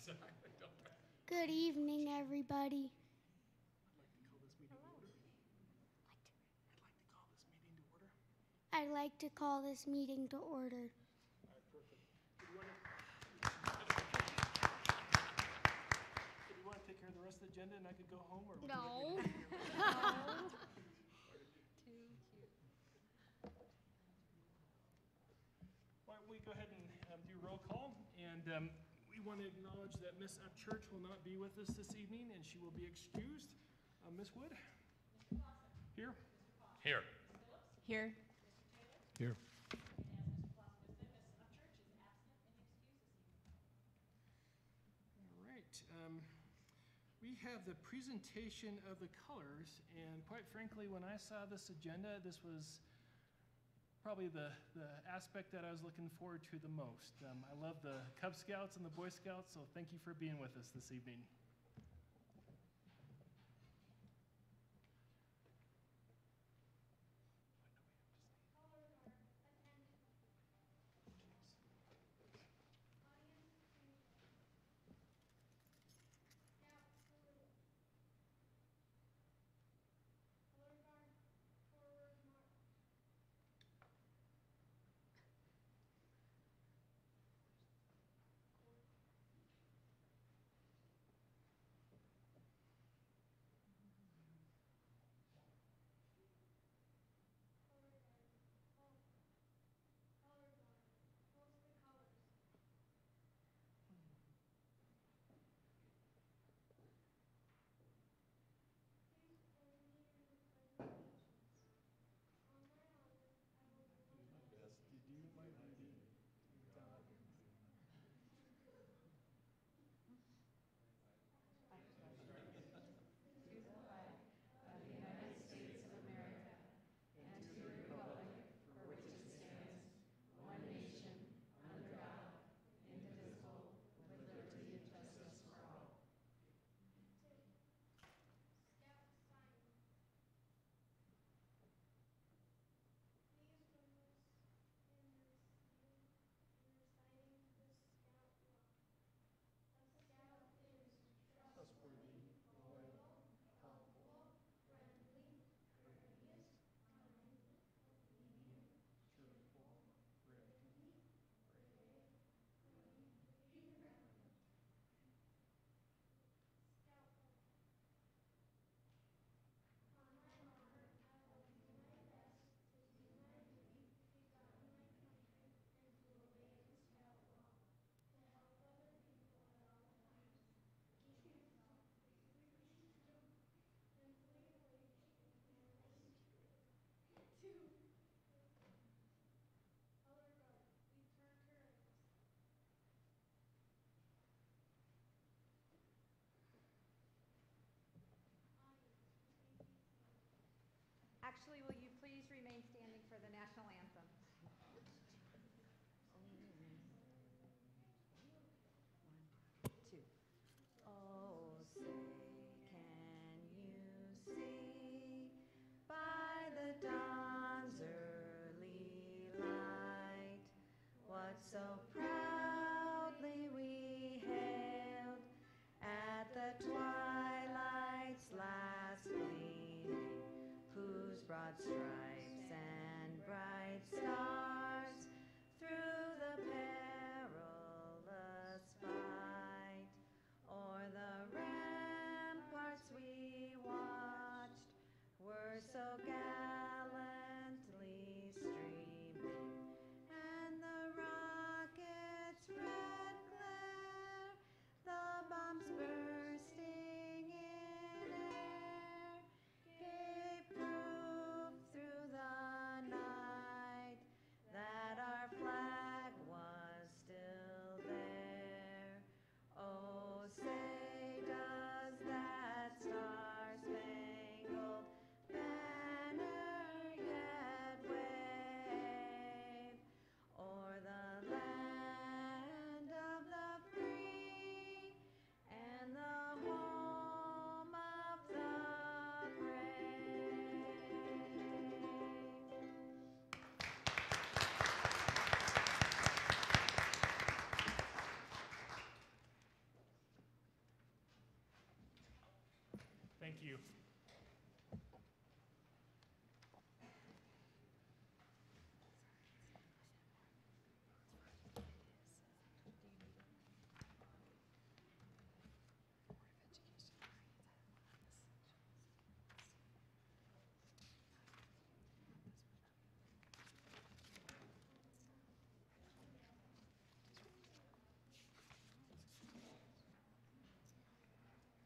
Good evening, everybody. I'd like to call this meeting to order. I'd like to call this meeting to order. All right, perfect. Do you want to take care of the rest of the agenda and I could go home? Or No. No. Too cute. Why don't we go ahead and do roll call, and we want to acknowledge that Miss Upchurch will not be with us this evening, and she will be excused. Miss Wood? Mr. Clausen. Here? Here. Here. Here. All right. We have the presentation of the colors, and quite frankly, when I saw this agenda, this was probably the aspect that I was looking forward to the most. I love the Cub Scouts and the Boy Scouts, so thank you for being with us this evening.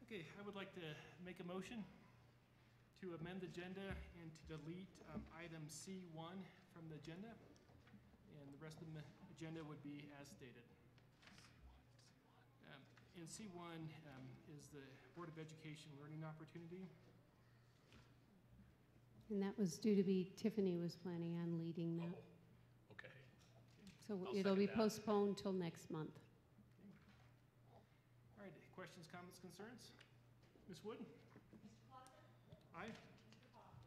Okay, I would like to make a motion to amend the agenda and to delete item C1 from the agenda, and the rest of the agenda would be as stated. In C1 is the Board of Education learning opportunity. And that was due to be, Tiffany was planning on leading that. Oh, okay. So I'll it'll be second that. postponed till next month. All right, questions, comments, concerns? Ms. Wood? Aye.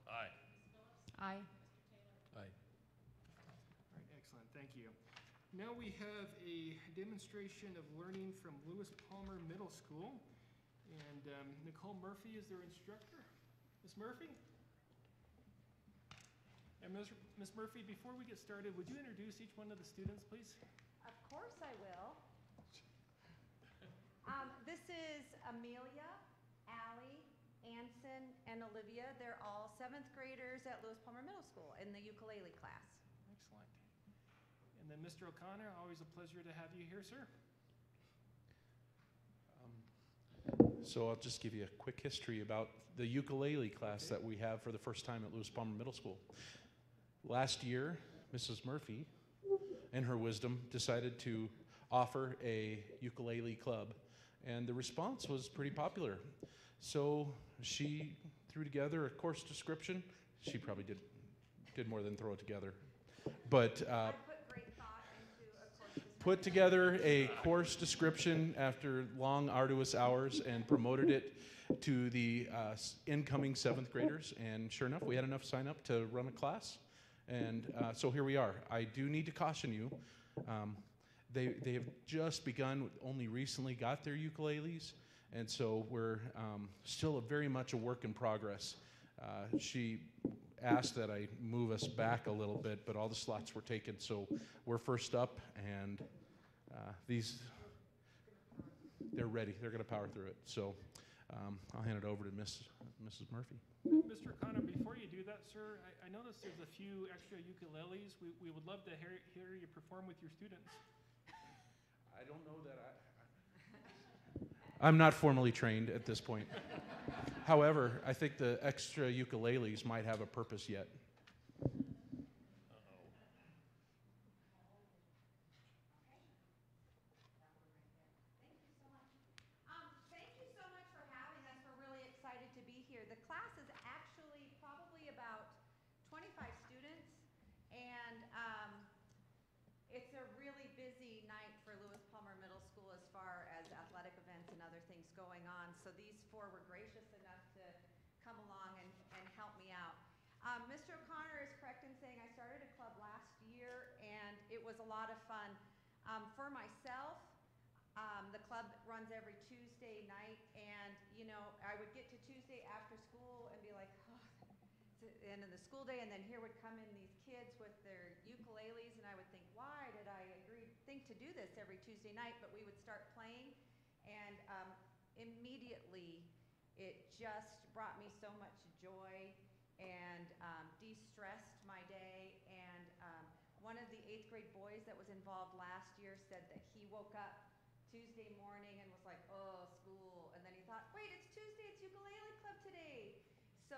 Aye. Aye. Aye. All right, excellent, thank you. Now we have a demonstration of learning from Lewis Palmer Middle School. And Nicole Murphy is their instructor. Ms. Murphy? And Ms. Murphy, before we get started, would you introduce each one of the students, please? Of course I will. This is Amelia, Allie, Anson, and Olivia. They're all 7th graders at Lewis Palmer Middle School in the ukulele class. Excellent. And then Mr. O'Connor, always a pleasure to have you here, sir. So I'll just give you a quick history about the ukulele class that we have for the first time at Lewis Palmer Middle School. Last year, Mrs. Murphy, in her wisdom, decided to offer a ukulele club, and the response was pretty popular. So she threw together a course description. She probably did more than throw it together, but I put great thought into a course description. put together a course description after long, arduous hours and promoted it to the incoming 7th graders. And sure enough, we had enough sign up to run a class. And so here we are. I do need to caution you. They have just begun, only recently got their ukuleles. And so we're still very much a work in progress. She asked that I move us back a little bit, but all the slots were taken. So we're first up, and they're ready. They're going to power through it. So I'll hand it over to Mrs. Murphy. Mr. O'Connor, before you do that, sir, I noticed there's a few extra ukuleles. We would love to hear you perform with your students. I don't know that I'm not formally trained at this point. However, I think the extra ukuleles might have a purpose yet. Thank you so much for having us. We're really excited to be here. The class is actually probably about 25 students, and it's a really busy night for Lewis Palmer Middle School as far as athletic events and other things going on. So these 4 were gracious enough to come along and help me out. Mr. O'Connor is correct in saying I started a club last year, and it was a lot of fun. For myself, the club runs every Tuesday night, and you know, I would get to Tuesday after school and be like, oh, it's the end of the school day, and then here would come in these kids with their ukuleles, and I would think, why did I think to do this every Tuesday night? But we would start playing, and immediately it just brought me so much joy and de-stressed my day. And one of the 8th grade boys that was involved last year said that he woke up Tuesday morning and was like, oh, school. And then he thought, wait, it's Tuesday, it's ukulele club today. So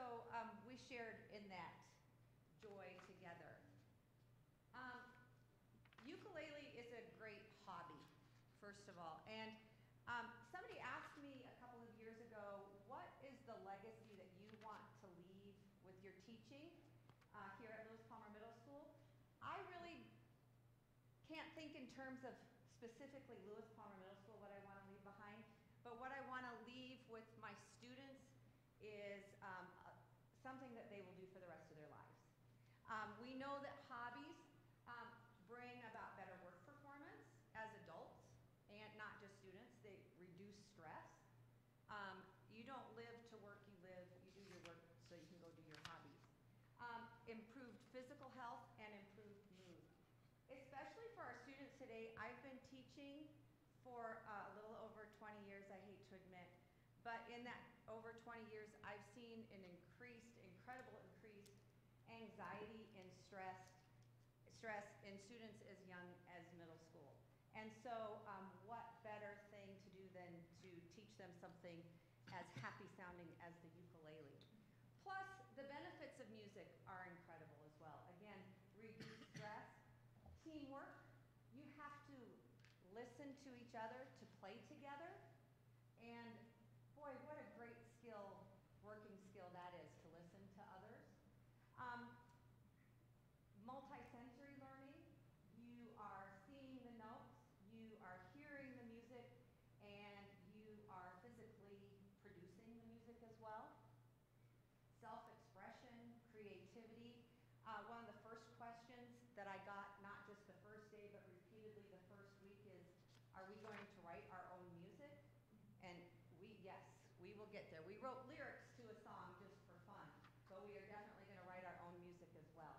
we shared in that joy together. Ukulele is a great hobby, first of all. And somebody asked me a couple of years ago, what is the legacy that you want to leave with your teaching here at Lewis Palmer Middle School? I really can't think in terms of specifically Lewis Palmer Middle School, what I want to leave behind, but what I want to leave with my students is something that they will do for the rest of their lives. We know that hobbies bring about better work performance as adults, and not just students. They reduce stress. You don't live to work, you live, you do your work so you can go do your hobbies. Improved physical health and improved mood. Especially for our students today, I've been teaching for a little over 20 years, I hate to admit, but in that over 20 years, I've seen an incredible increased anxiety and stress in students as young as middle school. And so what better thing to do than to teach them something as happy sounding as the ukulele. Plus, the benefits of music are incredible as well. Again, reduced stress, teamwork. You have to listen to each other to play together. And boy, what a great skill, working skill that is, to listen to others. Multi-sensory learning. You are seeing the notes, you are hearing the music, and you are physically producing the music as well. Self-expression, creativity. One of the first questions that I got, not just the first day, but repeatedly the first week is, are we going to write our own music? And yes, we will get there. We wrote lyrics to a song just for fun, but we are definitely going to write our own music as well.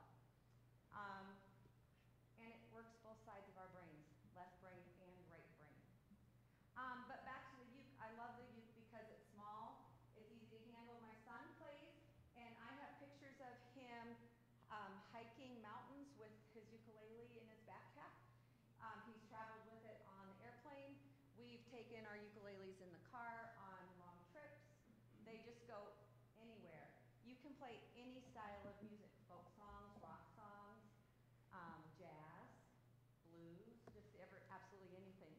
And it works both sides of our brains, left brain and right brain. But back to the uke. I love the uke because it's small, it's easy to handle. My son plays, and I have pictures of him hiking mountains with his ukulele in his backpack. He's traveled with it on the airplane. We've taken our ukuleles in the car on long trips. They just go anywhere. You can play any style of music, folk songs, rock songs, jazz, blues, just absolutely anything.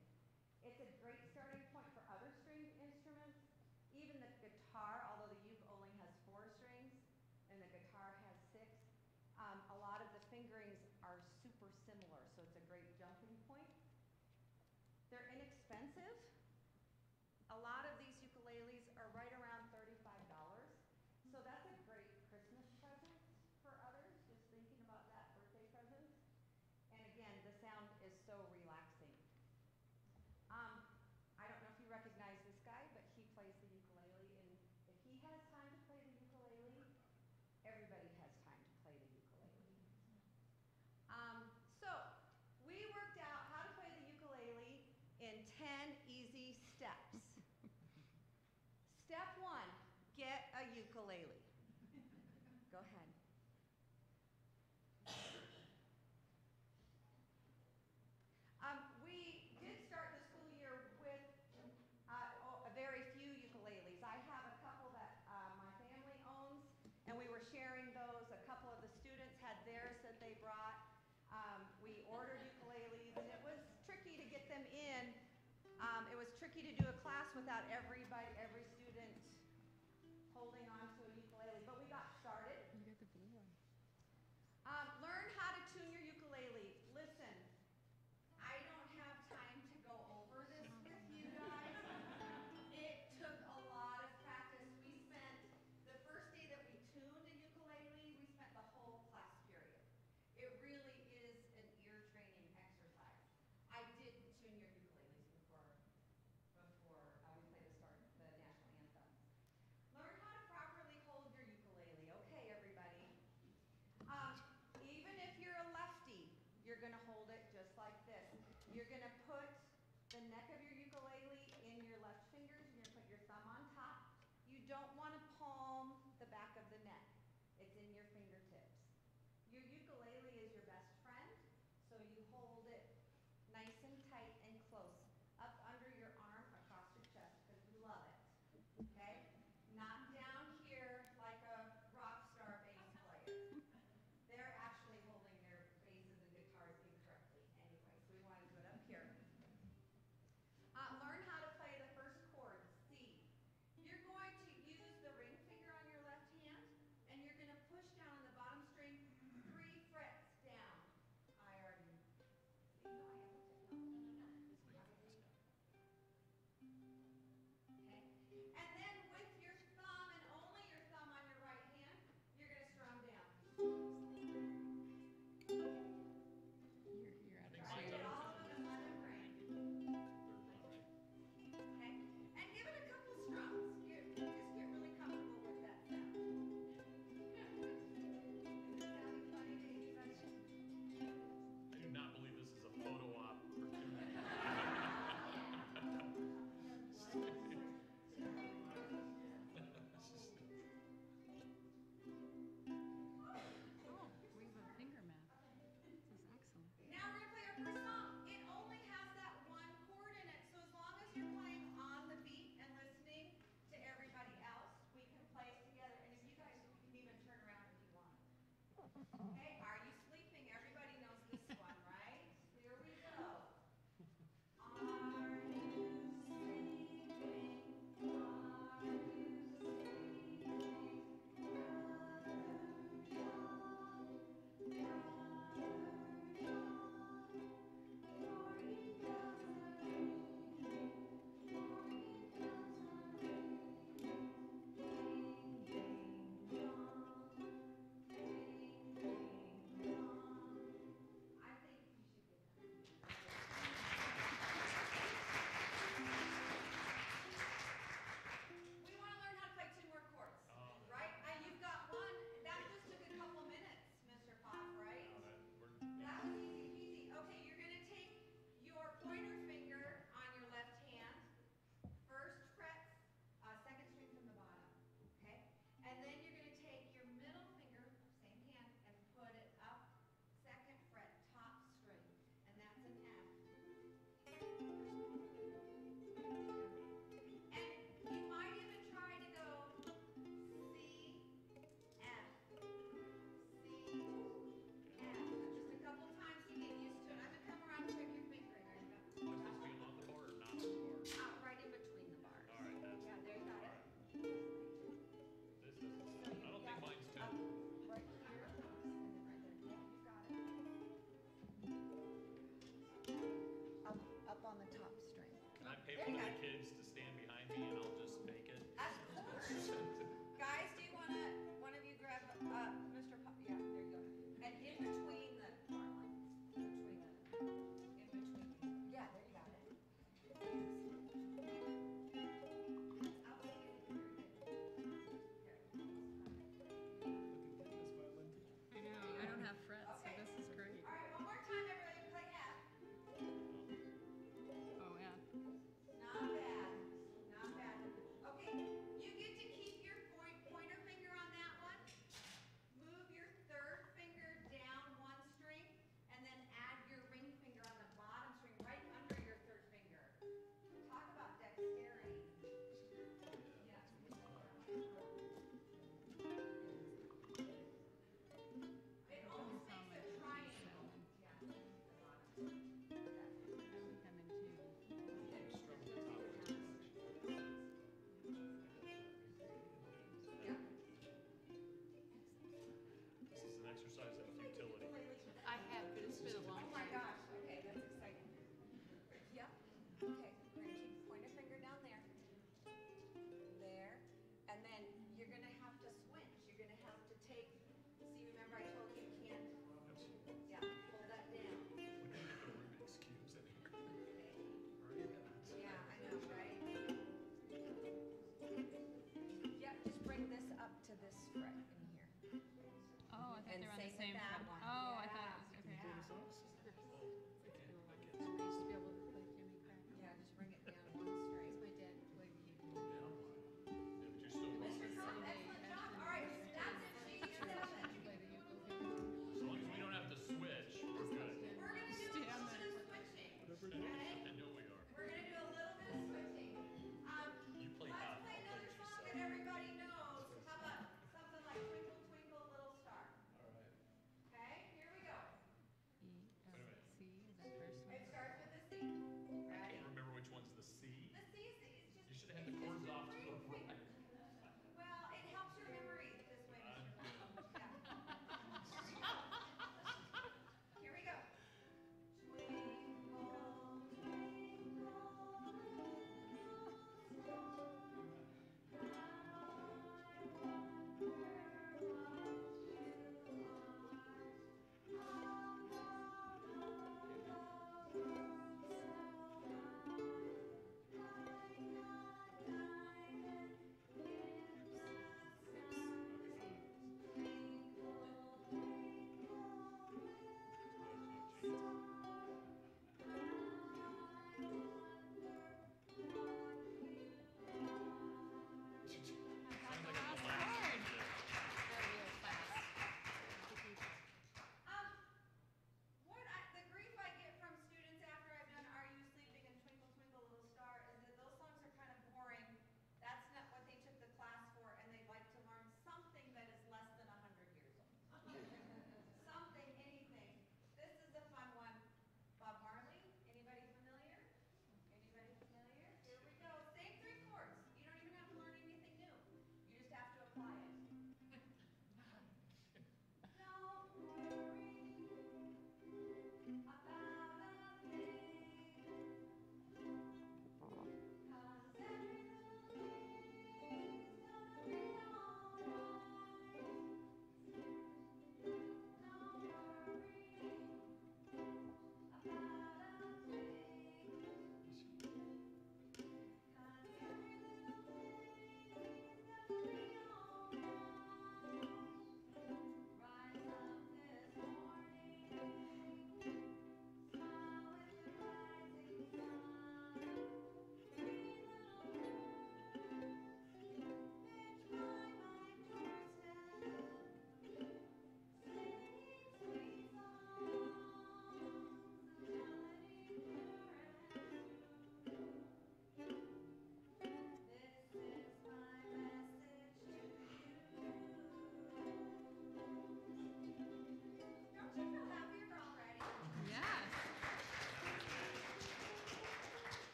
It's a great starting point for other stringed instruments. Even the guitar, although the uke only has 4 strings and the guitar has 6, a lot of the fingerings are super similar, so it's a great jumping point. They're inexpensive. A lot of these ukuleles are right around $35, so that's a great Christmas present for others, just thinking about that, birthday presents. And again, the sound is so relaxing. I don't know if you recognize this guy, but he plays the ukulele, and if he has time to play the ukulele, everybody has time to play the ukulele. So, we worked out how to play the ukulele in 10 easy steps. Step 1, get a ukulele. Go ahead. We did start the school year with a very few ukuleles. I have a couple that my family owns, and we were sharing those. A couple of the students had theirs that they brought. We ordered ukuleles, and it was tricky to get them in. It was tricky to do a class without every student holding on to a ukulele, but we got started. You got the blue one. Learn how to tune your ukulele. Listen, I don't have time to go over this with you guys. It took a lot of practice. We spent, the first day that we tuned a ukulele, we spent the whole class period. It really is an ear training exercise. I did tune your ukuleles before we played the national anthem. Learn how to properly hold your ukulele. Okay, everybody. Even if you're a lefty, you're going to hold it just like this. You're going to put the neck of your ukulele in your left fingers. You're going to put your thumb on top. You don't want to palm the back of the neck. It's in your fingertips. Your ukulele is your best friend, so you hold it nice and tight and close up under your arm across your chest because we love it. Okay? Not down here like a rock star bass player. They're actually holding their basses and guitars incorrectly anyway, so we want to do it up here. Learn how to play the first chord, C. You're going to use the on the top string. Can I pay There one you of go. the kids to stand behind me and I'll just fake it? Of course. Guys, do you wanna, one of you grab, Mr. Yeah, there you go. And in between the, Marlon, in between these, yeah, there you got it. I'll take it. I know, I don't have frets, so Okay. this is great. All right, one more time, everybody, play F. Oh, yeah. Not bad, not bad.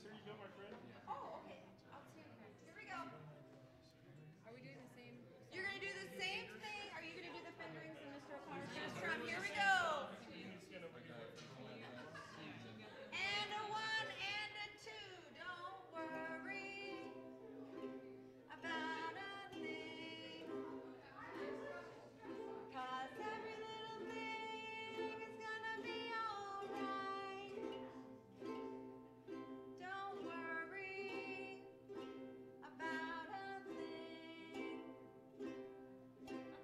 Here you go, my friend. Oh, okay. Outstanding. Here we go. Are we doing the same? You're going to do the same thing. Are you going to do the fingerings and Mr. O'Connor's going to strum? Here we go. And a one and a two. Don't worry about a thing. 'Cause every little thing is gonna be alright. Don't worry about a thing.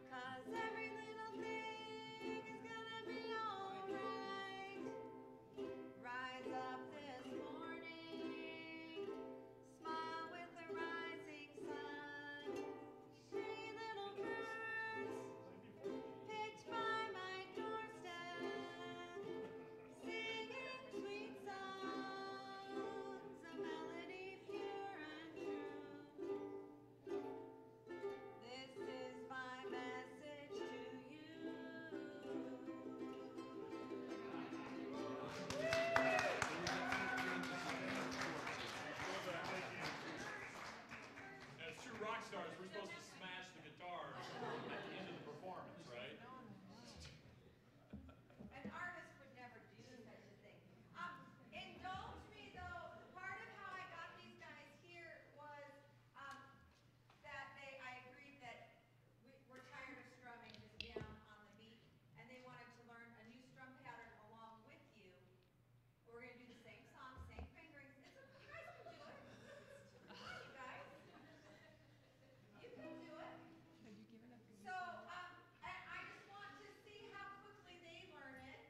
'Cause every little thing is gonna be alright. Rise up this morning, smile with the rising sun. Three little birds pitch by my doorstep, singing sweet songs, a melody pure and true. This is my message to you. As true rock stars, we're supposed to smash the guitars at the end of the performance, right? An artist would never do such a thing. Indulge me though, part of how I got these guys here was that I agreed that we're tired of strumming just down on the beat, and they wanted to learn a new strum pattern along with you. We're going to do the same song, same fingerings. You guys can do it. Come on, you guys. You can do it. Have you given up your So, and I just want to see how quickly they learn it.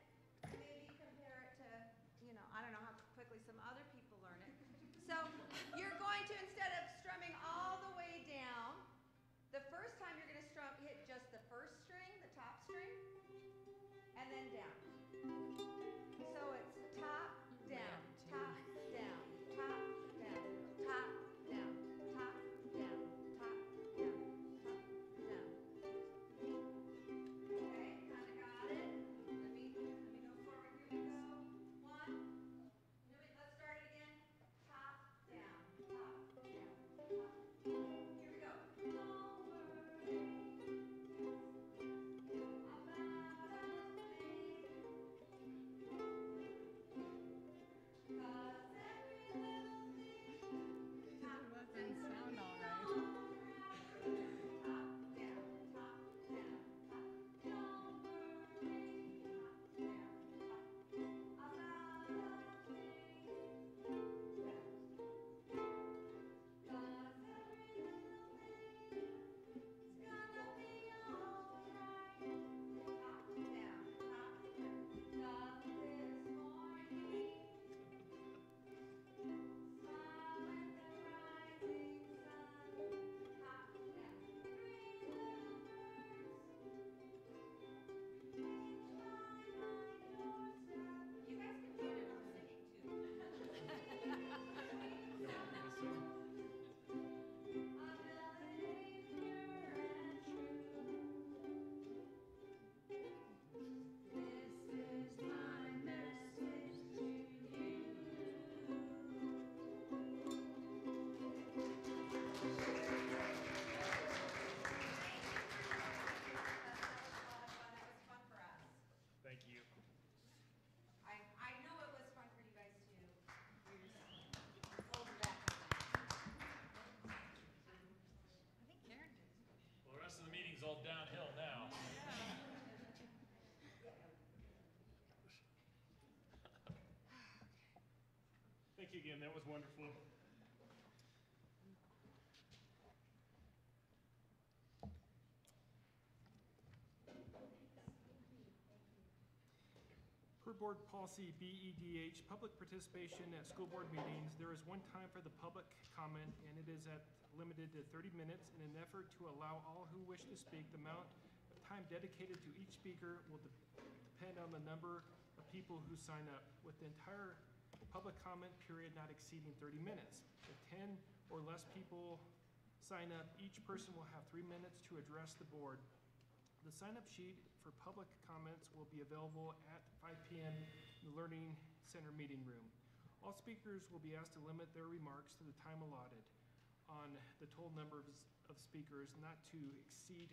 Maybe compare it to, I don't know how quickly some other people learn it. So, you're going to, instead of strumming all the way down, the first time you're going to hit just the first string, the top string, and then down. So it's top, down, top, down, top, down, top, down, top, down, top, down, top, down. Okay, kind of got it. Let me go forward. Here we go. One. Let's start it again. Top, down, top, down, top. Here we go. Don't worry about a all downhill now. Thank you again. That was wonderful. Per board policy BEDH, public participation at school board meetings, there is one time for the public comment, and it is limited to 30 minutes. In an effort to allow all who wish to speak, the amount of time dedicated to each speaker will depend on the number of people who sign up, with the entire public comment period not exceeding 30 minutes. If 10 or less people sign up, each person will have 3 minutes to address the board. The sign-up sheet for public comments will be available at 5 p.m. in the Learning Center meeting room. All speakers will be asked to limit their remarks to the time allotted on the total number of speakers not to exceed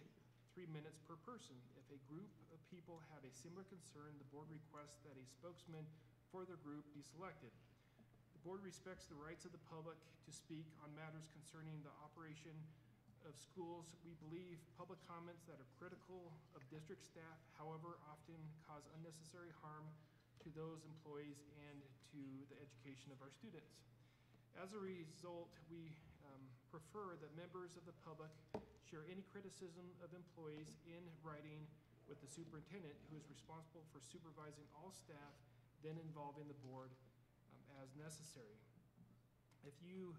3 minutes per person. If a group of people have a similar concern, the board requests that a spokesman for their group be selected. The board respects the rights of the public to speak on matters concerning the operation of schools. We believe public comments that are critical of district staff, however, often cause unnecessary harm to those employees and to the education of our students. As a result, we prefer that members of the public share any criticism of employees in writing with the superintendent, who is responsible for supervising all staff, then involving the board as necessary. If you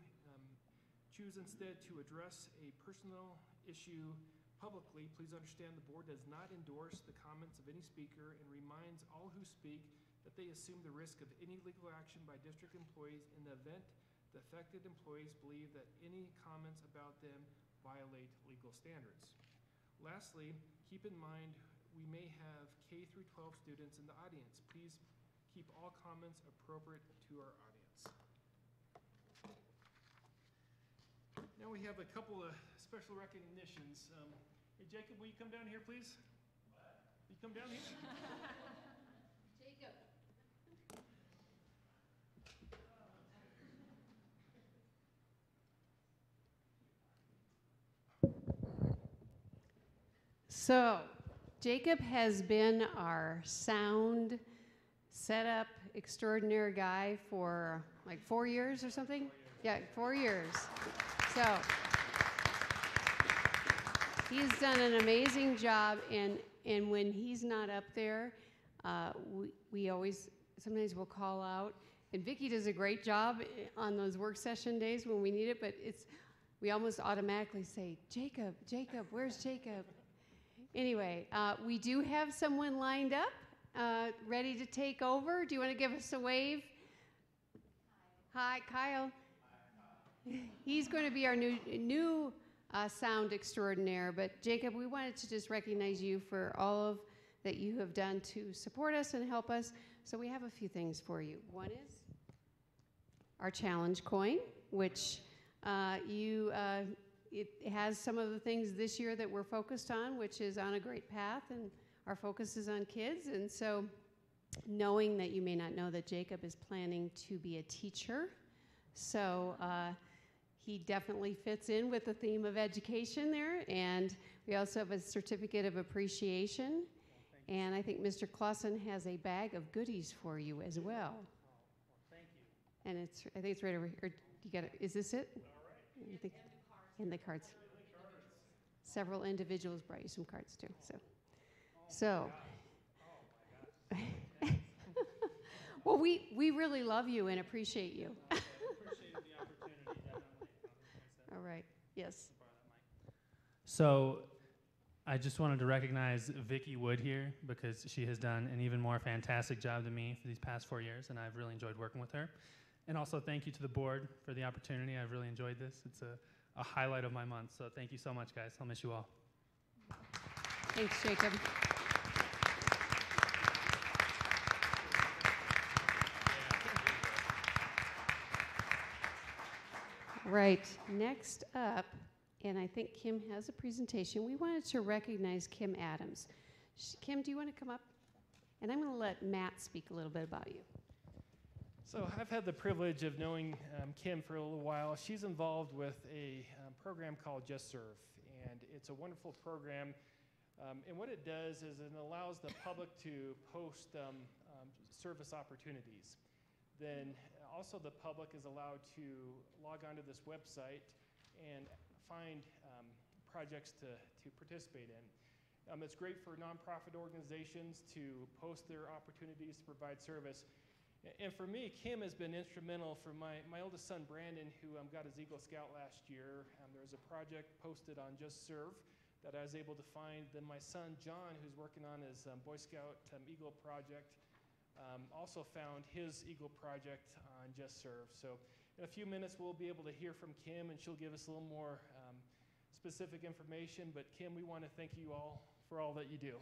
choose instead to address a personal issue publicly, please understand the board does not endorse the comments of any speaker and reminds all who speak that they assume the risk of any legal action by district employees in the event the affected employees believe that any comments about them violate legal standards. Lastly, keep in mind we may have K through 12 students in the audience. Please keep all comments appropriate to our audience. Now we have a couple of special recognitions. Hey Jacob, will you come down here, please? What? You come down here? Jacob. So, Jacob has been our sound setup extraordinaire guy for like 4 years or something? 4 years. Yeah, 4 years. So, he's done an amazing job, and when he's not up there, we always, sometimes we'll call out, and Vicki does a great job on those work session days when we need it, but we almost automatically say, Jacob, where's Jacob? Anyway, we do have someone lined up, ready to take over. Do you want to give us a wave? Hi, Kyle. He's going to be our new sound extraordinaire. But Jacob, we wanted to just recognize you for all of that you have done to support us and help us. So we have a few things for you. One is our challenge coin, which it has some of the things this year that we're focused on, which is on a great path, and our focus is on kids. And so knowing that you may not know that Jacob is planning to be a teacher, so he definitely fits in with the theme of education there. And we also have a certificate of appreciation. And I think Mr. Clausen has a bag of goodies for you as well. Thank you. And I think it's right over here. You got it. Is this it? All right. I think, and the cards. Several individuals brought you some cards too. So. Oh my gosh. Well, we really love you and appreciate you. I appreciated the opportunity, definitely. All right. Yes. So I just wanted to recognize Vicki Wood here, because she has done an even more fantastic job than me for these past 4 years, and I've really enjoyed working with her. And also thank you to the board for the opportunity. I've really enjoyed this. It's a highlight of my month, so thank you so much, guys. I'll miss you all. Thanks, Jacob. Right, next up, and I think Kim has a presentation. We wanted to recognize Kim Adams. Kim, do you want to come up? And I'm going to let Matt speak a little bit about you. So I've had the privilege of knowing Kim for a little while. She's involved with a program called Just Serve, and it's a wonderful program. And what it does is it allows the public to post service opportunities. Then also the public is allowed to log onto this website and find projects to participate in. It's great for nonprofit organizations to post their opportunities to provide service. And for me, Kim has been instrumental for my oldest son, Brandon, who got his Eagle Scout last year. There was a project posted on Just Serve that I was able to find. Then my son, John, who's working on his Boy Scout Eagle project, also found his Eagle project on Just Serve. So in a few minutes, we'll be able to hear from Kim, and she'll give us a little more specific information. But Kim, we want to thank you all for all that you do.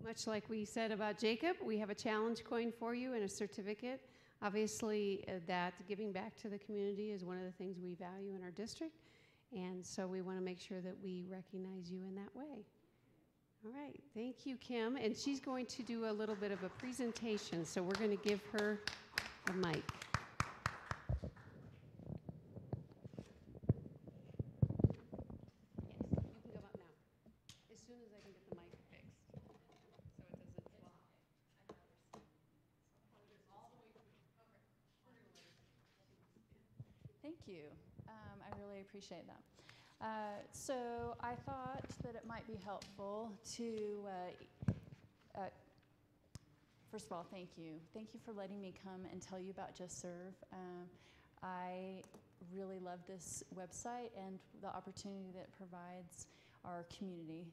Much like we said about Jacob, we have a challenge coin for you and a certificate. Obviously, that giving back to the community is one of the things we value in our district, and so we want to make sure that we recognize you in that way. All right, thank you, Kim. And she's going to do a little bit of a presentation, so we're going to give her the mic. Yes, you can come up now, as soon as I can get the mic fixed, so it doesn't fly. Thank you. I really appreciate that. So I thought that it might be helpful to, first of all, thank you. Thank you for letting me come and tell you about Just Serve. I really love this website and the opportunity that it provides our community,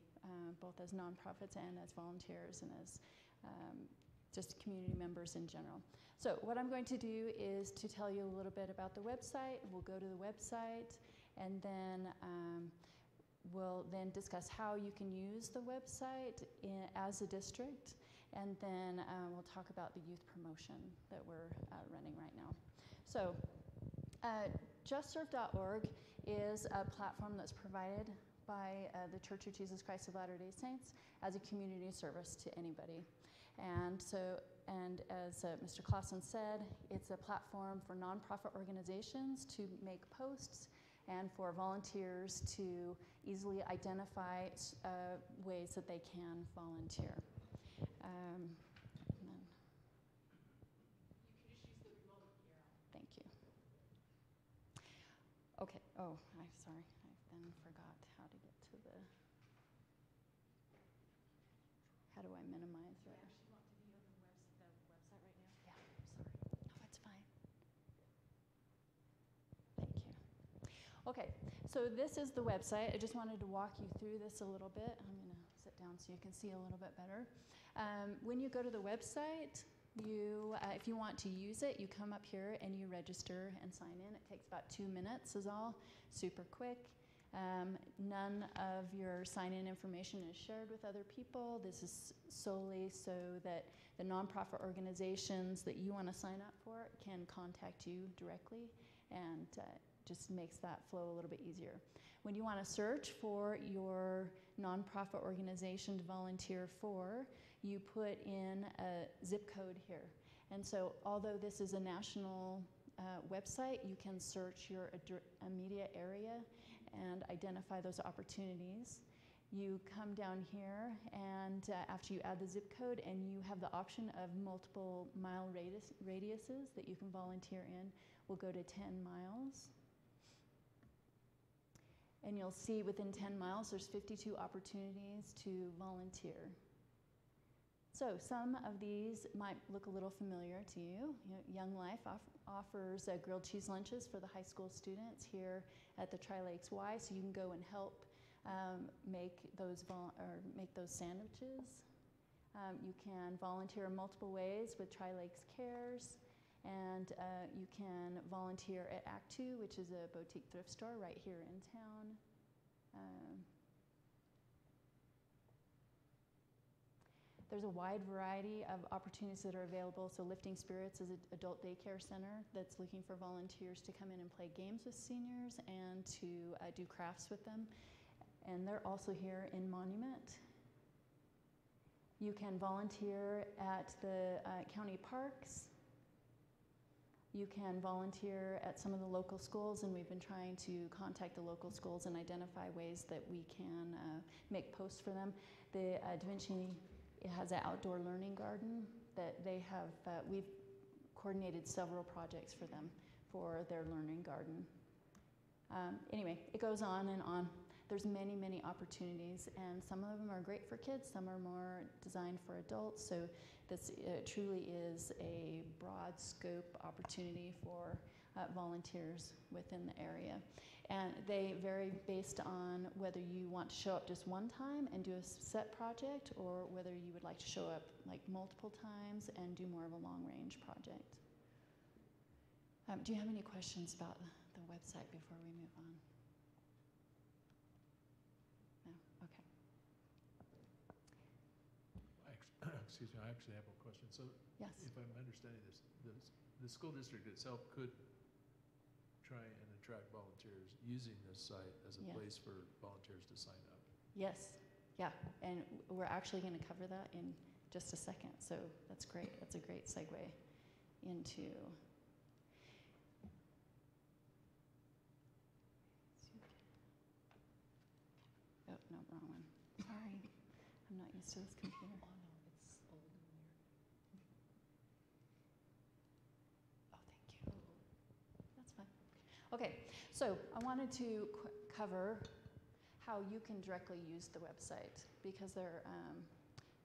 both as nonprofits and as volunteers and as just community members in general. So what I'm going to do is to tell you a little bit about the website. We'll go to the website, and then we'll then discuss how you can use the website as a district, and then we'll talk about the youth promotion that we're running right now. So justserve.org is a platform that's provided by the Church of Jesus Christ of Latter-day Saints as a community service to anybody. And so, and as Mr. Clausen said, it's a platform for nonprofit organizations to make posts and for volunteers to easily identify ways that they can volunteer. And then you can just use the remote URL. Thank you. Okay. Oh, I'm sorry. I then forgot how to get to the. How do I minimize it? Yeah, she wants to be on the website right now. Yeah, sorry. No, it's fine. Thank you. Okay, so this is the website. I just wanted to walk you through this a little bit. I'm going to sit down so you can see a little bit better. When you go to the website, you, if you want to use it, you come up here and you register and sign in. It takes about 2 minutes is all, super quick. None of your sign-in information is shared with other people. This is solely so that the nonprofit organizations that you want to sign up for can contact you directly, and just makes that flow a little bit easier. When you want to search for your nonprofit organization to volunteer for, you put in a zip code here. And so although this is a national website, you can search your immediate area and identify those opportunities. You come down here, and after you add the zip code, and you have the option of multiple mile radiuses that you can volunteer in. We'll go to 10 miles. And you'll see within 10 miles, there's 52 opportunities to volunteer. So some of these might look a little familiar to you. Young Life offers grilled cheese lunches for the high school students here at the Tri-Lakes Y, so you can go and help make those sandwiches. You can volunteer in multiple ways with Tri-Lakes Cares, and you can volunteer at Act 2, which is a boutique thrift store right here in town. There's a wide variety of opportunities that are available. So Lifting Spirits is an adult daycare center that's looking for volunteers to come in and play games with seniors and to do crafts with them. And they're also here in Monument. You can volunteer at the county parks. You can volunteer at some of the local schools, and we've been trying to contact the local schools and identify ways that we can make posts for them. The Da Vinci has an outdoor learning garden that they have, we've coordinated several projects for them for their learning garden. Anyway, it goes on and on. There's many, many opportunities, and some of them are great for kids, some are more designed for adults, so this truly is a broad scope opportunity for volunteers within the area. And they vary based on whether you want to show up just one time and do a set project, or whether you would like to show up like multiple times and do more of a long-range project. Do you have any questions about the website before we move on? No? Okay. excuse me, I actually have a question. So Yes. if I'm understanding this, the school district itself could try and attract volunteers using this site as a Yes. place for volunteers to sign up. Yes, yeah, and we're actually going to cover that in just a second, so that's great. That's a great segue into. Oh, no, wrong one. Sorry, I'm not used to this computer. Oh, no, it's old and weird. Oh, thank you. That's fine. Okay, so I wanted to cover how you can directly use the website, because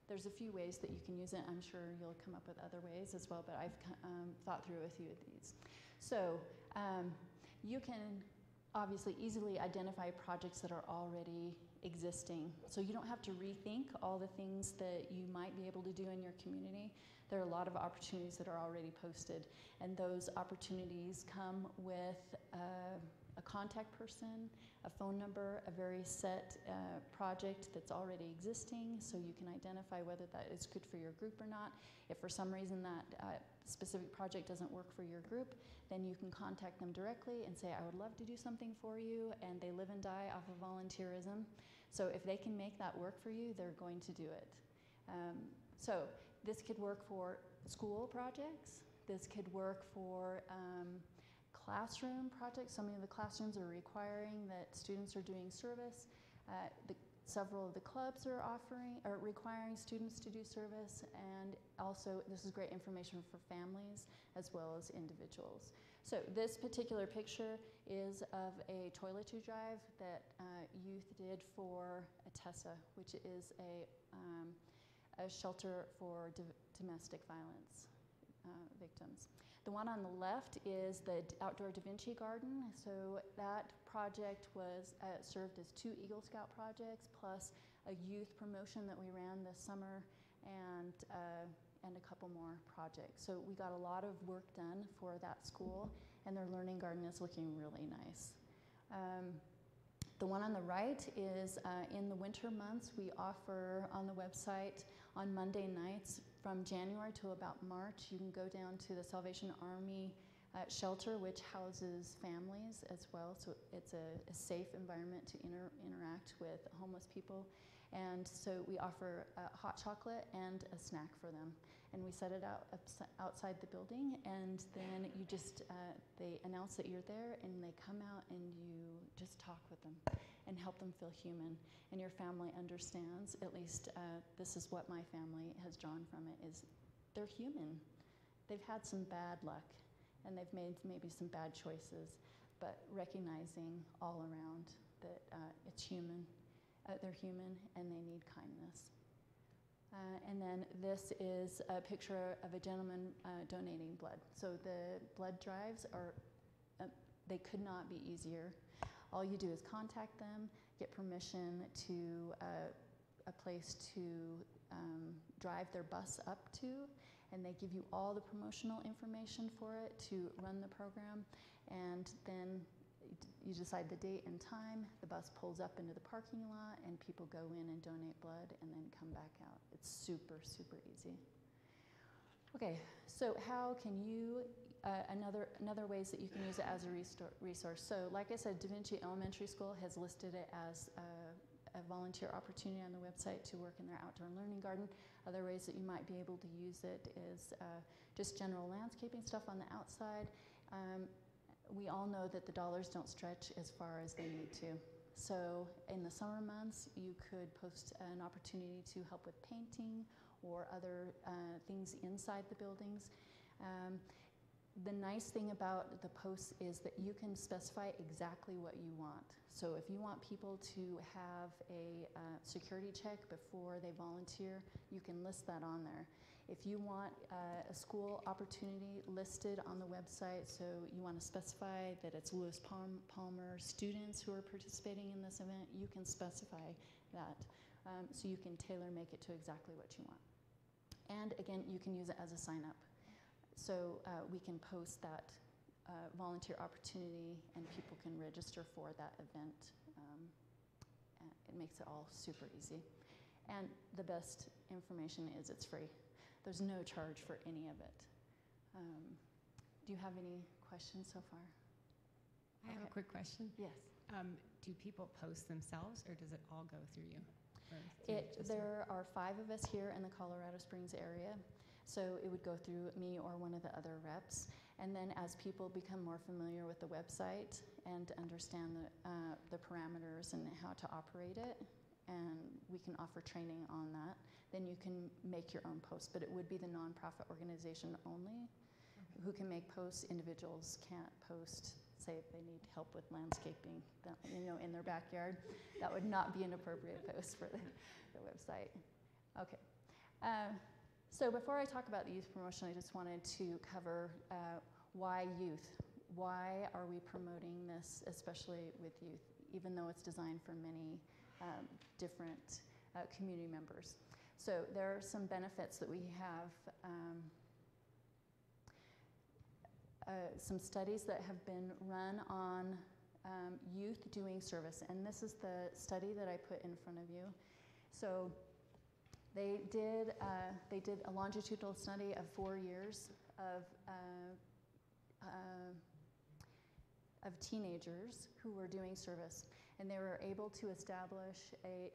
there's a few ways that you can use it. I'm sure you'll come up with other ways as well, but I've thought through a few of these. So you can obviously easily identify projects that are already existing. So you don't have to rethink all the things that you might be able to do in your community. There are a lot of opportunities that are already posted, and those opportunities come with a contact person, a phone number, a very set project that's already existing, so you can identify whether that is good for your group or not. If for some reason that specific project doesn't work for your group, then you can contact them directly and say, I would love to do something for you, and they live and die off of volunteerism. So if they can make that work for you, they're going to do it. So this could work for school projects. This could work for classroom projects. Some of the classrooms are requiring that students are doing service. Several of the clubs are requiring students to do service, and also this is great information for families as well as individuals. So this particular picture is of a toiletry drive that youth did for Atessa, which is a shelter for domestic violence victims. The one on the left is the outdoor Da Vinci Garden. So that project was served as 2 Eagle Scout projects plus a youth promotion that we ran this summer, and a couple more projects. So we got a lot of work done for that school, and their learning garden is looking really nice. The one on the right is in the winter months, we offer on the website on Monday nights from January to about March. You can go down to the Salvation Army shelter, which houses families as well. So it's a safe environment to interact with homeless people. And so we offer hot chocolate and a snack for them. And we set it out outside the building, and then you just, they announce that you're there, and they come out and you just talk with them and help them feel human. And your family understands, at least this is what my family has drawn from it, is they're human. They've had some bad luck, and they've made maybe some bad choices, but recognizing all around that it's human. They're human, and they need kindness. And then this is a picture of a gentleman donating blood. So the blood drives are, they could not be easier. All you do is contact them, get permission to a place to drive their bus up to, and they give you all the promotional information for it to run the program. And then you decide the date and time, the bus pulls up into the parking lot, and people go in and donate blood and then come back out. It's super, super easy. Okay, so how can you, another ways that you can use it as a resource. So like I said, Da Vinci Elementary School has listed it as a volunteer opportunity on the website to work in their outdoor learning garden. Other ways that you might be able to use it is just general landscaping stuff on the outside. We all know that the dollars don't stretch as far as they need to. So in the summer months, you could post an opportunity to help with painting or other things inside the buildings. The nice thing about the posts is that you can specify exactly what you want. So if you want people to have a security check before they volunteer, you can list that on there. If you want a school opportunity listed on the website, so you want to specify that it's Lewis Palmer students who are participating in this event, you can specify that. So you can tailor make it to exactly what you want. And again, you can use it as a sign up. So we can post that volunteer opportunity, and people can register for that event. It makes it all super easy. And the best information is it's free. There's no charge for any of it. Do you have any questions so far? I have a quick question. Yes. Do people post themselves, or does it all go through you? Or through just There are 5 of us here in the Colorado Springs area, so it would go through me or one of the other reps. And then as people become more familiar with the website and understand the parameters and how to operate it, and we can offer training on that, then you can make your own post. But it would be the nonprofit organization only who can make posts. Individuals can't post, say if they need help with landscaping, in their backyard. That would not be an appropriate post for the website. Okay. So before I talk about the youth promotion, I just wanted to cover why youth. Why are we promoting this, especially with youth, even though it's designed for many different community members? So there are some benefits that we have. Some studies that have been run on youth doing service, and this is the study that I put in front of you. So they did a longitudinal study of 4 years of teenagers who were doing service, and they were able to establish a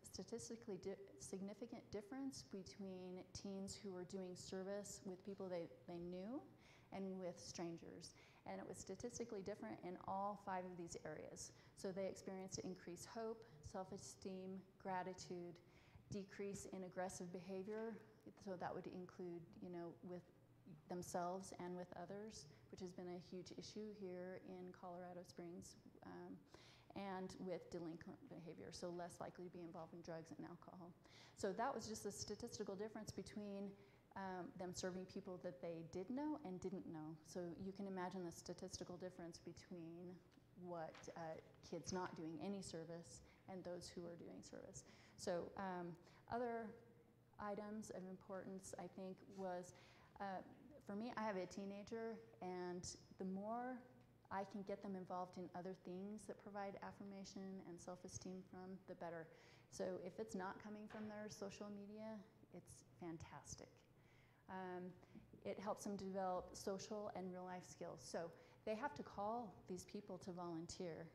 statistically significant difference between teens who were doing service with people they knew and with strangers. And it was statistically different in all 5 of these areas. So they experienced increased hope, self-esteem, gratitude, decrease in aggressive behavior. So that would include, with themselves and with others, which has been a huge issue here in Colorado Springs, and with delinquent behavior, so less likely to be involved in drugs and alcohol. So that was just a statistical difference between them serving people that they did know and didn't know. So you can imagine the statistical difference between what kids not doing any service and those who are doing service. So other items of importance, I think, was, for me, I have a teenager, and the more I can get them involved in other things that provide affirmation and self-esteem from, the better. So if it's not coming from their social media, it's fantastic. It helps them develop social and real-life skills. So they have to call these people to volunteer.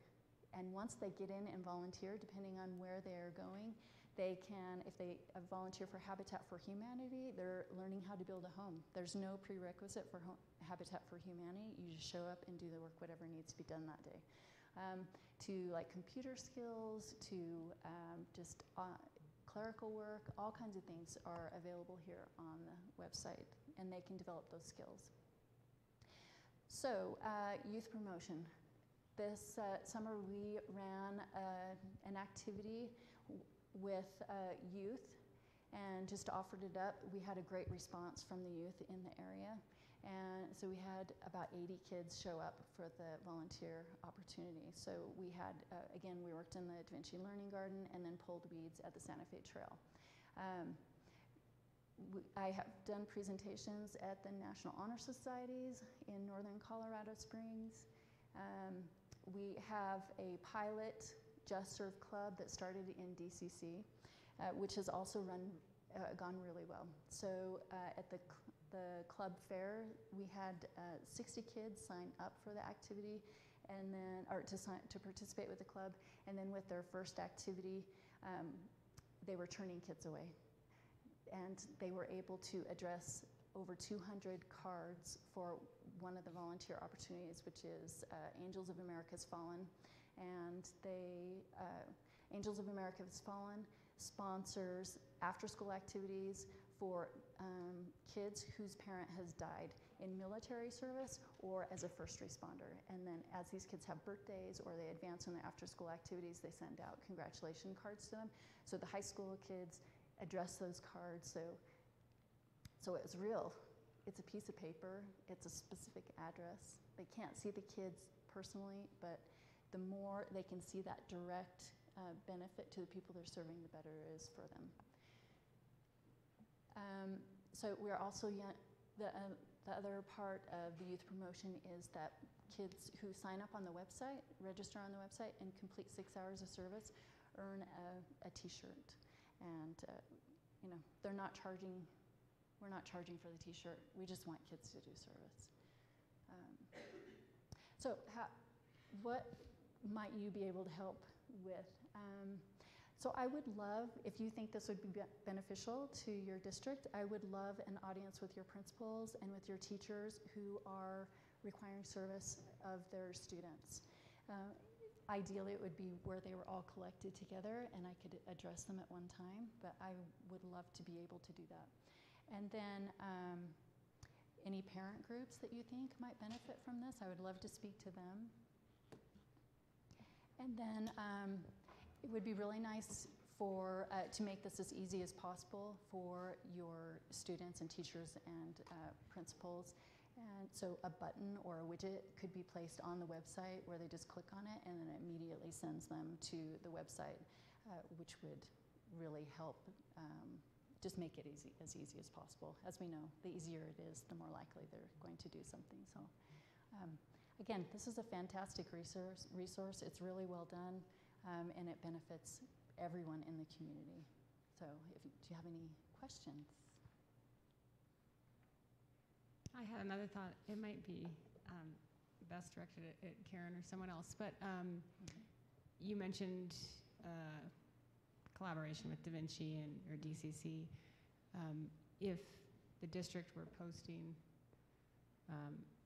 And once they get in and volunteer, depending on where they're going, they can, if they volunteer for Habitat for Humanity, they're learning how to build a home. There's no prerequisite for Habitat for Humanity. You just show up and do the work, whatever needs to be done that day. To like computer skills, to just clerical work, all kinds of things are available here on the website, and they can develop those skills. So, youth promotion. This summer we ran an activity with youth and just offered it up. We had a great response from the youth in the area, and so we had about 80 kids show up for the volunteer opportunity. So we had, again, we worked in the Da Vinci Learning Garden and then pulled weeds at the Santa Fe Trail. I have done presentations at the National Honor Societies in Northern Colorado Springs. We have a pilot Just Serve Club that started in DCC, which has also gone really well. So at the club fair, we had 60 kids sign up for the activity, and then, or to participate with the club, and then with their first activity, they were turning kids away. And they were able to address over 200 cards for one of the volunteer opportunities, which is Angels of America's Fallen. And Angels of America's Fallen sponsors after-school activities for kids whose parent has died in military service or as a first responder. And then as these kids have birthdays or they advance in their after-school activities, they send out congratulation cards to them. So the high school kids address those cards. So it's real. It's a piece of paper. It's a specific address. They can't see the kids personally, but the more they can see that direct benefit to the people they're serving, the better it is for them. So we're also, the other part of the youth promotion is that kids who sign up on the website, register on the website, and complete 6 hours of service earn a t-shirt. And, you know, they're not charging, we're not charging for the t-shirt. We just want kids to do service. So what might you be able to help with? So I would love, if you think this would be beneficial to your district, I would love an audience with your principals and with your teachers who are requiring service of their students. Ideally, it would be where they were all collected together and I could address them at one time, but I would love to be able to do that. And then any parent groups that you think might benefit from this, I would love to speak to them. And then it would be really nice for to make this as easy as possible for your students and teachers and principals. And so a button or a widget could be placed on the website where they just click on it and then it immediately sends them to the website, which would really help just make it as easy as possible. As we know, the easier it is, the more likely they're going to do something. So again, this is a fantastic resource. It's really well done. And it benefits everyone in the community. So do you have any questions? I had another thought. It might be best directed at Karen or someone else, but you mentioned collaboration with Da Vinci or DCC. If the district were posting,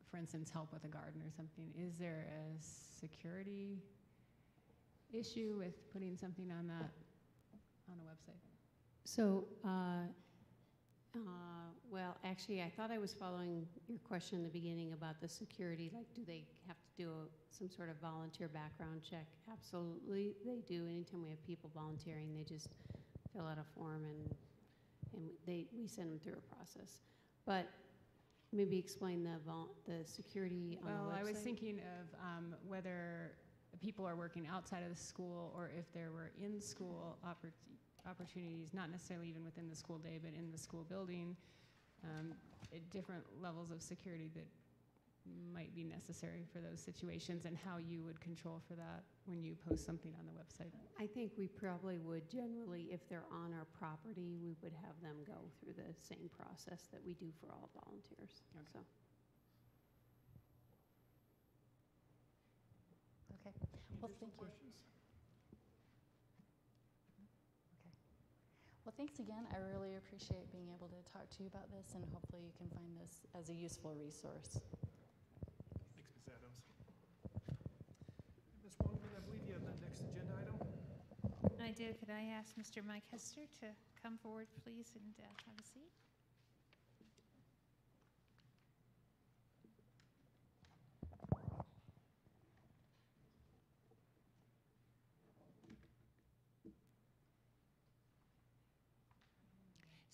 for instance, help with a garden or something, is there a security issue with putting something on that on a website? So, well, actually, I thought I was following your question in the beginning about the security. Like, do they have to do some sort of volunteer background check? Absolutely, they do. Anytime we have people volunteering, they just fill out a form and we send them through a process. But maybe explain the security on the website. Well, I was thinking of whether people are working outside of the school or if there were in-school opportunities, not necessarily even within the school day, but in the school building, at different levels of security that might be necessary for those situations, and how you would control for that when you post something on the website. I think we probably would generally, if they're on our property, we would have them go through the same process that we do for all volunteers. Okay. So. Okay. Well, thank you. Questions? Okay. Well, thanks again. I really appreciate being able to talk to you about this, and hopefully you can find this as a useful resource. Thanks, Ms. Adams. Ms. Wongman, I believe you have the next agenda item. I did. Could I ask Mr. Mike Hester to come forward, please, and have a seat?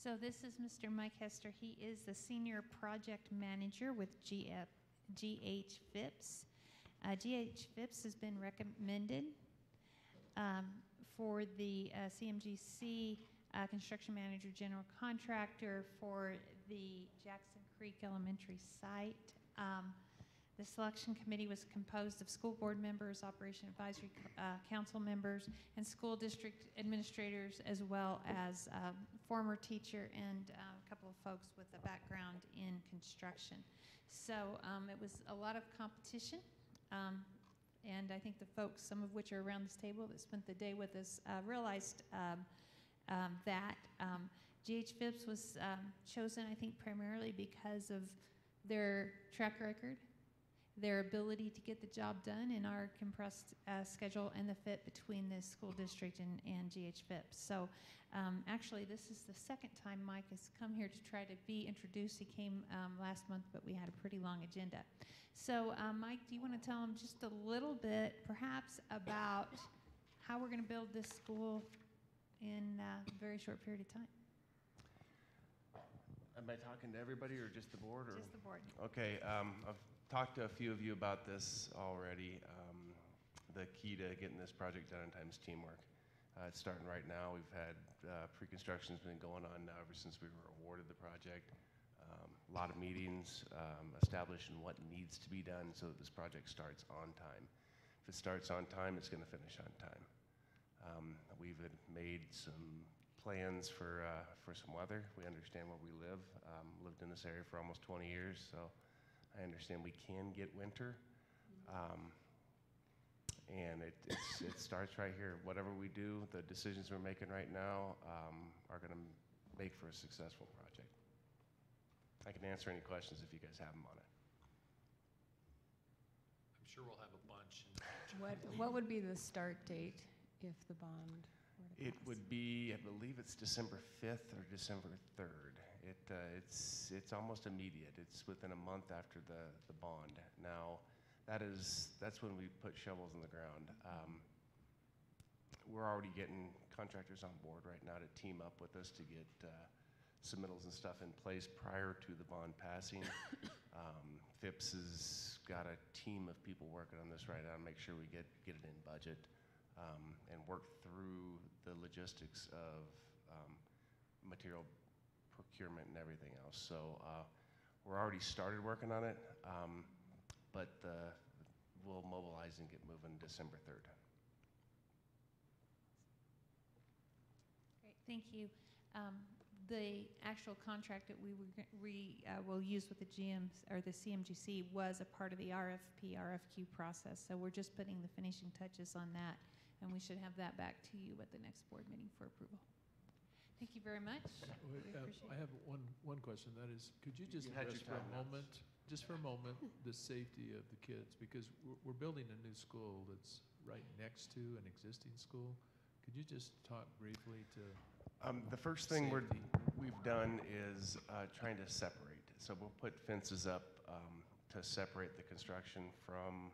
So this is Mr. Mike Hester. He is the Senior Project Manager with GH Phipps. GH Phipps has been recommended for the CMGC Construction Manager General Contractor for the Jackson Creek Elementary site. The selection committee was composed of school board members, Operation Advisory Council members, and school district administrators, as well as former teacher and a couple of folks with a background in construction. So it was a lot of competition, and I think the folks, some of which are around this table that spent the day with us, realized that GH Phipps was chosen, I think, primarily because of their track record, their ability to get the job done in our compressed schedule, and the fit between the school district and GH Phipps. So actually, this is the second time Mike has come here to try to be introduced. He came last month, but we had a pretty long agenda. So Mike, do you want to tell him just a little bit, perhaps, about how we're going to build this school in a very short period of time? Am I talking to everybody or just the board? Or? Just the board. Okay, I've talked to a few of you about this already. The key to getting this project done in time is teamwork. It's starting right now. We've had pre-construction's been going on now ever since we were awarded the project. A lot of meetings, establishing what needs to be done so that this project starts on time. If it starts on time, it's going to finish on time. We've made some plans for some weather. We understand where we live. Lived in this area for almost 20 years, so I understand we can get winter. And it starts right here. Whatever we do, the decisions we're making right now are going to make for a successful project. I can answer any questions if you guys have them on it. I'm sure we'll have a bunch. What would be the start date if the bond were to It pass? would be, I believe it's December 5th or December 3rd. It's almost immediate. It's within a month after the bond. Now, that's when we put shovels in the ground. We're already getting contractors on board right now to team up with us to get submittals and stuff in place prior to the bond passing. FIPS has got a team of people working on this right now to make sure we get it in budget and work through the logistics of material procurement and everything else. So we're already started working on it, but we'll mobilize and get moving December 3rd. Great, thank you. The actual contract that we will use with the GMs or the CMGC was a part of the RFQ process. So we're just putting the finishing touches on that, and we should have that back to you at the next board meeting for approval. Thank you very much. I have one question. That is, could you just You had address your for a time now. moment, the safety of the kids? Because we're building a new school that's right next to an existing school. Could you just talk briefly to the first thing safety? we've done is trying to separate. So we'll put fences up to separate the construction from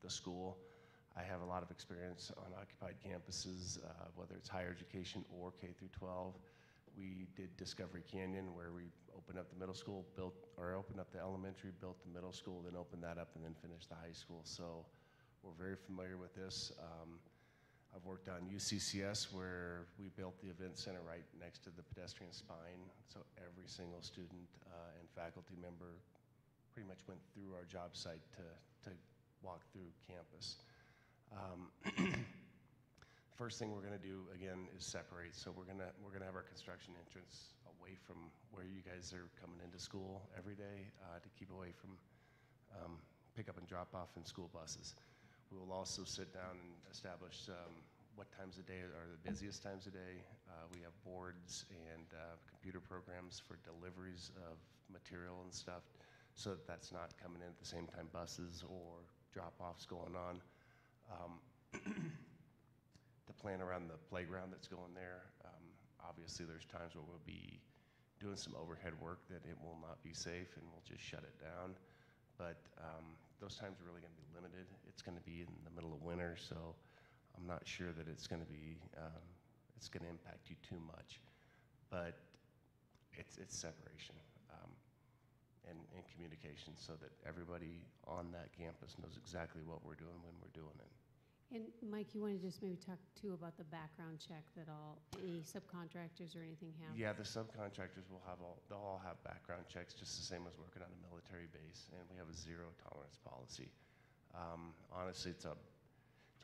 the school. I have a lot of experience on occupied campuses, whether it's higher education or K through 12. We did Discovery Canyon, where we opened up the middle school, opened up the elementary, built the middle school, then opened that up, and then finished the high school. So we're very familiar with this. I've worked on UCCS, where we built the event center right next to the pedestrian spine. So every single student and faculty member pretty much went through our job site to walk through campus. First thing we're going to do again is separate. So we're gonna have our construction entrance away from where you guys are coming into school every day to keep away from pick up and drop off in school buses. We will also sit down and establish what times of day are the busiest times of day. We have boards and computer programs for deliveries of material and stuff, so that that's not coming in at the same time buses or drop-offs going on. To plan around the playground that's going there. Obviously, there's times where we'll be doing some overhead work that it will not be safe, and we'll just shut it down. But those times are really going to be limited. It's going to be in the middle of winter, so I'm not sure that it's going to be it's going to impact you too much. But it's separation and communication, so that everybody on that campus knows exactly what we're doing when we're doing it. And Mike, you want to just maybe talk too about the background check that any subcontractors or anything have? Yeah, the subcontractors they'll all have background checks, just the same as working on a military base, and we have a zero tolerance policy. Honestly, it's a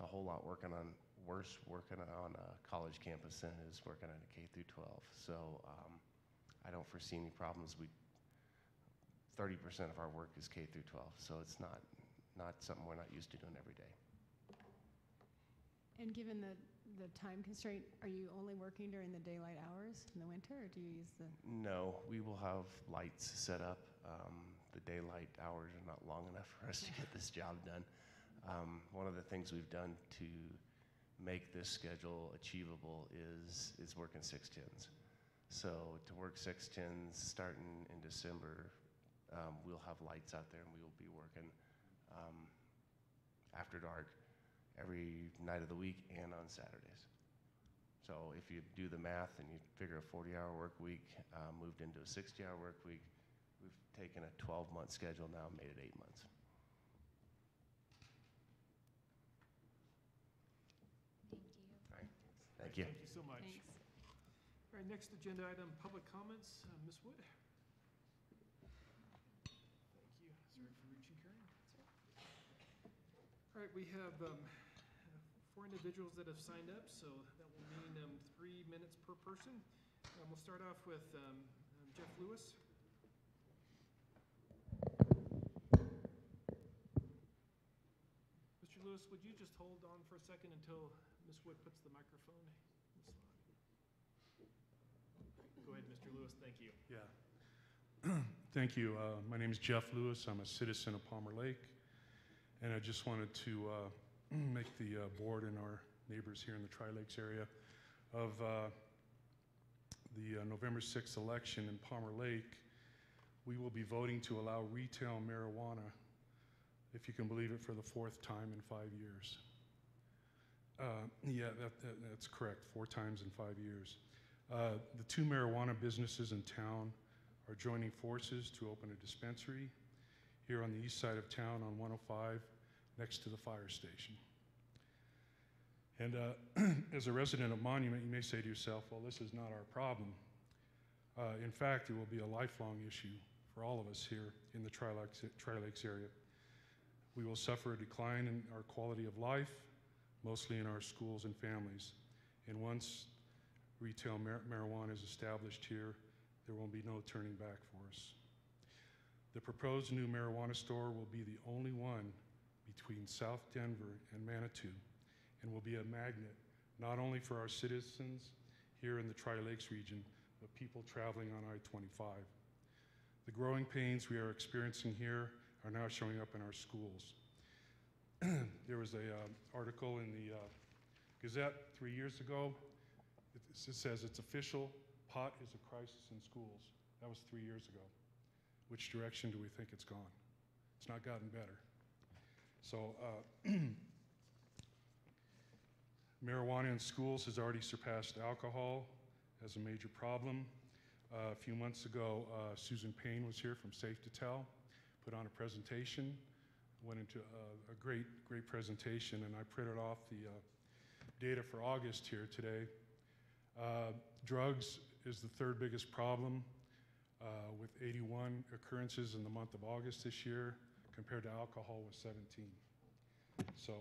whole lot worse working on a college campus than it is working on a K through 12. So I don't foresee any problems. 30% of our work is K through 12, so it's not something we're not used to doing every day. And given the time constraint, are you only working during the daylight hours in the winter, or do you use the? No, we will have lights set up. The daylight hours are not long enough for us to get this job done. One of the things we've done to make this schedule achievable is working 6-10s. So to work 6-10s starting in December, we'll have lights out there, and we will be working after dark every night of the week and on Saturdays. So if you do the math and you figure a 40-hour work week moved into a 60-hour work week, we've taken a 12-month schedule now and made it 8 months. Thank you. All right. Thank you. Thank you so much. Thanks. All right, next agenda item, public comments. Ms. Wood. Thank you. Sorry for reaching, Karen. All right, we have 4 individuals that have signed up, so that will mean 3 minutes per person. We'll start off with Jeff Lewis. Mr. Lewis, would you just hold on for a second until Ms. Wood puts the microphone in the slot? Go ahead, Mr. Lewis. Thank you. Yeah. Thank you. My name is Jeff Lewis. I'm a citizen of Palmer Lake. And I just wanted to make the board and our neighbors here in the Tri-Lakes area of the November 6th election in Palmer Lake. We will be voting to allow retail marijuana, if you can believe it, for the 4th time in 5 years. Yeah, that's correct, 4 times in 5 years. The 2 marijuana businesses in town are joining forces to open a dispensary here on the east side of town on 105 next to the fire station. And as a resident of Monument, you may say to yourself, well, this is not our problem. In fact, it will be a lifelong issue for all of us here in the Tri-Lakes area. We will suffer a decline in our quality of life, mostly in our schools and families. And once retail marijuana is established here, there will be no turning back for us. The proposed new marijuana store will be the only one between South Denver and Manitou, and will be a magnet not only for our citizens here in the Tri-Lakes region, but people traveling on I-25. The growing pains we are experiencing here are now showing up in our schools. There was an article in the Gazette 3 years ago. It says it's official, pot is a crisis in schools. That was 3 years ago. Which direction do we think it's gone? It's not gotten better. So marijuana in schools has already surpassed alcohol as a major problem. A few months ago, Susan Payne was here from Safe to Tell, put on a presentation, went into a great presentation, and I printed off the data for August here today. Drugs is the 3rd biggest problem, with 81 occurrences in the month of August this year, compared to alcohol with 17. So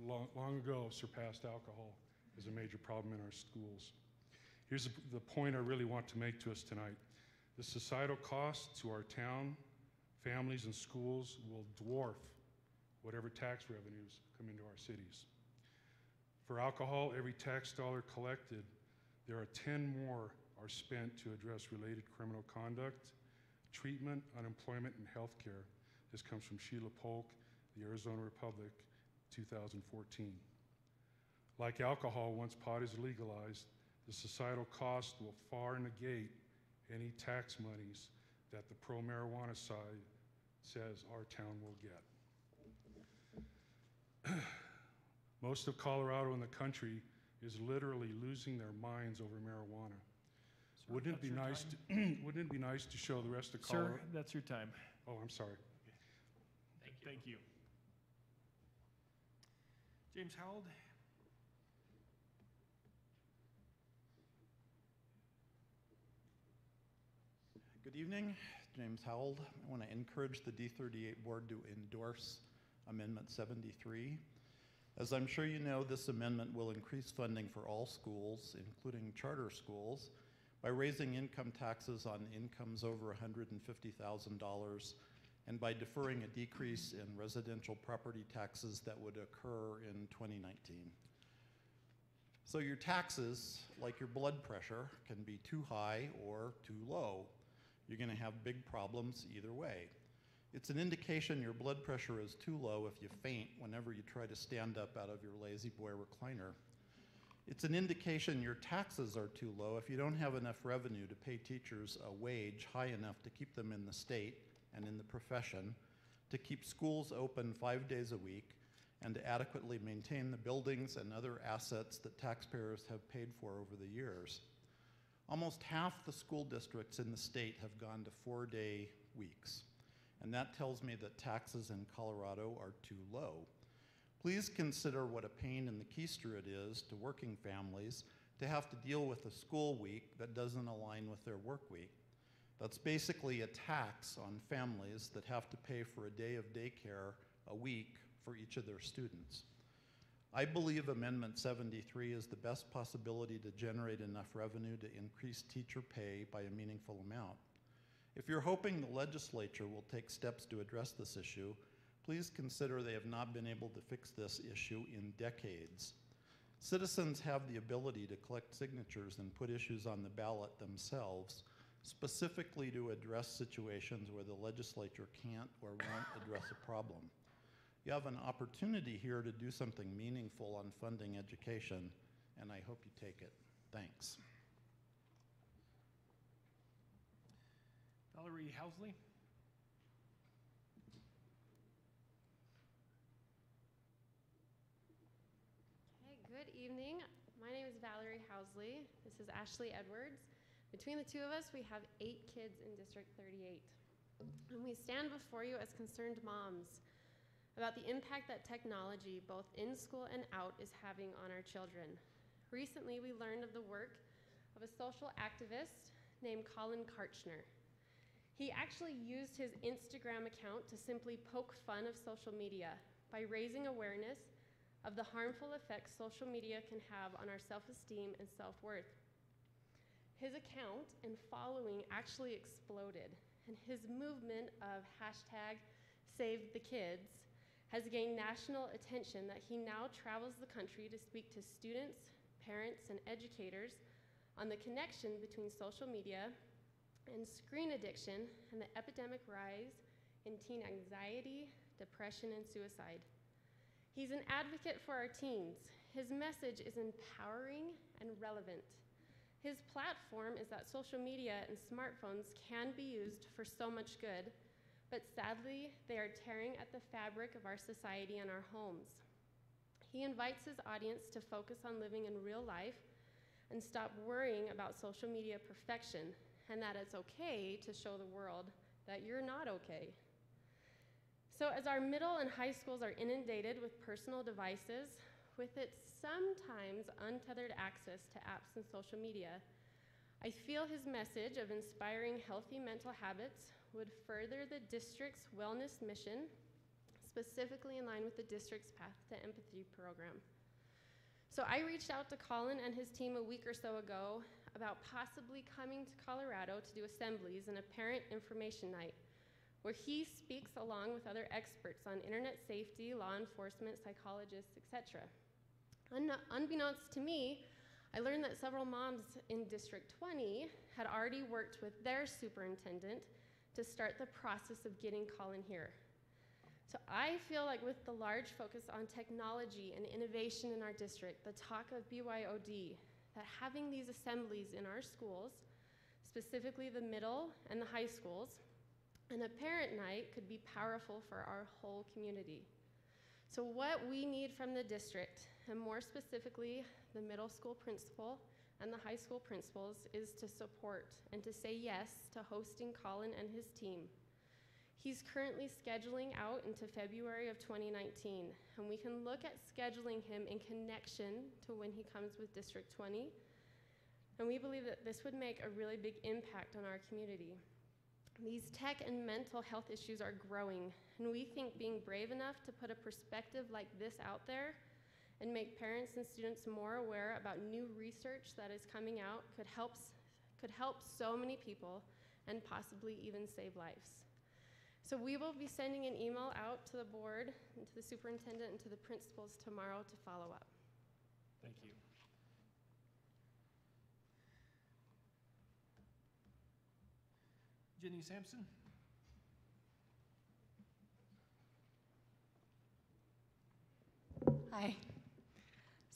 long ago surpassed alcohol as a major problem in our schools. Here's the point I really want to make to us tonight. The societal cost to our town, families, and schools will dwarf whatever tax revenues come into our cities. For alcohol, every tax dollar collected, there are 10 more are spent to address related criminal conduct, treatment, unemployment, and health care. This comes from Sheila Polk, the Arizona Republic, 2014. Like alcohol, once pot is legalized, the societal cost will far negate any tax monies that the pro-marijuana side says our town will get. Most of Colorado and the country is literally losing their minds over marijuana. Sir, Wouldn't it be nice to show the rest of Colorado? Sir, that's your time. Oh, I'm sorry. Thank you. James Howell. Good evening, James Howell. I want to encourage the D38 board to endorse Amendment 73. As I'm sure you know, this amendment will increase funding for all schools, including charter schools, by raising income taxes on incomes over $150,000 and by deferring a decrease in residential property taxes that would occur in 2019. So your taxes, like your blood pressure, can be too high or too low. You're going to have big problems either way. It's an indication your blood pressure is too low if you faint whenever you try to stand up out of your lazy boy recliner. It's an indication your taxes are too low if you don't have enough revenue to pay teachers a wage high enough to keep them in the state and in the profession, to keep schools open 5 days a week, and to adequately maintain the buildings and other assets that taxpayers have paid for over the years. Almost half the school districts in the state have gone to 4-day weeks, and that tells me that taxes in Colorado are too low. Please consider what a pain in the keister it is to working families to have to deal with a school week that doesn't align with their work week. That's basically a tax on families that have to pay for a day of daycare a week for each of their students. I believe Amendment 73 is the best possibility to generate enough revenue to increase teacher pay by a meaningful amount. If you're hoping the legislature will take steps to address this issue, please consider they have not been able to fix this issue in decades. Citizens have the ability to collect signatures and put issues on the ballot themselves, specifically to address situations where the legislature can't or won't address a problem. You have an opportunity here to do something meaningful on funding education, and I hope you take it. Thanks. Valerie Housley. Okay, good evening. My name is Valerie Housley. This is Ashley Edwards. Between the two of us, we have 8 kids in District 38. And we stand before you as concerned moms about the impact that technology, both in school and out, is having on our children. Recently, we learned of the work of a social activist named Colin Karchner. He actually used his Instagram account to simply poke fun of social media by raising awareness of the harmful effects social media can have on our self-esteem and self-worth. His account and following actually exploded, and his movement of #SaveTheKids has gained national attention that he now travels the country to speak to students, parents, and educators on the connection between social media and screen addiction and the epidemic rise in teen anxiety, depression, and suicide. He's an advocate for our teens. His message is empowering and relevant. His platform is that social media and smartphones can be used for so much good, but sadly, they are tearing at the fabric of our society and our homes. He invites his audience to focus on living in real life and stop worrying about social media perfection, and that it's okay to show the world that you're not okay. So as our middle and high schools are inundated with personal devices, with its sometimes untethered access to apps and social media, I feel his message of inspiring healthy mental habits would further the district's wellness mission, specifically in line with the district's Path to Empathy program. So I reached out to Colin and his team a week or so ago about possibly coming to Colorado to do assemblies and a parent information night, where he speaks along with other experts on internet safety, law enforcement, psychologists, etc. Unbeknownst to me, I learned that several moms in District 20 had already worked with their superintendent to start the process of getting Colin here. So I feel like with the large focus on technology and innovation in our district, the talk of BYOD, that having these assemblies in our schools, specifically the middle and the high schools, and a parent night could be powerful for our whole community. So what we need from the district, and more specifically the middle school principal and the high school principals, is to support and to say yes to hosting Colin and his team. He's currently scheduling out into February of 2019, and we can look at scheduling him in connection to when he comes with District 20, and we believe that this would make a really big impact on our community. These tech and mental health issues are growing, and we think being brave enough to put a perspective like this out there and make parents and students more aware about new research that is coming out could help so many people and possibly even save lives. So we will be sending an email out to the board and to the superintendent and to the principals tomorrow to follow up. Thank you. Jenny Sampson. Hi.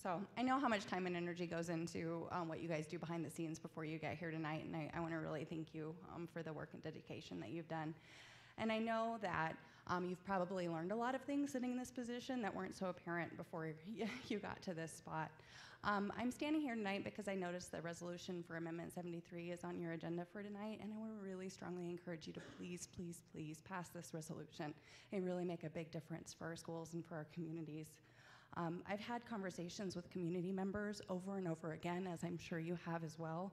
So I know how much time and energy goes into what you guys do behind the scenes before you get here tonight, and I want to really thank you for the work and dedication that you've done. And I know that you've probably learned a lot of things sitting in this position that weren't so apparent before you got to this spot. I'm standing here tonight because I noticed the resolution for Amendment 73 is on your agenda for tonight, and I want to really strongly encourage you to please, please, please pass this resolution and really make a big difference for our schools and for our communities. I've had conversations with community members over and over again, as I'm sure you have as well.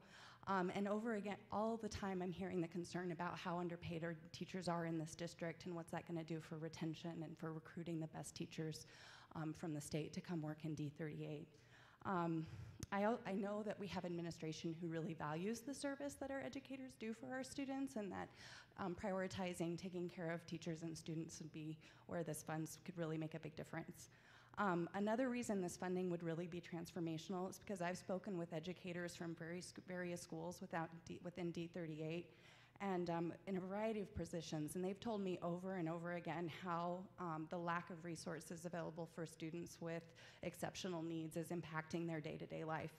And over again, all the time I'm hearing the concern about how underpaid our teachers are in this district and what's that going to do for retention and for recruiting the best teachers from the state to come work in D38. I know that we have administration who really values the service that our educators do for our students, and that prioritizing taking care of teachers and students would be where this funds could really make a big difference. Another reason this funding would really be transformational is because I've spoken with educators from various schools within D38 and in a variety of positions, and they've told me over and over again how the lack of resources available for students with exceptional needs is impacting their day-to-day life.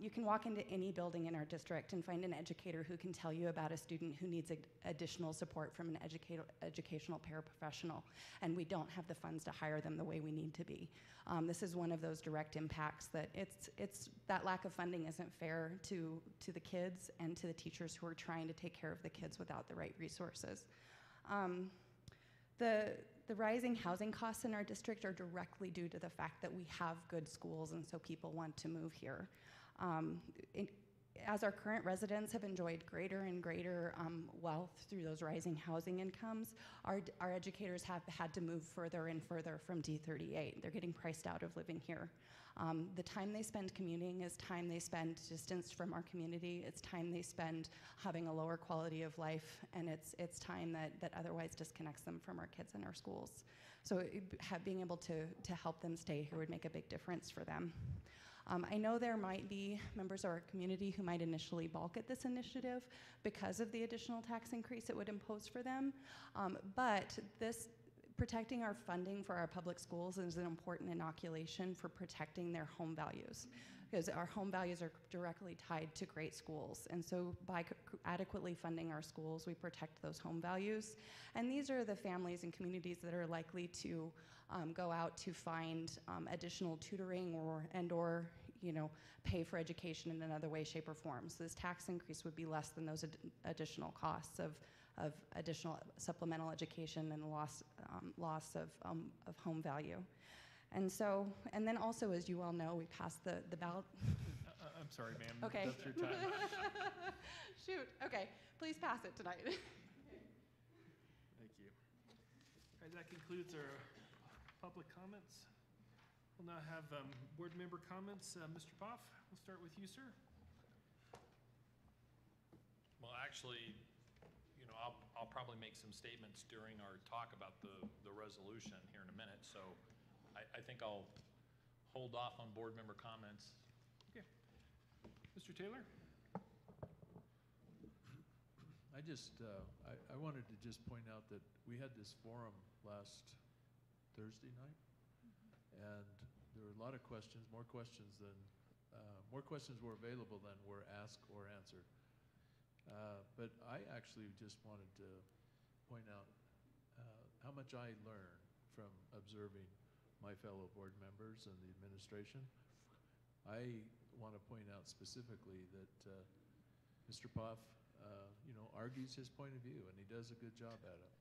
You can walk into any building in our district and find an educator who can tell you about a student who needs additional support from an educational paraprofessional, and we don't have the funds to hire them the way we need to be. This is one of those direct impacts that that lack of funding isn't fair to the kids and to the teachers who are trying to take care of the kids without the right resources. The rising housing costs in our district are directly due to the fact that we have good schools, and so people want to move here. As our current residents have enjoyed greater and greater wealth through those rising housing incomes, our educators have had to move further and further from D38. They're getting priced out of living here. The time they spend commuting is time they spend distanced from our community. It's time they spend having a lower quality of life, and it's time that otherwise disconnects them from our kids and our schools. So being able to help them stay here would make a big difference for them. I know there might be members of our community who might initially balk at this initiative because of the additional tax increase it would impose for them, but protecting our funding for our public schools is an important inoculation for protecting their home values, because our home values are directly tied to great schools. And so by adequately funding our schools, we protect those home values. And these are the families and communities that are likely to go out to find additional tutoring or pay for education in another way, shape, or form. So this tax increase would be less than those additional costs of additional supplemental education and loss of home value. And then also, as you all know, we passed the ballot. I'm sorry, ma'am. Okay. That's your time. Shoot. Okay. Please pass it tonight. Thank you. All right, that concludes our public comments. We'll now have board member comments. Mr. Poff, we'll start with you, sir. Well, actually, I'll probably make some statements during our talk about the resolution here in a minute, so I think I'll hold off on board member comments. Okay. Mr. Taylor? I wanted to just point out that we had this forum last Thursday night, and there were a lot of questions, more questions were available than were asked or answered. But I actually just wanted to point out how much I learned from observing my fellow board members and the administration. I want to point out specifically that Mr. Poff, argues his point of view, and he does a good job at it.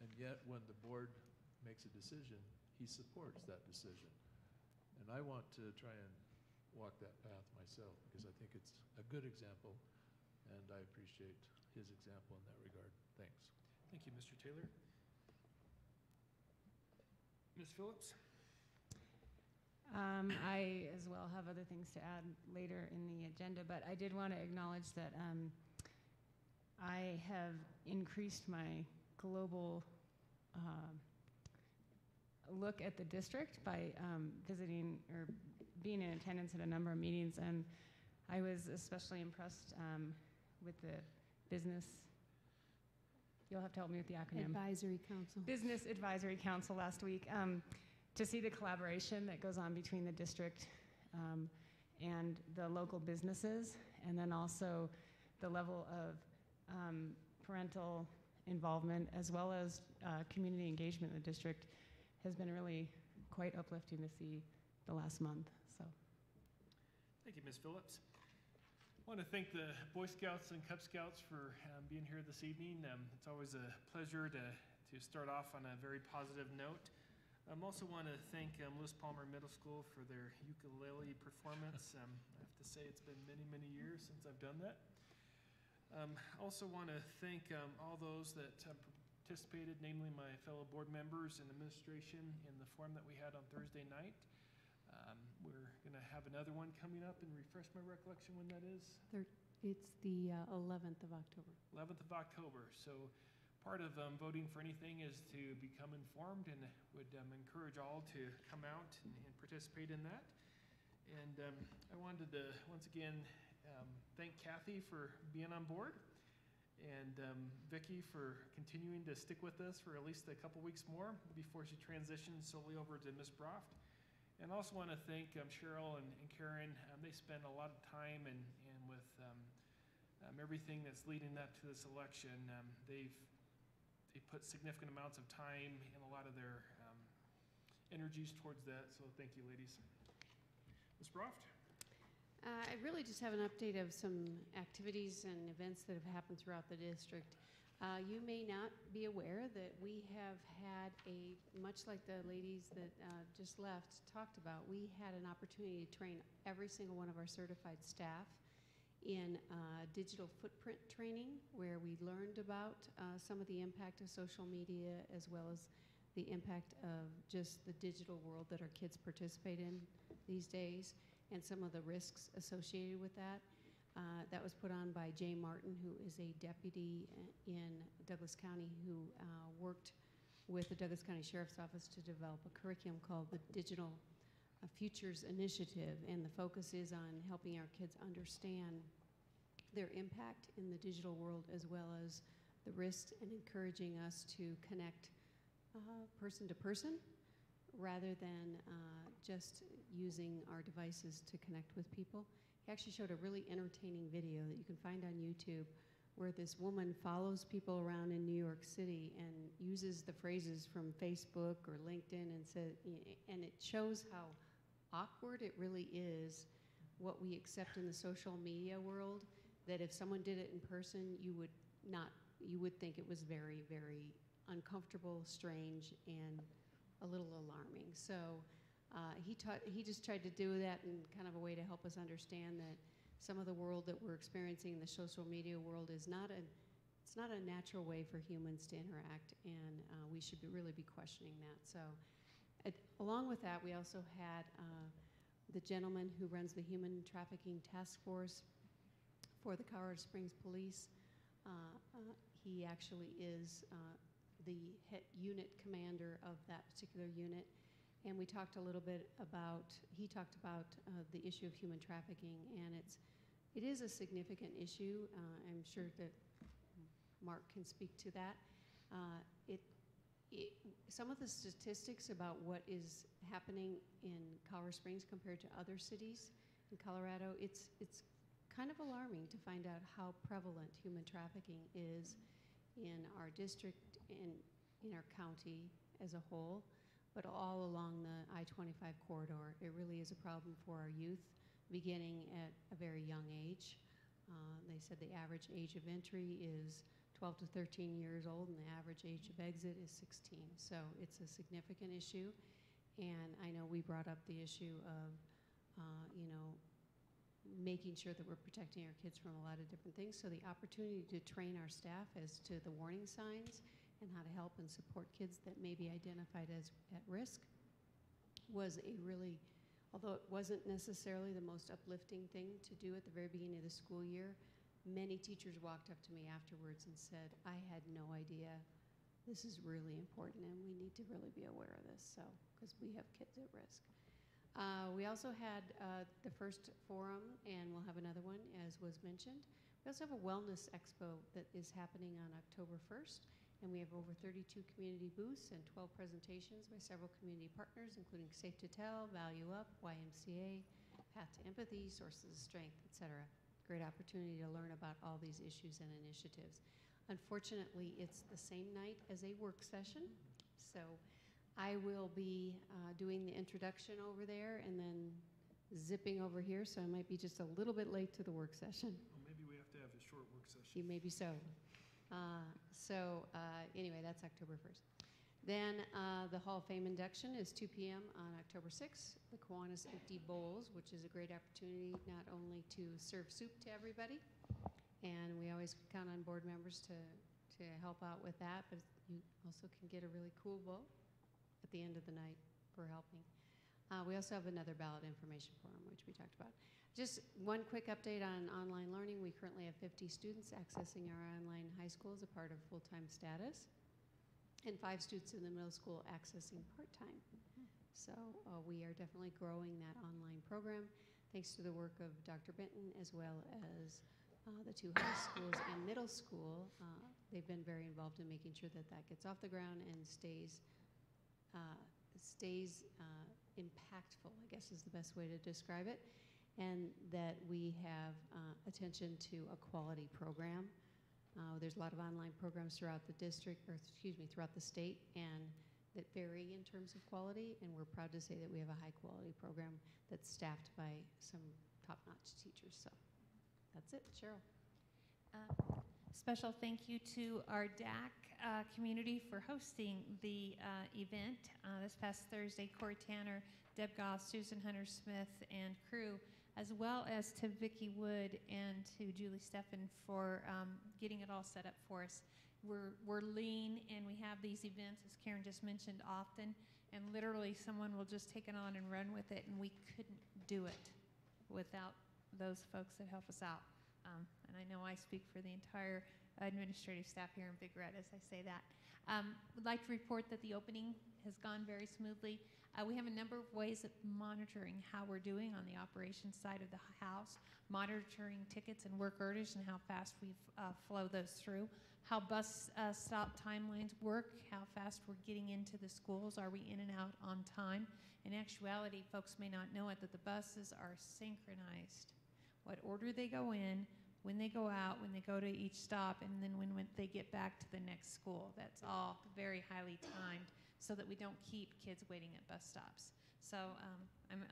And yet, when the board makes a decision, he supports that decision. And I want to try and walk that path myself, because I think it's a good example, and I appreciate his example in that regard. Thanks. Thank you, Mr. Taylor. Ms. Phillips? I as well have other things to add later in the agenda, but I did want to acknowledge that I have increased my global look at the district by visiting or being in attendance at a number of meetings, and I was especially impressed with the business. You'll have to help me with the acronym. Advisory Council. Business Advisory Council last week, to see the collaboration that goes on between the district and the local businesses, and then also the level of parental involvement as well as community engagement in the district has been really quite uplifting to see the last month. So, thank you, Ms. Phillips. I want to thank the Boy Scouts and Cub Scouts for being here this evening. It's always a pleasure to start off on a very positive note. I also want to thank Lewis Palmer Middle School for their ukulele performance. I have to say it's been many, many years since I've done that. I also want to thank all those that participated, namely my fellow board members and administration, in the forum that we had on Thursday night. We're going to have another one coming up, and refresh my recollection when that is. It's the 11th of October. 11th of October. So part of voting for anything is to become informed, and would encourage all to come out and participate in that. And I wanted to once again thank Kathy for being on board, and Vicki for continuing to stick with us for at least a couple weeks more before she transitions solely over to Ms. Broft. And also want to thank Cheryl and Karen. They spend a lot of time and with everything that's leading up to this election. They put significant amounts of time and a lot of their energies towards that. So thank you, ladies. Ms. Broft? I really just have an update of some activities and events that have happened throughout the district. You may not be aware that we have had much like the ladies that just left talked about, we had an opportunity to train every single one of our certified staff in digital footprint training, where we learned about some of the impact of social media, as well as the impact of just the digital world that our kids participate in these days, and some of the risks associated with that. That was put on by Jay Martin, who is a deputy in Douglas County who worked with the Douglas County Sheriff's Office to develop a curriculum called the Digital Futures Initiative. And the focus is on helping our kids understand their impact in the digital world, as well as the risks, and encouraging us to connect person to person rather than just using our devices to connect with people. He actually showed a really entertaining video that you can find on YouTube, where this woman follows people around in New York City and uses the phrases from Facebook or LinkedIn, and it shows how awkward it really is what we accept in the social media world, that if someone did it in person, you would think it was very, very uncomfortable, strange, and a little alarming. So he just tried to do that in kind of a way to help us understand that some of the world that we're experiencing in the social media world is not a natural way for humans to interact, and we should really be questioning that. So along with that, we also had the gentleman who runs the Human Trafficking Task Force for the Colorado Springs Police. He actually is the unit commander of that particular unit. And we talked a little bit about, he talked about the issue of human trafficking, and it is a significant issue. I'm sure that Mark can speak to that. Some of the statistics about what is happening in Colorado Springs compared to other cities in Colorado, it's kind of alarming to find out how prevalent human trafficking is in our district, in our county as a whole, but all along the I-25 corridor. It really is a problem for our youth, beginning at a very young age. They said the average age of entry is 12 to 13 years old, and the average age of exit is 16. So it's a significant issue. And I know we brought up the issue of, making sure that we're protecting our kids from a lot of different things. So the opportunity to train our staff as to the warning signs and how to help and support kids that may be identified as at risk was a really, although it wasn't necessarily the most uplifting thing to do at the very beginning of the school year, many teachers walked up to me afterwards and said, I had no idea. This is really important, and we need to really be aware of this, so, because we have kids at risk. We also had the first forum, and we'll have another one, as was mentioned. We also have a wellness expo that is happening on October 1st, and we have over 32 community booths and 12 presentations by several community partners, including Safe to Tell, Value Up, YMCA, Path to Empathy, Sources of Strength, etc. Great opportunity to learn about all these issues and initiatives. Unfortunately, it's the same night as a work session, so I will be doing the introduction over there and then zipping over here, so I might be just a little bit late to the work session. Well, maybe we have to have a short work session. Maybe so. Anyway, that's October 1st. Then the Hall of Fame induction is 2 p.m. on October 6th. The Kiwanis Empty Bowls, which is a great opportunity not only to serve soup to everybody, and we always count on board members to to help out with that, but you also can get a really cool book at the end of the night for helping. We also have another ballot information forum, which we talked about. Just one quick update on online learning. We currently have 50 students accessing our online high school as a part of full-time status, and 5 students in the middle school accessing part-time. So we are definitely growing that online program thanks to the work of Dr. Benton as well as the 2 high schools and middle school. They've been very involved in making sure that that gets off the ground and stays impactful, I guess is the best way to describe it, and that we have attention to a quality program. There's a lot of online programs throughout the district, or excuse me, throughout the state, and that vary in terms of quality, and we're proud to say that we have a high quality program that's staffed by some top-notch teachers. So that's it. Cheryl. Special thank you to our DAC community for hosting the event this past Thursday. Corey Tanner, Deb Goff, Susan Hunter-Smith, and crew, as well as to Vicki Wood and to Julie Steffen for getting it all set up for us. We're lean, and we have these events, as Karen just mentioned, often, and literally someone will just take it on and run with it, and we couldn't do it without those folks that help us out. And I know I speak for the entire administrative staff here in Big Red as I say that. Would like to report that the opening has gone very smoothly. We have a number of ways of monitoring how we're doing on the operations side of the house, monitoring tickets and work orders and how fast we flow those through, how bus stop timelines work, how fast we're getting into the schools, are we in and out on time. In actuality, folks may not know it, that the buses are synchronized. What order they go in, when they go out, when they go to each stop, and then when they get back to the next school. That's all very highly timed so that we don't keep kids waiting at bus stops. So I'm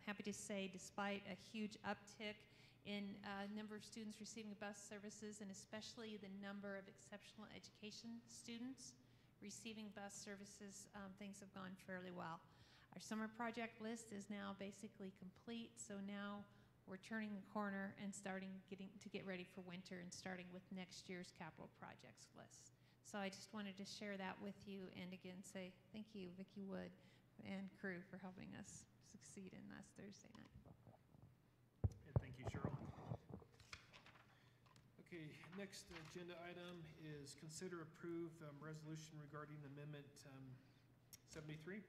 happy to say, despite a huge uptick in number of students receiving bus services, and especially the number of exceptional education students receiving bus services, things have gone fairly well. Our summer project list is now basically complete, so now we're turning the corner and get ready for winter and starting with next year's capital projects list. So I just wanted to share that with you, and again say thank you, Vicki Wood and crew, for helping us succeed in last Thursday night. And thank you, Cheryl. Okay, next agenda item is consider approve resolution regarding Amendment 73.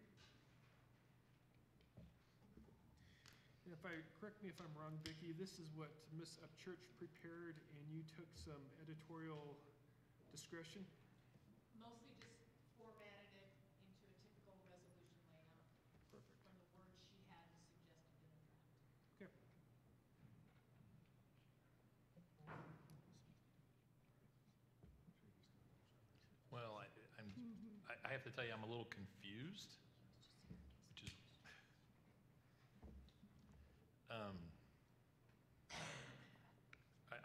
And correct me if I'm wrong, Vicki, this is what Ms. Upchurch prepared, and you took some editorial discretion? Mostly just formatted it into a typical resolution layout. Perfect. From the words she had suggested in the draft. Okay. Well, I have to tell you, I'm a little confused.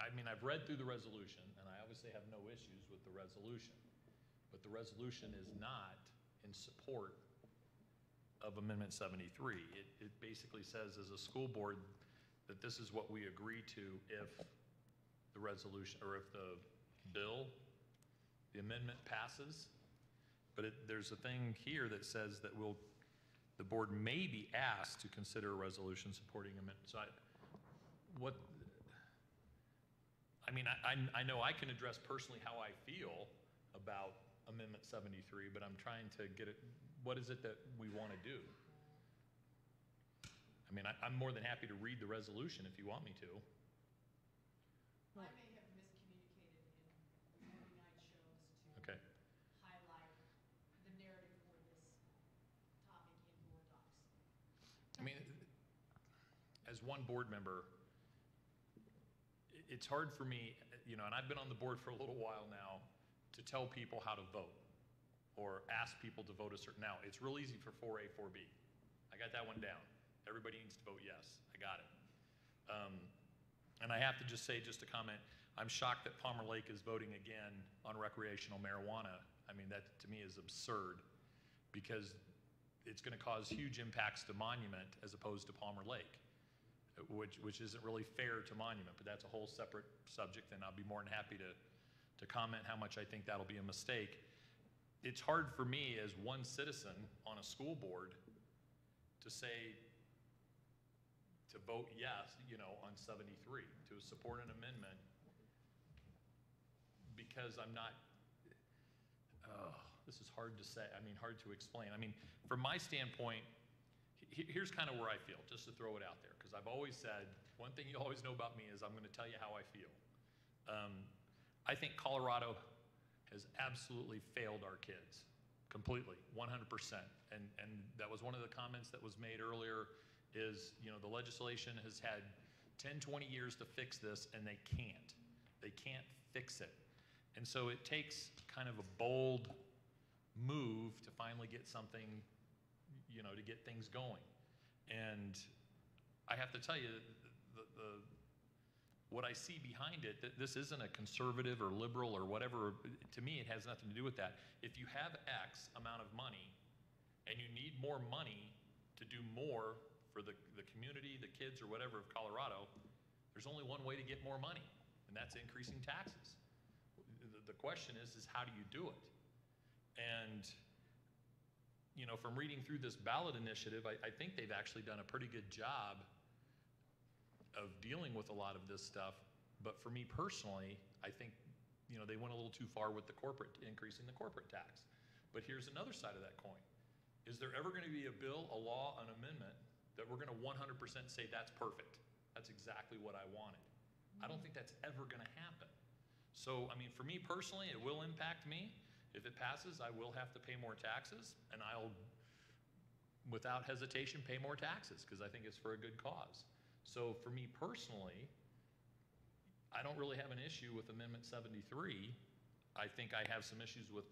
I mean, I've read through the resolution, and I obviously have no issues with the resolution, but the resolution is not in support of Amendment 73. It basically says, as a school board, that this is what we agree to if the resolution, or if the bill, the amendment passes. But there's a thing here that says that the board may be asked to consider a resolution supporting amendment. So I know I can address personally how I feel about Amendment 73, but I'm trying to get it, what is it that we want to do? I mean, I'm more than happy to read the resolution if you want me to. I may have miscommunicated in the wording I chose to Okay. highlight the narrative for this topic in board docs. I mean, as one board member, it's hard for me, and I've been on the board for a little while now, to tell people how to vote or ask people to vote a certain. Now, it's real easy for 4A, 4B. I got that one down. Everybody needs to vote yes. I got it. And I have to just say, just a comment, I'm shocked that Palmer Lake is voting again on recreational marijuana. I mean, that to me is absurd, because it's going to cause huge impacts to Monument as opposed to Palmer Lake, which isn't really fair to Monument, but that's a whole separate subject, and I'll be more than happy to to comment how much I think that'll be a mistake. It's hard for me as one citizen on a school board to say, to vote yes, you know, on 73, to support an amendment, because I'm not, this is hard to say, I mean, hard to explain. I mean, from my standpoint, here's kind of where I feel, just to throw it out there, because I've always said, one thing you always know about me is I'm going to tell you how I feel. I think Colorado has absolutely failed our kids, completely, 100%. And that was one of the comments that was made earlier is, you know, the legislation has had 10, 20 years to fix this, and they can't. They can't fix it. And so it takes kind of a bold move to finally get something, you know, to get things going. And I have to tell you, what I see behind it, that this isn't a conservative or liberal or whatever. To me, it has nothing to do with that. If you have X amount of money and you need more money to do more for the community, the kids, or whatever of Colorado, there's only one way to get more money, and that's increasing taxes. The question is how do you do it? And, you know, from reading through this ballot initiative, I think they've actually done a pretty good job of dealing with a lot of this stuff. But for me personally, I think, you know, they went a little too far with the increasing the corporate tax. But here's another side of that coin. Is there ever going to be a bill, a law, an amendment that we're going to 100% say that's perfect? That's exactly what I wanted. I don't think that's ever going to happen. So, I mean, for me personally, it will impact me. If it passes, I will have to pay more taxes, and I'll, without hesitation, pay more taxes because I think it's for a good cause. So for me personally, I don't really have an issue with Amendment 73. I think I have some issues with,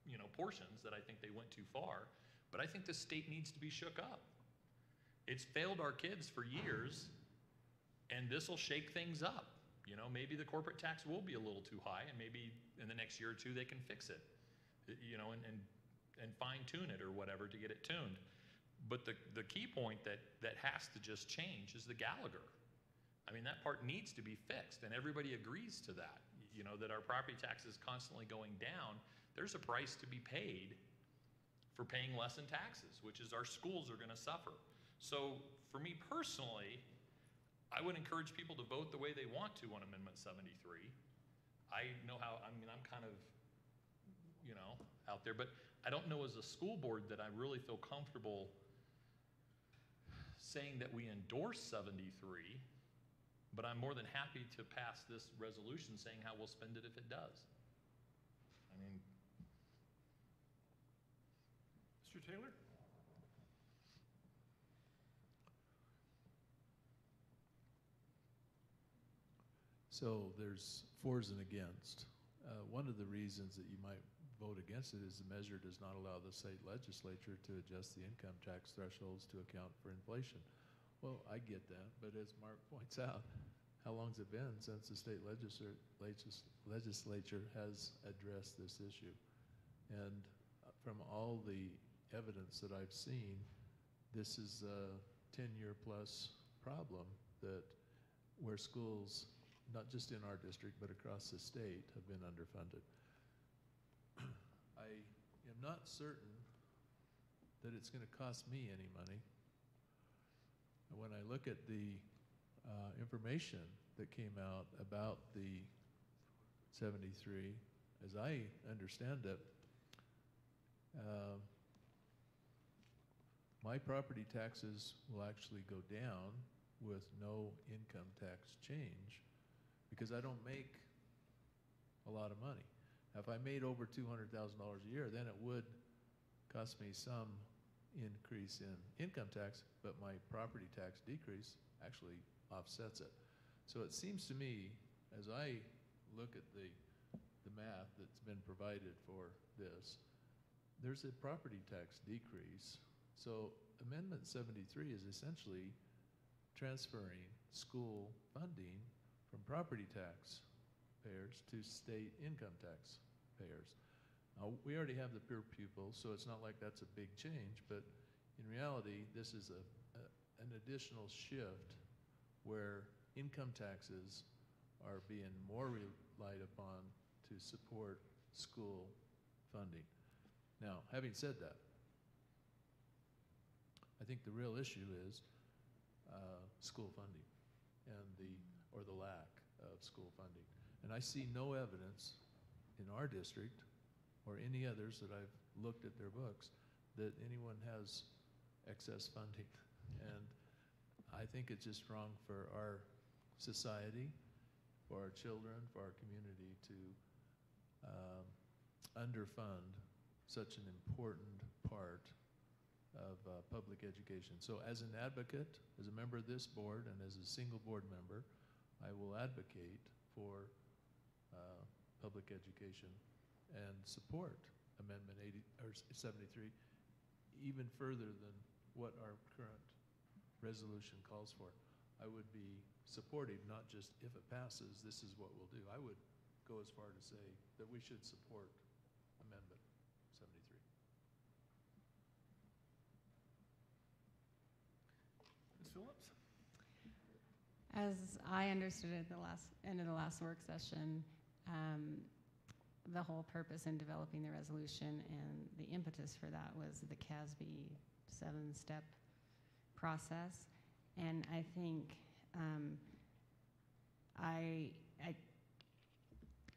you know, portions that I think they went too far, but I think the state needs to be shook up. It's failed our kids for years, and this will shake things up. You know, maybe the corporate tax will be a little too high, and maybe in the next year or two they can fix it, you know, and fine tune it or whatever to get it tuned. But the key point that has to just change is the Gallagher. I mean, that part needs to be fixed, and everybody agrees to that. You know, that our property tax is constantly going down. There's a price to be paid for paying less in taxes, which is our schools are going to suffer. So for me personally, I would encourage people to vote the way they want to on Amendment 73. I know how, I mean, I'm kind of, you know, out there, but I don't know as a school board that I really feel comfortable saying that we endorse 73, but I'm more than happy to pass this resolution saying how we'll spend it if it does. I mean, Mr. Taylor? So there's fors and against. One of the reasons that you might vote against it is the measure does not allow the state legislature to adjust the income tax thresholds to account for inflation. Well, I get that, but as Mark points out, how long's it been since the state legislature has addressed this issue? And from all the evidence that I've seen, this is a 10-year plus problem that where schools, not just in our district, but across the state, have been underfunded. I am not certain that it's going to cost me any money. When I look at the information that came out about the 73, as I understand it, my property taxes will actually go down with no income tax change because I don't make a lot of money. Now, if I made over $200,000 a year, then it would cost me some increase in income tax, but my property tax decrease actually offsets it. So it seems to me, as I look at the math that's been provided for this, there's a property tax decrease. So Amendment 73 is essentially transferring school funding from property tax payers to state income tax payers. Now, we already have the per pupil, so it's not like that's a big change, but in reality, this is an additional shift where income taxes are being more relied upon to support school funding. Now, having said that, I think the real issue is school funding and the lack of school funding. And I see no evidence in our district or any others that I've looked at their books that anyone has excess funding. And I think it's just wrong for our society, for our children, for our community to underfund such an important part of public education. So as an advocate, as a member of this board, and as a single board member, I will advocate for public education and support Amendment 73 even further than what our current resolution calls for. I would be supportive, not just if it passes, this is what we'll do. I would go as far to say that we should support Amendment 73. Ms. Phillips? As I understood it at the end of the last work session, the whole purpose in developing the resolution and the impetus for that was the CASB 7-step process. And I think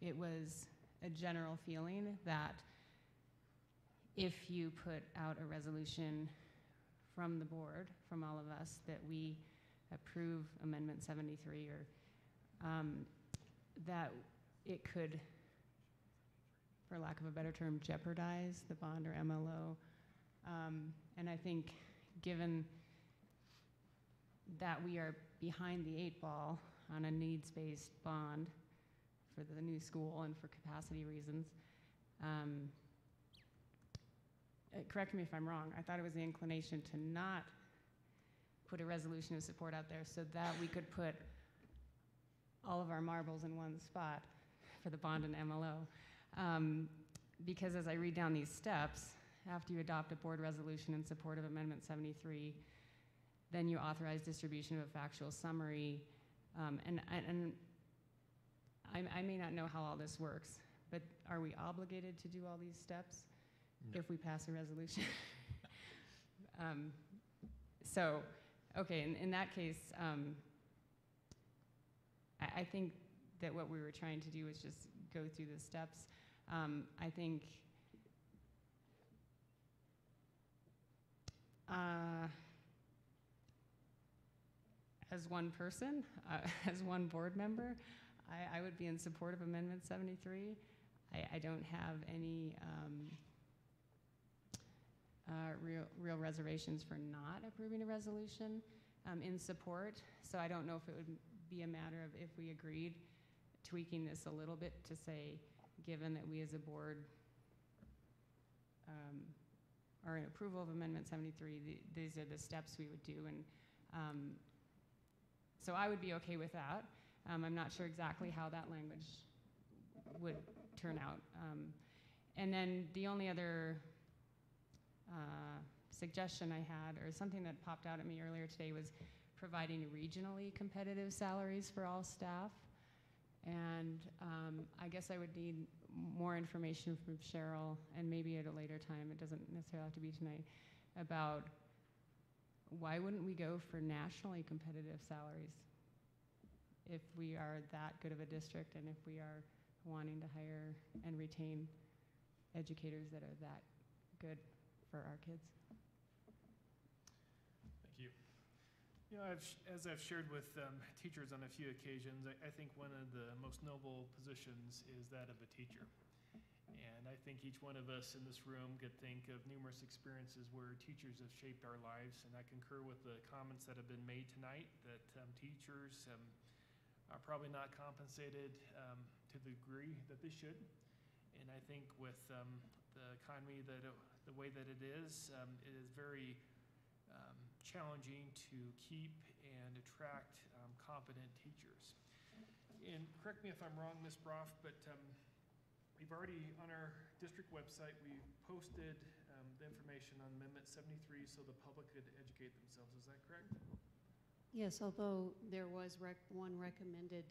it was a general feeling that if you put out a resolution from the board, from all of us, that we approve Amendment 73, or that it could, for lack of a better term, jeopardize the bond or MLO. And I think given that we are behind the 8 ball on a needs-based bond for the new school and for capacity reasons, correct me if I'm wrong, I thought it was the inclination to not put a resolution of support out there so that we could put all of our marbles in one spot for the bond and MLO. Because as I read down these steps, after you adopt a board resolution in support of Amendment 73, then you authorize distribution of a factual summary. And I may not know how all this works, but are we obligated to do all these steps if we pass a resolution? So, okay, in that case, I think that what we were trying to do was just go through the steps. I think as one person, as one board member, I would be in support of Amendment 73. I don't have any real reservations for not approving a resolution in support. So I don't know if it would be a matter of, if we agreed, tweaking this a little bit to say, given that we as a board are in approval of Amendment 73, these are the steps we would do. And so I would be okay with that. I'm not sure exactly how that language would turn out. And then the only other suggestion I had, or something that popped out at me earlier today, was providing regionally competitive salaries for all staff. And I guess I would need more information from Cheryl, and maybe at a later time, it doesn't necessarily have to be tonight, about why wouldn't we go for nationally competitive salaries if we are that good of a district and if we are wanting to hire and retain educators that are that good for our kids. Thank you. You know, as I've shared with teachers on a few occasions, I think one of the most noble positions is that of a teacher. And I think each one of us in this room could think of numerous experiences where teachers have shaped our lives. And I concur with the comments that have been made tonight, that teachers are probably not compensated to the degree that they should. And I think with the economy, the way that it is very challenging to keep and attract competent teachers. And correct me if I'm wrong, Ms. Broff, but we've already, on our district website, we've posted the information on Amendment 73 so the public could educate themselves. Is that correct? Yes, although there was one recommended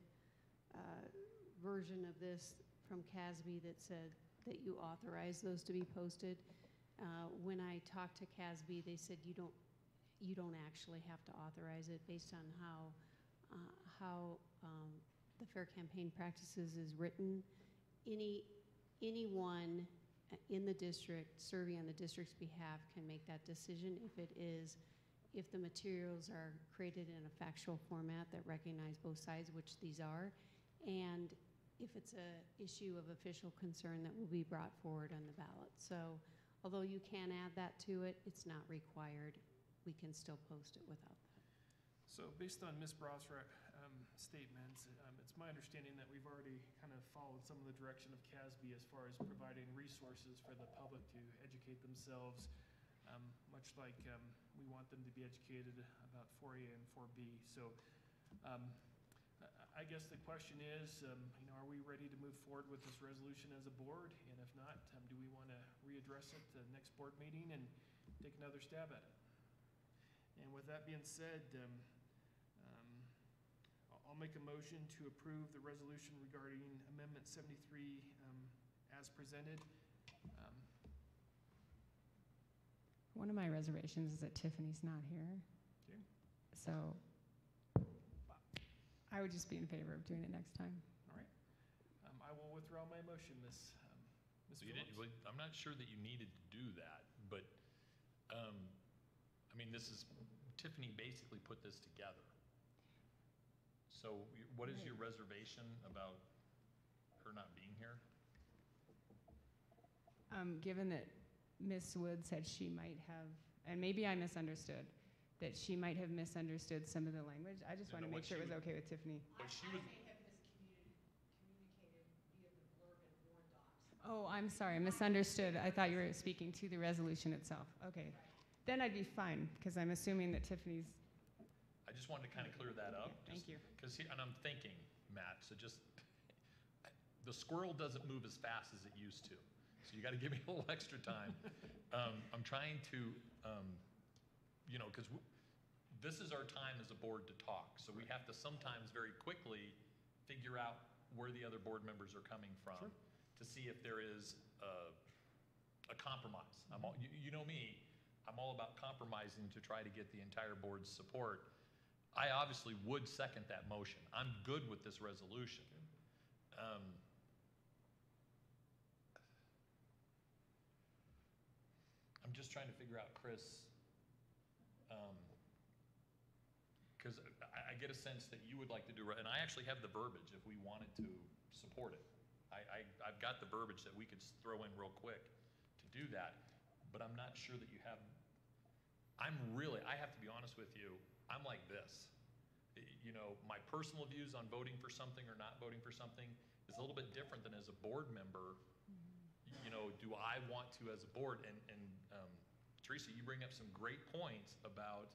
version of this from CASB that said that you authorize those to be posted. When I talked to CASB, they said you don't actually have to authorize it based on how the Fair Campaign Practices is written. Anyone in the district serving on the district's behalf can make that decision if the materials are created in a factual format that recognize both sides, which these are, and if it's a issue of official concern that will be brought forward on the ballot. So although you can add that to it, it's not required. We can still post it without that. So based on Ms. Brosrack statements, it's my understanding that we've already kind of followed some of the direction of CASB as far as providing resources for the public to educate themselves, much like we want them to be educated about 4A and 4B. So I guess the question is, are we ready to move forward with this resolution as a board? And if not, do we want to readdress it to the next board meeting and take another stab at it? And with that being said, I'll make a motion to approve the resolution regarding Amendment 73 as presented. One of my reservations is that Tiffany's not here. Okay. So I would just be in favor of doing it next time. All right. I will withdraw my motion, Ms. I'm not sure that you needed to do that, but I mean, Tiffany basically put this together. So what is your reservation about her not being here? Given that Ms. Wood said she might have, and maybe I misunderstood, that she might have misunderstood some of the language. I just want to make sure it was okay with Tiffany. I may have miscommunicated via the blurb in board docs. Oh, I'm sorry, I misunderstood. I thought you were speaking to the resolution itself. Okay. Then I'd be fine, because I'm assuming that Tiffany's. I just wanted to kind of clear that up. Yeah, thank you. And I'm thinking, Matt, so the squirrel doesn't move as fast as it used to. So you got to give me a little extra time. I'm trying to, because this is our time as a board to talk. So we have to sometimes very quickly figure out where the other board members are coming from to see if there is a compromise. You know me, I'm all about compromising to try to get the entire board's support. I obviously would second that motion. I'm good with this resolution. I'm just trying to figure out, Chris, because I get a sense that you would like to do, and I actually have the verbiage if we wanted to support it. I've got the verbiage that we could throw in real quick to do that, but I'm not sure that you have. I have to be honest with you, I'm like this. My personal views on voting for something or not voting for something is a little bit different than as a board member. Do I want to as a board? And Teresa, you bring up some great points about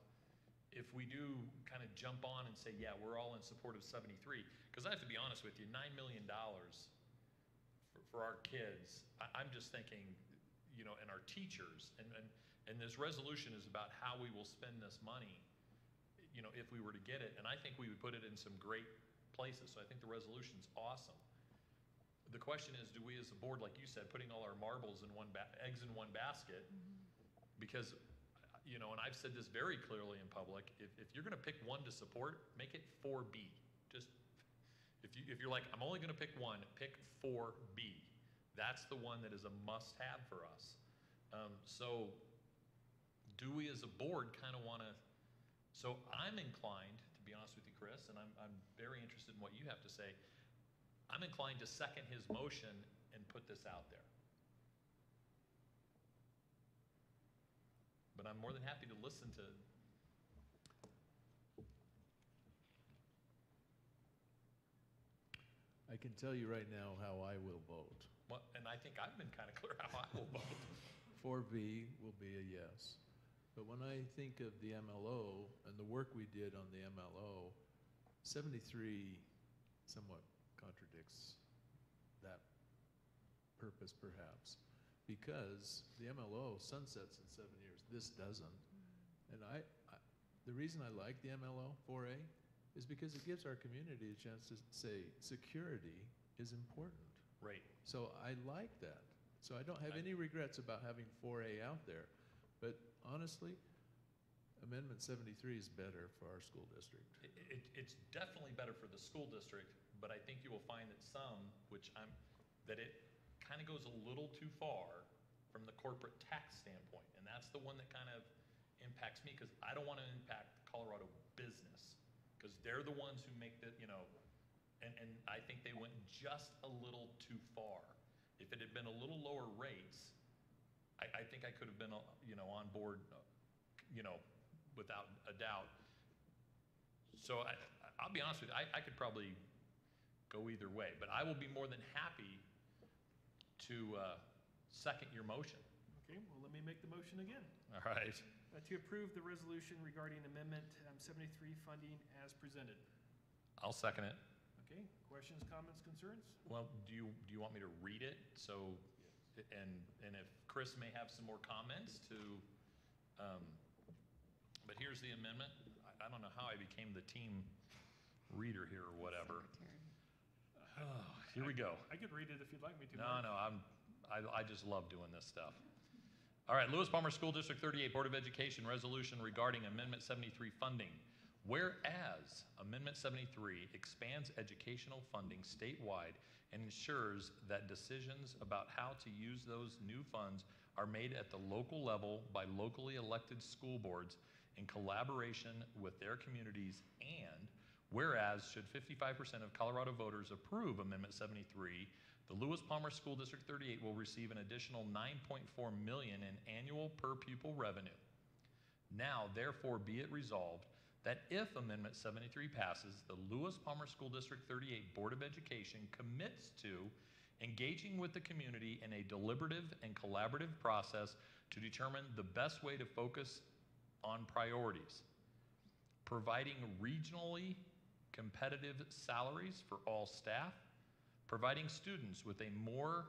if we do kind of jump on and say, yeah, we're all in support of 73, because I have to be honest with you, $9 million for our kids, I'm just thinking, and our teachers, and this resolution is about how we will spend this money, if we were to get it, and I think we would put it in some great places, so I think the resolution's awesome. The question is, do we as a board, like you said, putting all our marbles in eggs in one basket, because, and I've said this very clearly in public, if you're going to pick one to support, make it 4B. Just, if you're like, I'm only going to pick one, pick 4B. That's the one that is a must-have for us. So do we as a board kind of want to, so I'm inclined, to be honest with you, Chris, and I'm very interested in what you have to say, I'm inclined to second his motion and put this out there. But I'm more than happy to listen to. I can tell you right now how I will vote. Well, and I think I've been kind of clear how I will vote. 4B will be a yes. But when I think of the MLO and the work we did on the MLO, 73 somewhat contradicts that purpose perhaps, because the MLO sunsets in 7 years. This doesn't. And the reason I like the MLO 4A is because it gives our community a chance to say security is important Right. So I like that. So I don't have any regrets about having 4A out there. But honestly, Amendment 73 is better for our school district. It's definitely better for the school district, but I think you will find that that it kind of goes a little too far from the corporate tax standpoint. And that's the one that kind of impacts me, because I don't want to impact Colorado business, because they're the ones who make the, and I think they went just a little too far. If it had been a little lower rates, I think I could have been, on board, without a doubt. So I'll be honest with you, I could probably go either way, but I will be more than happy to second your motion. Okay, well, let me make the motion again. All right. To approve the resolution regarding Amendment 73 funding as presented. I'll second it. Okay, questions, comments, concerns? Well, do you want me to read it? So, and if Chris may have some more comments to, but here's the amendment. I don't know how I became the team reader here or whatever. Oh, here we go. I could read it if you'd like me to. No, I just love doing this stuff. All right, Lewis Palmer School District 38 Board of Education resolution regarding Amendment 73 funding. Whereas Amendment 73 expands educational funding statewide and ensures that decisions about how to use those new funds are made at the local level by locally elected school boards in collaboration with their communities, and whereas should 55% of Colorado voters approve Amendment 73, the Lewis Palmer School District 38 will receive an additional $9.4 million in annual per pupil revenue. Now, therefore, be it resolved that if Amendment 73 passes, the Lewis Palmer School District 38 Board of Education commits to engaging with the community in a deliberative and collaborative process to determine the best way to focus on priorities, providing regionally competitive salaries for all staff, providing students with a more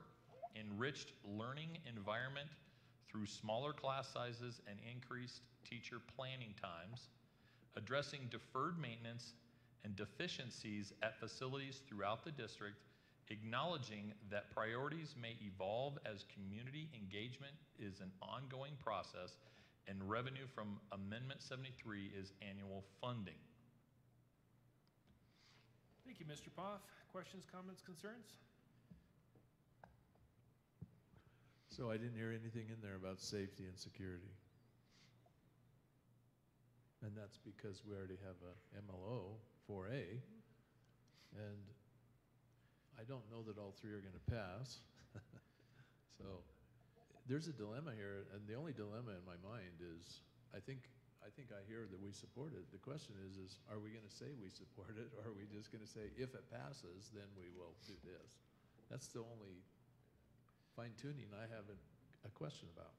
enriched learning environment through smaller class sizes and increased teacher planning times, addressing deferred maintenance and deficiencies at facilities throughout the district, acknowledging that priorities may evolve as community engagement is an ongoing process, and revenue from Amendment 73 is annual funding. Thank you, Mr. Poff. Questions, comments, concerns? So I didn't hear anything in there about safety and security. And that's because we already have a MLO 4A, and I don't know that all three are going to pass. So there's a dilemma here, and the only dilemma in my mind is I think I hear that we support it. The question is are we going to say we support it, or are we just going to say if it passes, then we will do this? That's the only fine-tuning I have a question about.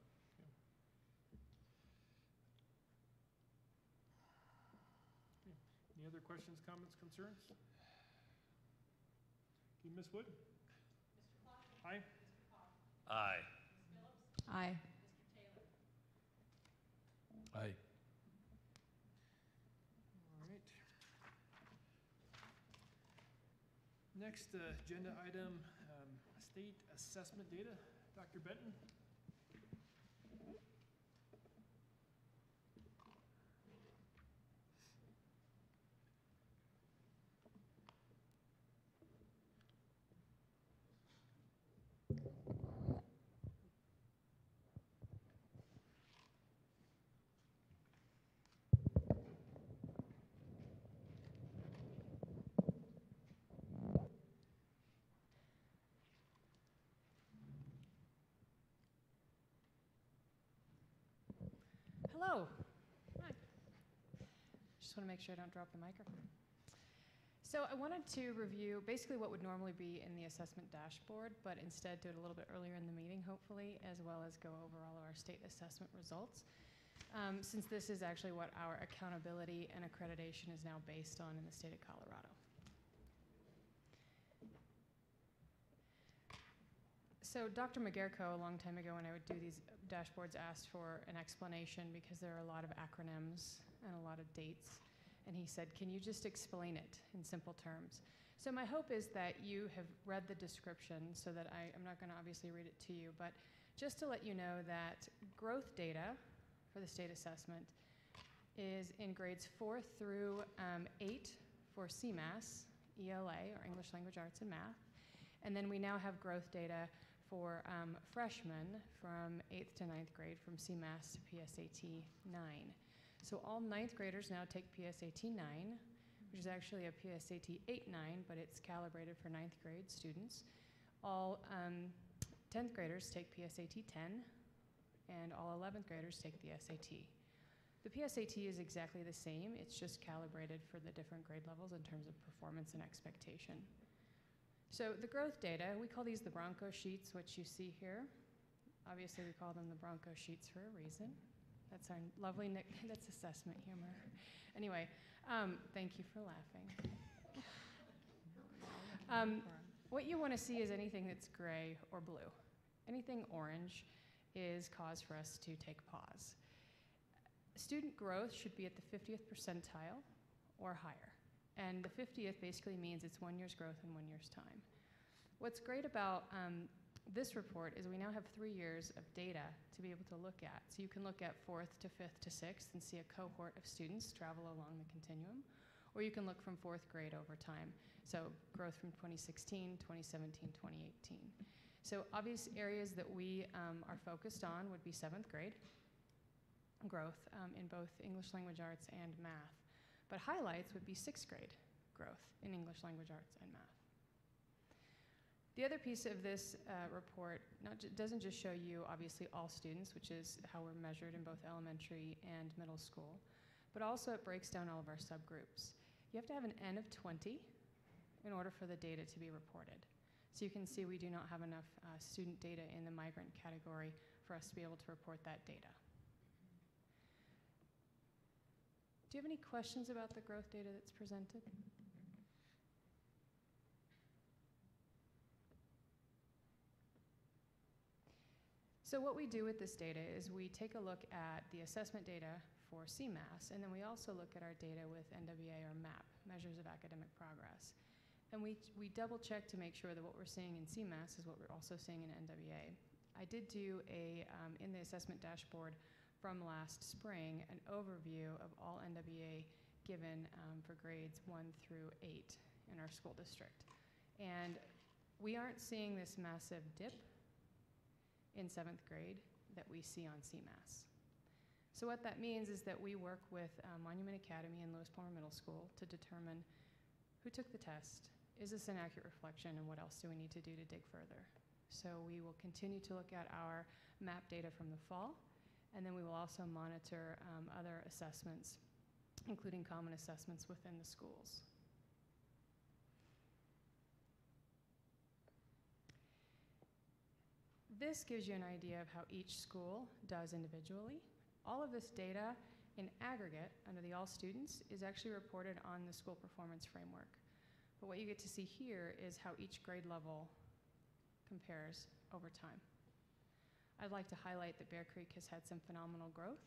Any other questions, comments, concerns? Okay, Ms. Wood? Mr. Clausen? Aye. Mr. Poff? Aye. Ms. Phillips? Aye. Mr. Taylor? Aye. All right. Next agenda item, state assessment data. Dr. Benton? Hello. Hi. Just want to make sure I don't drop the microphone. So I wanted to review basically what would normally be in the assessment dashboard, but instead do it a little bit earlier in the meeting, hopefully, as well as go over all of our state assessment results. Since this is actually what our accountability and accreditation is now based on in the state of Colorado. So Dr. McGarrico, a long time ago when I would do these dashboards, asked for an explanation because there are a lot of acronyms and a lot of dates. And he said, can you just explain it in simple terms? So my hope is that you have read the description so that I'm not going to obviously read it to you, but just to let you know that growth data for the state assessment is in grades 4 through 8 for CMAS, ELA, or English Language Arts and Math. And then we now have growth data for freshmen from 8th to 9th grade from CMAS to PSAT 9. So all 9th graders now take PSAT 9, which is actually a PSAT 8-9, but it's calibrated for 9th grade students. All 10th graders take PSAT 10, and all 11th graders take the SAT. The PSAT is exactly the same, it's just calibrated for the different grade levels in terms of performance and expectation. So the growth data, we call these the Bronco sheets, which you see here. Obviously we call them the Bronco sheets for a reason. That's our lovely that's assessment humor. Anyway, thank you for laughing. What you want to see is anything that's gray or blue. Anything orange is cause for us to take pause. Student growth should be at the 50th percentile or higher. And the 50th basically means it's 1 year's growth in 1 year's time. What's great about this report is we now have 3 years of data to be able to look at. So you can look at 4th to 5th to 6th and see a cohort of students travel along the continuum. Or you can look from 4th grade over time. So growth from 2016, 2017, 2018. So obvious areas that we are focused on would be 7th grade growth in both English Language Arts and Math. But highlights would be 6th grade growth in English Language Arts and Math. The other piece of this report doesn't just show you, obviously, all students, which is how we're measured in both elementary and middle school, but also it breaks down all of our subgroups. You have to have an N of 20 in order for the data to be reported. So you can see we do not have enough student data in the migrant category for us to be able to report that data. Do you have any questions about the growth data that's presented? So what we do with this data is we take a look at the assessment data for CMAS, and then we also look at our data with NWA or MAP, Measures of Academic Progress. And we double check to make sure that what we're seeing in CMAS is what we're also seeing in NWA. I did do in the assessment dashboard from last spring, an overview of all NWA given for grades 1 through 8 in our school district. And we aren't seeing this massive dip in 7th grade that we see on CMAS. So what that means is that we work with Monument Academy and Lewis Palmer Middle School to determine who took the test, is this an accurate reflection, and what else do we need to do to dig further. So we will continue to look at our MAP data from the fall, and then we will also monitor other assessments, including common assessments within the schools. This gives you an idea of how each school does individually. All of this data in aggregate under the all students is actually reported on the school performance framework. But what you get to see here is how each grade level compares over time. I'd like to highlight that Bear Creek has had some phenomenal growth,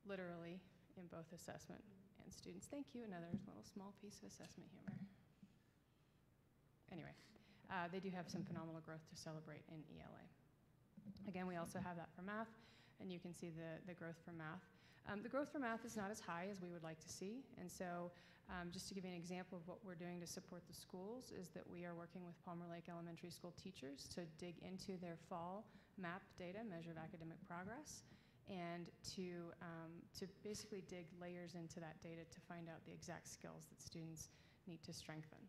literally in both assessment and students. Thank you, another little small piece of assessment humor. Anyway, they do have some phenomenal growth to celebrate in ELA. Again, we also have that for math, and you can see the growth for math. The growth for math is not as high as we would like to see, and so just to give you an example of what we're doing to support the schools is that we are working with Palmer Lake Elementary School teachers to dig into their fall MAP data, Measure of Academic Progress, and to basically dig layers into that data to find out the exact skills that students need to strengthen.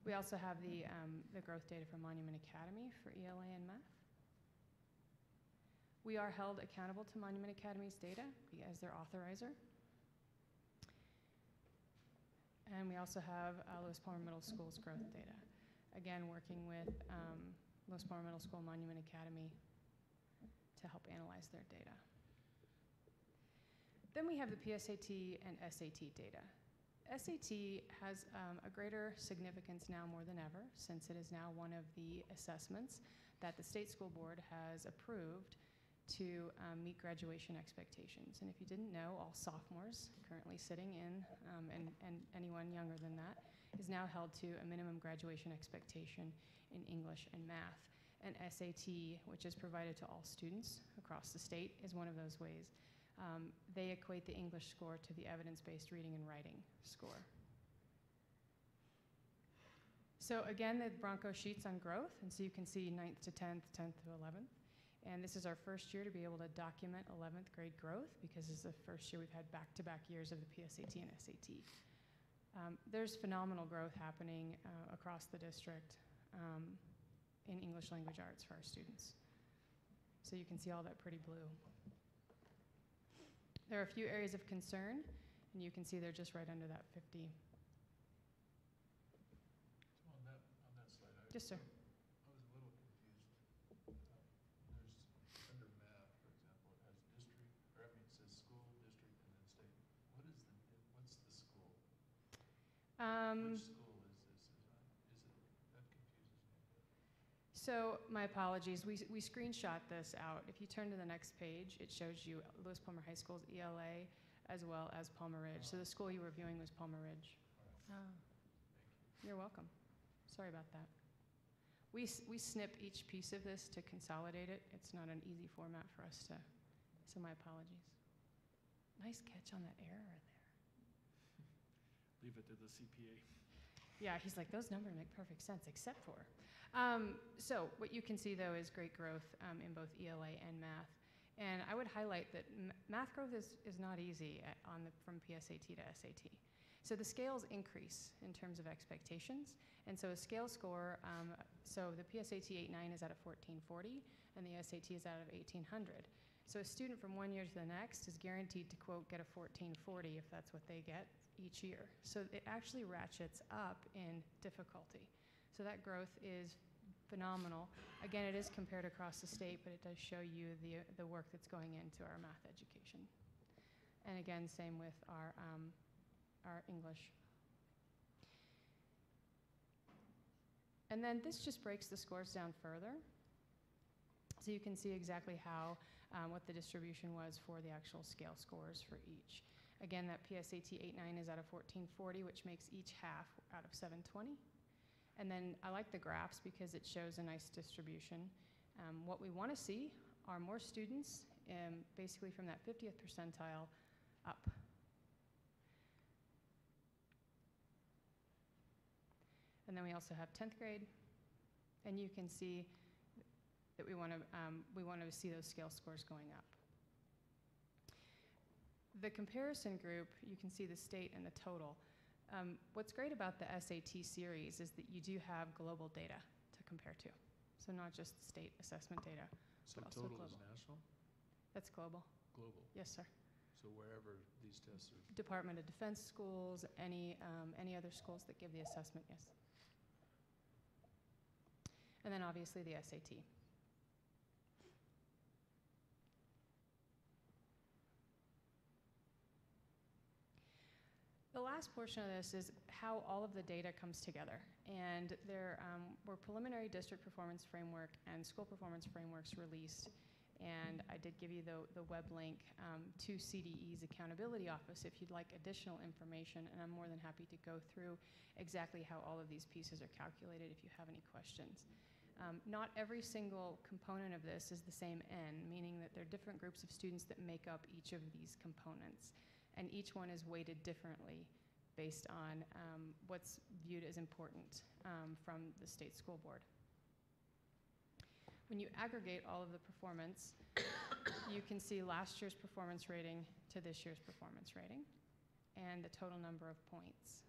We also have the growth data from Monument Academy for ELA and Math. We are held accountable to Monument Academy's data as their authorizer. And we also have Lewis Palmer Middle School's growth data. Again, working with Lewis Palmer Middle School and Monument Academy to help analyze their data. Then we have the PSAT and SAT data. SAT has a greater significance now more than ever, since it is now one of the assessments that the state school board has approved to meet graduation expectations. And if you didn't know, all sophomores currently sitting in, and anyone younger than that, is now held to a minimum graduation expectation in English and math. And SAT, which is provided to all students across the state, is one of those ways. They equate the English score to the evidence-based reading and writing score. So again, the Bronco sheets on growth, and so you can see 9th to 10th, 10th to 11th. And this is our first year to be able to document 11th grade growth, because this is the first year we've had back-to-back years of the PSAT and SAT. There's phenomenal growth happening across the district in English language arts for our students. So you can see all that pretty blue. There are a few areas of concern, and you can see they're just right under that 50. So on that slide, Yes, sir. I was a little confused. There's under math, for example, it has district, or I mean, it says school, district, and then state. What's the school? Which school is this? That confuses me. So my apologies, we screenshot this out. If you turn to the next page, it shows you Lewis Palmer High School's ELA as well as Palmer Ridge. So the school you were viewing was Palmer Ridge. Oh. You're welcome. Sorry about that. We snip each piece of this to consolidate it. It's not an easy format for us to, so my apologies. Nice catch on that error there. Leave it to the CPA. Yeah, he's like, those numbers make perfect sense, except for. So what you can see, though, is great growth in both ELA and math. And I would highlight that math growth is not easy from PSAT to SAT. So the scales increase in terms of expectations. And so a scale score, so the PSAT 8.9 is out of 1440, and the SAT is out of 1800. So a student from one year to the next is guaranteed to, quote, get a 1440 if that's what they get each year. So it actually ratchets up in difficulty. So that growth is phenomenal. Again, it is compared across the state, but it does show you the work that's going into our math education. And again, same with our English. And then this just breaks the scores down further. So you can see exactly how, what the distribution was for the actual scale scores for each. Again, that PSAT 8.9 is out of 1440, which makes each half out of 720. And then I like the graphs because it shows a nice distribution. What we want to see are more students basically from that 50th percentile up. And then we also have 10th grade. And you can see that we want to see those scale scores going up. The comparison group, you can see the state and the total. What's great about the SAT series is that you do have global data to compare to. So not just state assessment data, So but also total global. is national? That's global. Global? Yes, sir. So wherever these tests are? Department of Defense schools, any other schools that give the assessment, yes. And then obviously the SAT. The last portion of this is how all of the data comes together. And there were preliminary district performance framework and school performance frameworks released. And I did give you the web link to CDE's accountability office if you'd like additional information. And I'm more than happy to go through exactly how all of these pieces are calculated if you have any questions. Not every single component of this is the same N, meaning that there are different groups of students that make up each of these components. And each one is weighted differently based on what's viewed as important from the state school board. When you aggregate all of the performance, you can see last year's performance rating to this year's performance rating and the total number of points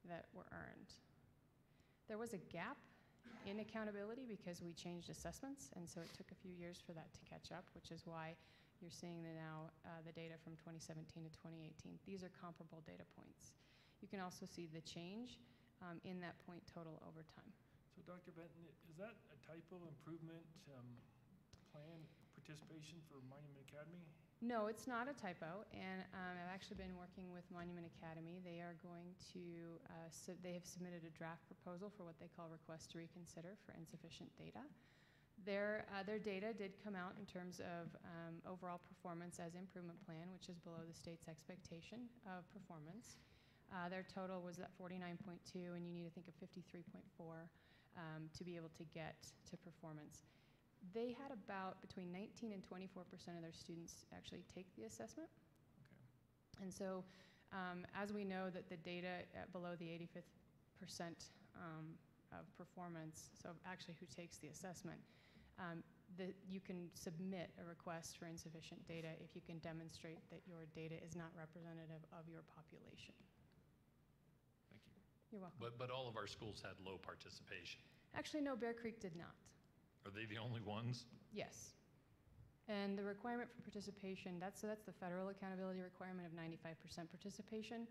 that were earned. There was a gap in accountability because we changed assessments, and so it took a few years for that to catch up, which is why you're seeing the data from 2017 to 2018. These are comparable data points. You can also see the change in that point total over time. So Dr. Benton, is that a type of improvement plan participation for Monument Academy? No, it's not a typo, and I've actually been working with Monument Academy. They are going to, they have submitted a draft proposal for what they call request to reconsider for insufficient data. Their data did come out in terms of overall performance as improvement plan, which is below the state's expectation of performance. Their total was at 49.2, and you need to think of 53.4 to be able to get to performance. They had about between 19 and 24% of their students actually take the assessment. Okay. And so as we know that the data at below the 85th percent of performance, so actually who takes the assessment, you can submit a request for insufficient data if you can demonstrate that your data is not representative of your population. Thank you. You're welcome. But all of our schools had low participation. Actually, no, Bear Creek did not. Are they the only ones? Yes. And the requirement for participation, that's the federal accountability requirement of 95% participation.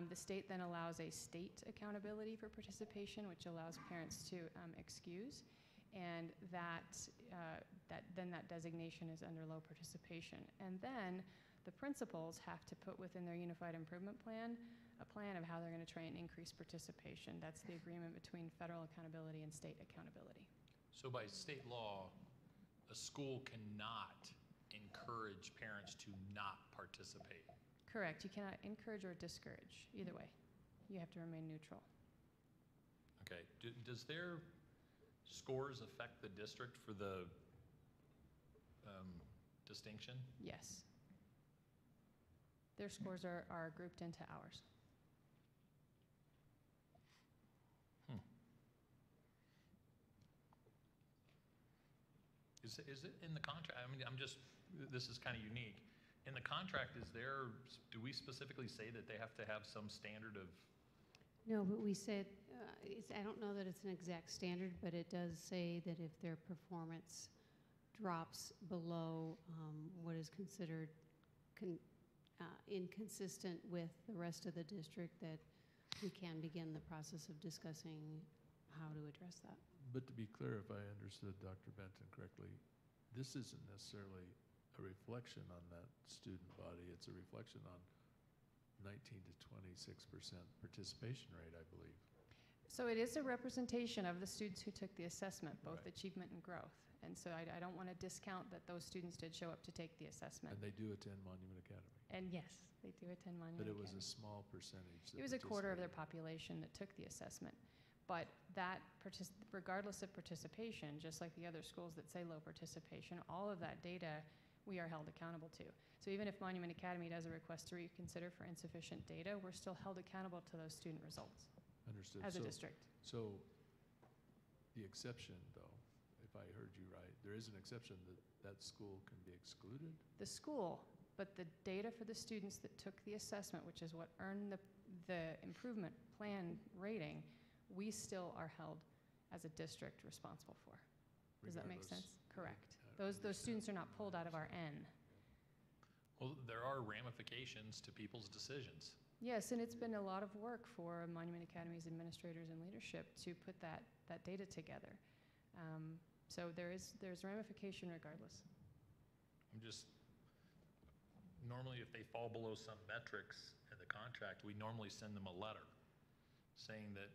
The state then allows a state accountability for participation, which allows parents to excuse, and that designation is under low participation. And then the principals have to put within their unified improvement plan a plan of how they're going to try and increase participation. That's the agreement between federal accountability and state accountability. So by state law, a school cannot encourage parents to not participate. Correct. You cannot encourage or discourage. Either way. You have to remain neutral. Okay. Does their scores affect the district for the distinction? Yes. Their scores are grouped into ours. Is it in the contract? I mean, this is kind of unique. In the contract, do we specifically say that they have to have some standard of? No, but we said, I don't know that it's an exact standard, but it does say that if their performance drops below what is considered inconsistent with the rest of the district, that we can begin the process of discussing how to address that. But to be clear, if I understood Dr. Benton correctly, this isn't necessarily a reflection on that student body. It's a reflection on 19 to 26% participation rate, I believe. So it is a representation of the students who took the assessment, both Right. achievement and growth. And so I don't want to discount that those students did show up to take the assessment. And they do attend Monument Academy. And yes, they do attend Monument But it was Academy. a small percentage. It was a quarter of their population that took the assessment. But that, regardless of participation, just like the other schools that say low participation, all of that data we are held accountable to. So even if Monument Academy does a request to reconsider for insufficient data, we're still held accountable to those student results. Understood. As a district. So the exception, though, if I heard you right, there is an exception that that school can be excluded? The school, but the data for the students that took the assessment, which is what earned the improvement plan rating, we still are held as a district responsible for. Does that make sense? Correct. Those students are not pulled out of our N. Well, there are ramifications to people's decisions. Yes, and it's been a lot of work for Monument Academy's administrators and leadership to put that data together. So there's ramification regardless. Normally if they fall below some metrics in the contract, we normally send them a letter saying that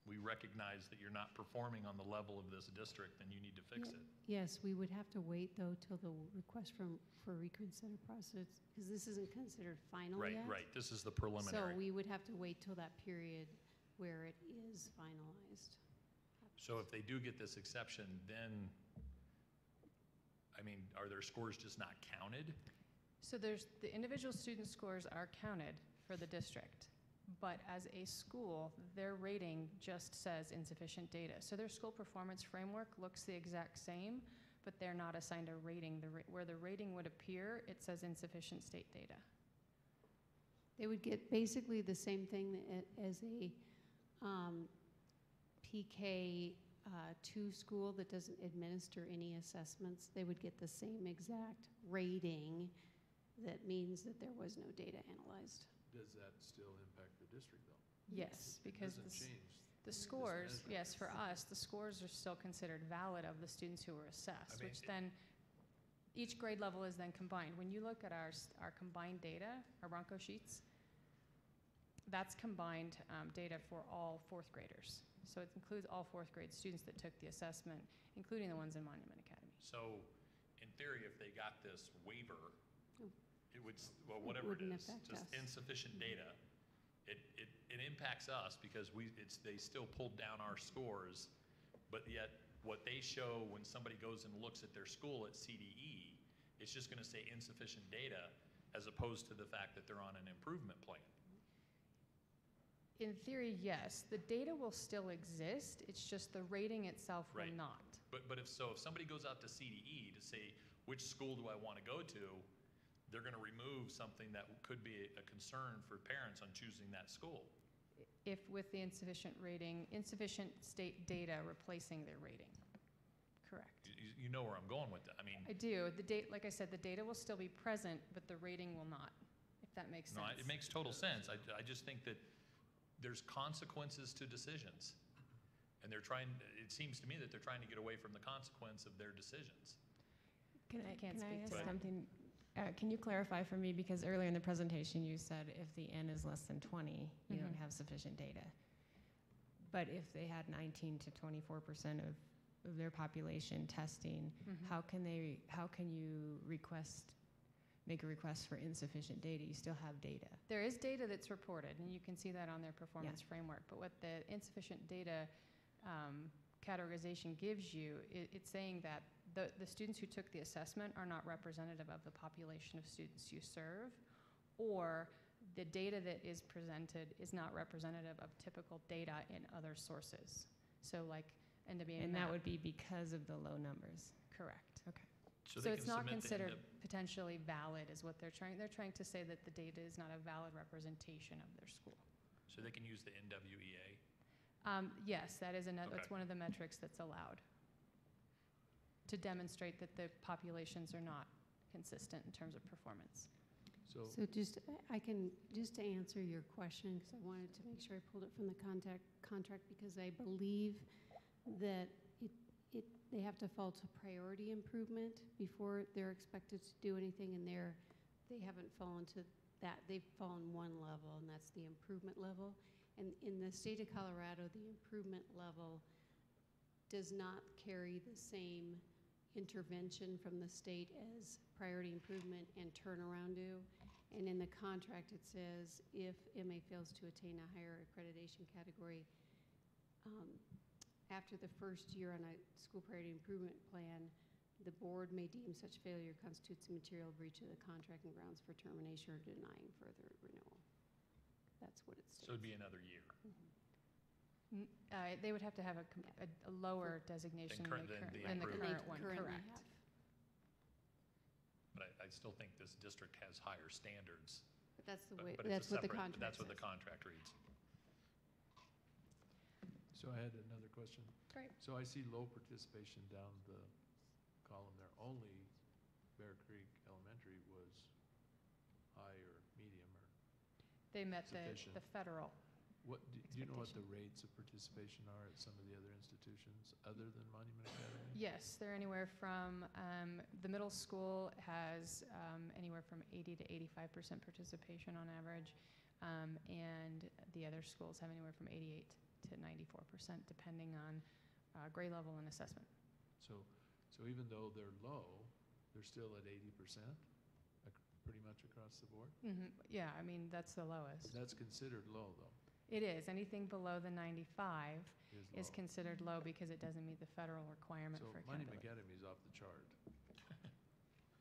we recognize that you're not performing on the level of this district and you need to fix it. Yes, we would have to wait though till the request for reconsider process, because this isn't considered final yet. Right, this is the preliminary. So we would have to wait till that period where it is finalized. So if they do get this exception, then, I mean, are their scores just not counted? So the individual student scores are counted for the district. But as a school, their rating just says insufficient data. So their school performance framework looks the exact same, but they're not assigned a rating. Where the rating would appear, it says insufficient state data. They would get basically the same thing as a PK 2 school that doesn't administer any assessments. They would get the same exact rating. That means that there was no data analyzed. Does that still impact the district, though? Yes, because the scores, yes, for us, the scores are still considered valid of the students who were assessed, which then each grade level is then combined. When you look at our combined data, our Bronco sheets, that's combined data for all fourth graders. So it includes all fourth grade students that took the assessment, including the ones in Monument Academy. So, in theory, if they got this waiver, Oh. it would, well, whatever it Wouldn't is, affect just us. insufficient data, it impacts us because they still pulled down our scores, but yet what they show when somebody goes and looks at their school at CDE, it's just going to say insufficient data as opposed to the fact that they're on an improvement plan. In theory, yes. The data will still exist. It's just the rating itself Right. will not. But if somebody goes out to CDE to say, which school do I want to go to, they're going to remove something that could be a concern for parents on choosing that school. If with the insufficient rating, insufficient state data replacing their rating. Correct. You know where I'm going with that. I mean, I do. Like I said, the data will still be present, but the rating will not, if that makes no, sense. it makes total sense. I just think that there's consequences to decisions. And it seems to me that they're trying to get away from the consequence of their decisions. Can I to ask that. something? Can you clarify for me, because earlier in the presentation you said if the N is less than 20, you don't have sufficient data. But if they had 19 to 24% of their population testing, how can you make a request for insufficient data? You still have data. There is data that's reported, and you can see that on their performance framework. But what the insufficient data categorization gives you, it's saying that the students who took the assessment are not representative of the population of students you serve, or the data that is presented is not representative of typical data in other sources. So like NWA And that would be because of the low numbers. Correct. Okay. So So they it's can not submit the considered potentially valid is what they're trying to say, that the data is not a valid representation of their school. So they can use the NWEA. Yes, that's Okay. one of the metrics that's allowed to demonstrate that the populations are not consistent in terms of performance. So, So just to answer your question, because I wanted to make sure I pulled it from the contract, because I believe that they have to fall to priority improvement before they're expected to do anything, and they haven't fallen to that. They've fallen one level, and that's the improvement level. And in the state of Colorado, the improvement level does not carry the same intervention from the state as priority improvement and turnaround do. And in the contract, it says if MA fails to attain a higher accreditation category, after the first year on a school priority improvement plan, the board may deem such failure constitutes a material breach of the contract and grounds for termination or denying further renewal. That's what it states. So it'd be another year. They would have to have a lower designation Than than the current one, correct. But I still think this district has higher standards. But that's the way. But it's That's a what the separate- contract. That's what the says. contract reads. so I had another question. Great. So I see low participation down the column there. Only Bear Creek Elementary was high or medium or They met sufficient. the federal. What, do you know what the rates of participation are at some of the other institutions other than Monument Academy? Yes, they're anywhere from, the middle school has anywhere from 80 to 85% participation on average, and the other schools have anywhere from 88 to 94%, depending on grade level and assessment. So even though they're low, they're still at 80%, pretty much across the board? Yeah, I mean, that's the lowest. That's considered low, though. It is. Anything below the 95 is low. considered low because it doesn't meet the federal requirement So for Monument accountability. Academy's off the chart.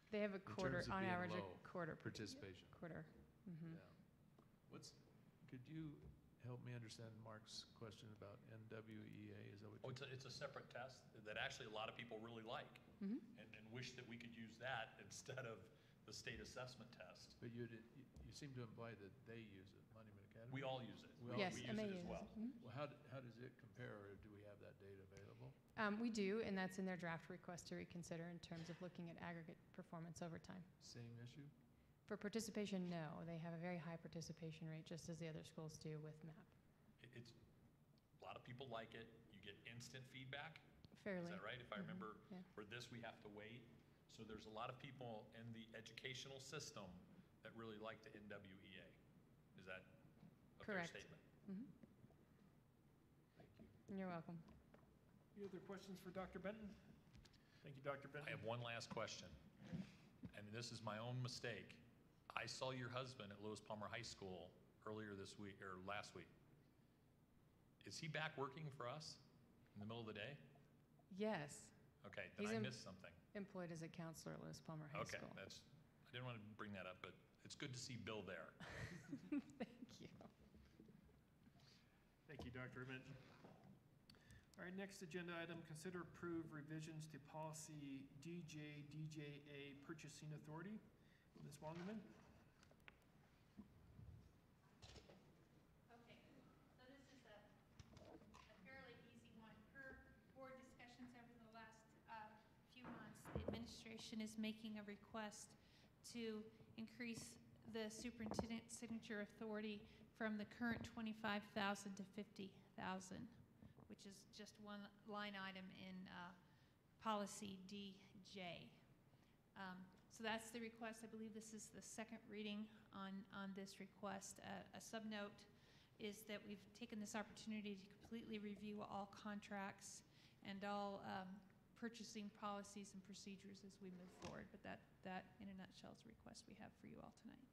They have a in quarter, terms of on being average, low a quarter participation. Quarter. Yeah. Could you help me understand Mark's question about NWEA? Is that what It's a separate test that actually a lot of people really like and wish that we could use that instead of the state assessment test. But you seem to imply that they use it, Monument Academy? We all use it. Yes, we use MA it as uses well. it. Well, how does it compare, or do we have that data available? We do, and that's in their draft request to reconsider in terms of looking at aggregate performance over time. Same issue? For participation, no. They have a very high participation rate, just as the other schools do with MAP. It's a lot of people like it. You get instant feedback. Fairly. Is that right? If I remember, Yeah. for this we have to wait. So there's a lot of people in the educational system that really like the NWEA. Is that a fair Correct. statement? Mhm. Thank you. You're welcome. Any other questions for Dr. Benton? Thank you, Dr. Benton. I have one last question, and this is my own mistake. I saw your husband at Lewis Palmer High School earlier this week, or last week. Is he back working for us in the middle of the day? Yes. Okay, then I missed something. Employed as a counselor at Lewis Palmer High Okay, School. I didn't want to bring that up, but it's good to see Bill there. Thank you. Thank you, Dr. Benton. All right, next agenda item, consider approve revisions to policy DJA Purchasing Authority. Ms. Wangerman? Okay, so this is a fairly easy one. Per board discussions over the last few months, the administration is making a request to increase the superintendent's signature authority from the current 25,000 to 50,000, which is just one line item in policy DJ. So that's the request. I believe this is the second reading on this request. A subnote is that we've taken this opportunity to completely review all contracts and all purchasing policies and procedures as we move forward. But that in a nutshell, is the request we have for you all tonight.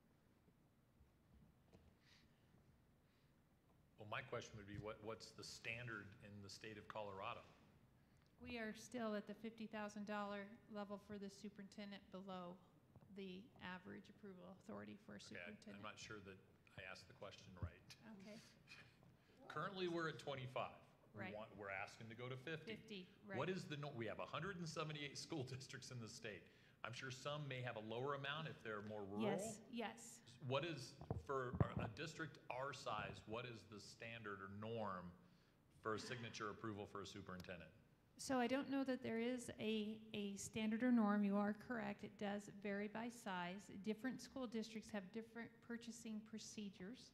Well, my question would be, what's the standard in the state of Colorado? We are still at the $50,000 level for the superintendent, below the average approval authority for a superintendent. I'm not sure that I asked the question right. Okay. Currently, we're at 25. Right. We're asking to go to 50. 50, right. What is the we have 178 school districts in the state. I'm sure some may have a lower amount if they're more rural. Yes, yes. What is, for a district our size, what is the standard or norm for a signature approval for a superintendent? So I don't know that there is a standard or norm. You are correct. It does vary by size. Different school districts have different purchasing procedures.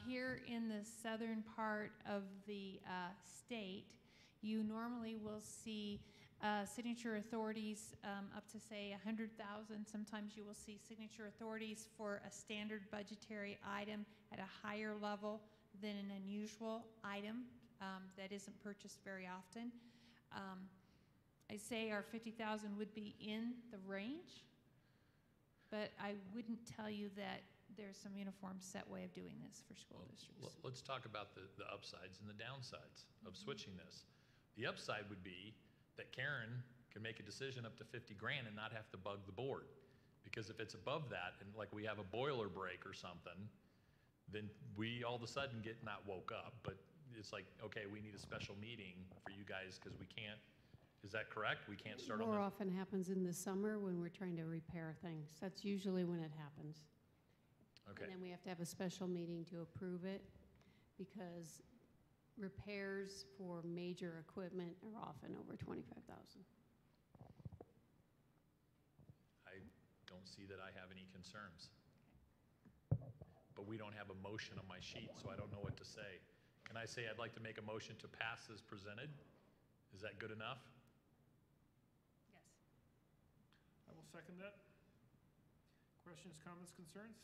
Here in the southern part of the state, you normally will see signature authorities up to, say, 100,000. Sometimes you will see signature authorities for a standard budgetary item at a higher level than an unusual item that isn't purchased very often. I say our 50,000 would be in the range, but I wouldn't tell you that there's some uniform set way of doing this for school districts. Let's talk about the upsides and the downsides of switching this. The upside would be that Karen can make a decision up to 50 grand and not have to bug the board. Because if it's above that, and like we have a boiler break or something, then we all of a sudden get not woke up, but it's like, okay, we need a special meeting for you guys because we can't, is that correct? We can't start on More this? often happens in the summer when we're trying to repair things. That's usually when it happens. Okay. And then we have to have a special meeting to approve it because repairs for major equipment are often over 25,000. I don't see that I have any concerns. But we don't have a motion on my sheet, so I don't know what to say. Can I say I'd like to make a motion to pass as presented? Is that good enough? Yes. I will second that. Questions, comments, concerns?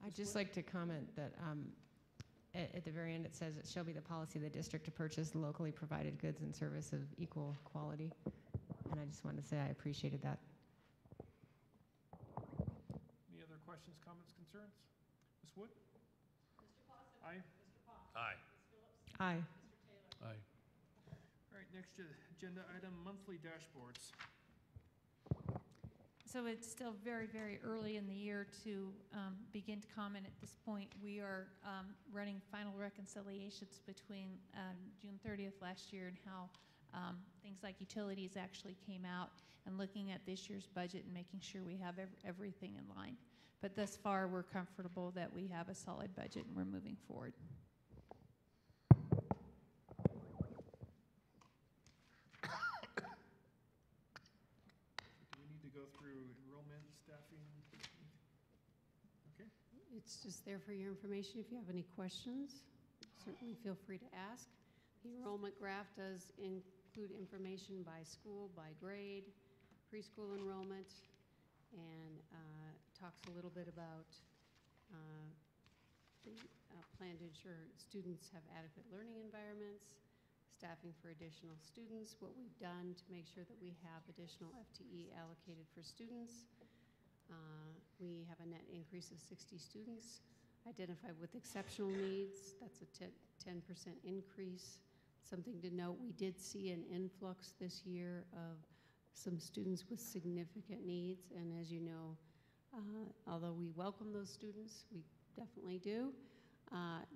I'd just like to comment that at the very end it says it shall be the policy of the district to purchase locally provided goods and service of equal quality. And I just wanted to say I appreciated that. Any other questions, comments, concerns? Ms. Wood? Mr. Clausen? Aye. Mr. Pop? Aye. Ms. Phillips? Aye. Mr. Taylor? Aye. All right, next agenda item, monthly dashboards. So it's still very, very early in the year to begin to comment at this point. We are running final reconciliations between June 30th last year and how things like utilities actually came out, and looking at this year's budget and making sure we have everything in line. But thus far, we're comfortable that we have a solid budget and we're moving forward. Go through enrollment, staffing. Okay. It's just there for your information. If you have any questions, certainly feel free to ask. The enrollment graph does include information by school, by grade, preschool enrollment, and talks a little bit about the plan to ensure students have adequate learning environments, staffing for additional students, what we've done to make sure that we have additional FTE allocated for students. We have a net increase of 60 students identified with exceptional needs. That's a 10% increase. Something to note, we did see an influx this year of some students with significant needs, and as you know, although we welcome those students, we definitely do,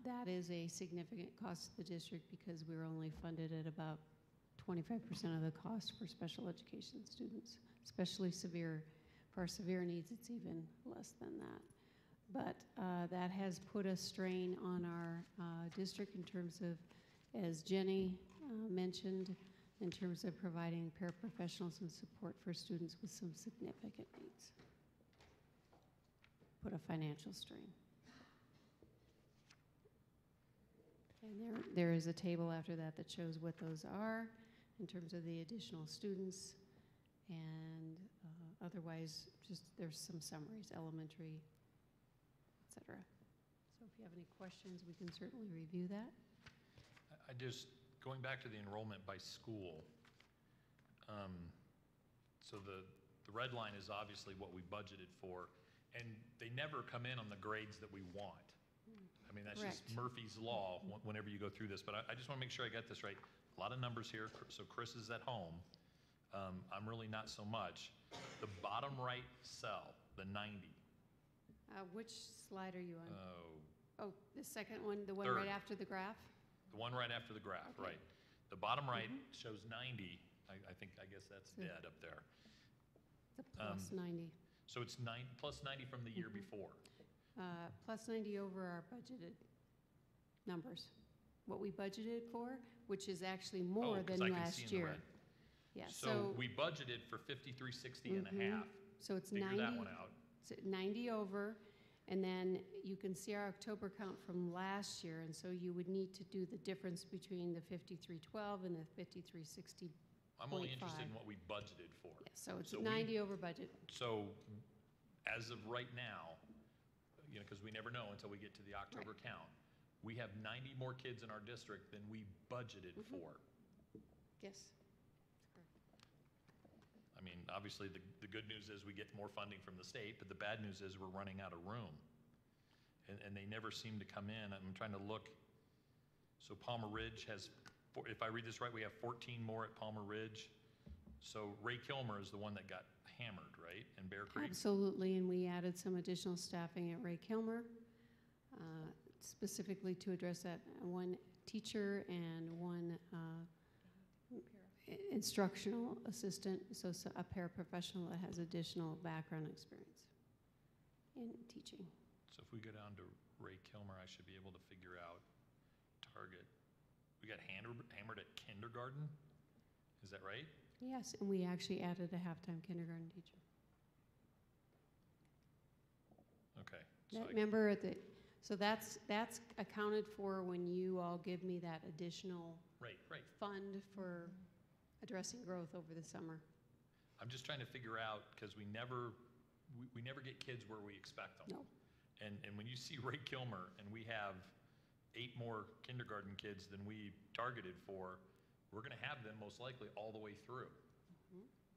that is a significant cost to the district because we're only funded at about 25% of the cost for special education students, especially severe. For our severe needs, it's even less than that. But that has put a strain on our district in terms of, as Jenny mentioned, in terms of providing paraprofessionals and support for students with some significant needs. Put a financial strain. And there is a table after that that shows what those are in terms of the additional students, and otherwise just there's some summaries, elementary, etc. So if you have any questions, we can certainly review that. I just, going back to the enrollment by school, so the red line is obviously what we budgeted for, and they never come in on the grades that we want. I mean, that's just Murphy's Law whenever you go through this, but I just want to make sure I get this right. A lot of numbers here, so Chris is at home. I'm really not so much. The bottom right cell, the 90. Which slide are you on? Oh, the second one, the one right after the graph? The one right after the graph, right. The bottom right shows 90. I guess that's dead up there. It's a plus 90. So it's plus 90 from the year before. Plus 90 over our budgeted numbers. What we budgeted for, which is actually more than last year. Yeah, so we budgeted for 5360 and a half. So it's Figure 90, that one out. 90 over, and then you can see our October count from last year, and so you would need to do the difference between the 5312 and the 5360. I'm only interested in what we budgeted for. Yeah, so it's 90 over budget. So as of right now, you know, because we never know until we get to the October count, we have 90 more kids in our district than we budgeted for. Yes. I mean, obviously, the good news is we get more funding from the state, but the bad news is we're running out of room. And they never seem to come in. I'm trying to look. So Palmer Ridge has, if I read this right, we have 14 more at Palmer Ridge. So Ray Kilmer is the one that got hammered, right, in Bear Creek? Absolutely, and we added some additional staffing at Ray Kilmer, specifically to address that one teacher and one instructional assistant, so a paraprofessional that has additional background experience in teaching. So if we go down to Ray Kilmer, I should be able to figure out target. We got hammered at kindergarten, is that right? Yes, and we actually added a half-time kindergarten teacher. Okay. Remember, so that's accounted for when you all give me that additional fund for addressing growth over the summer. I'm just trying to figure out, because we never get kids where we expect them. No. And when you see Ray Kilmer and we have 8 more kindergarten kids than we targeted for, we're going to have them most likely all the way through.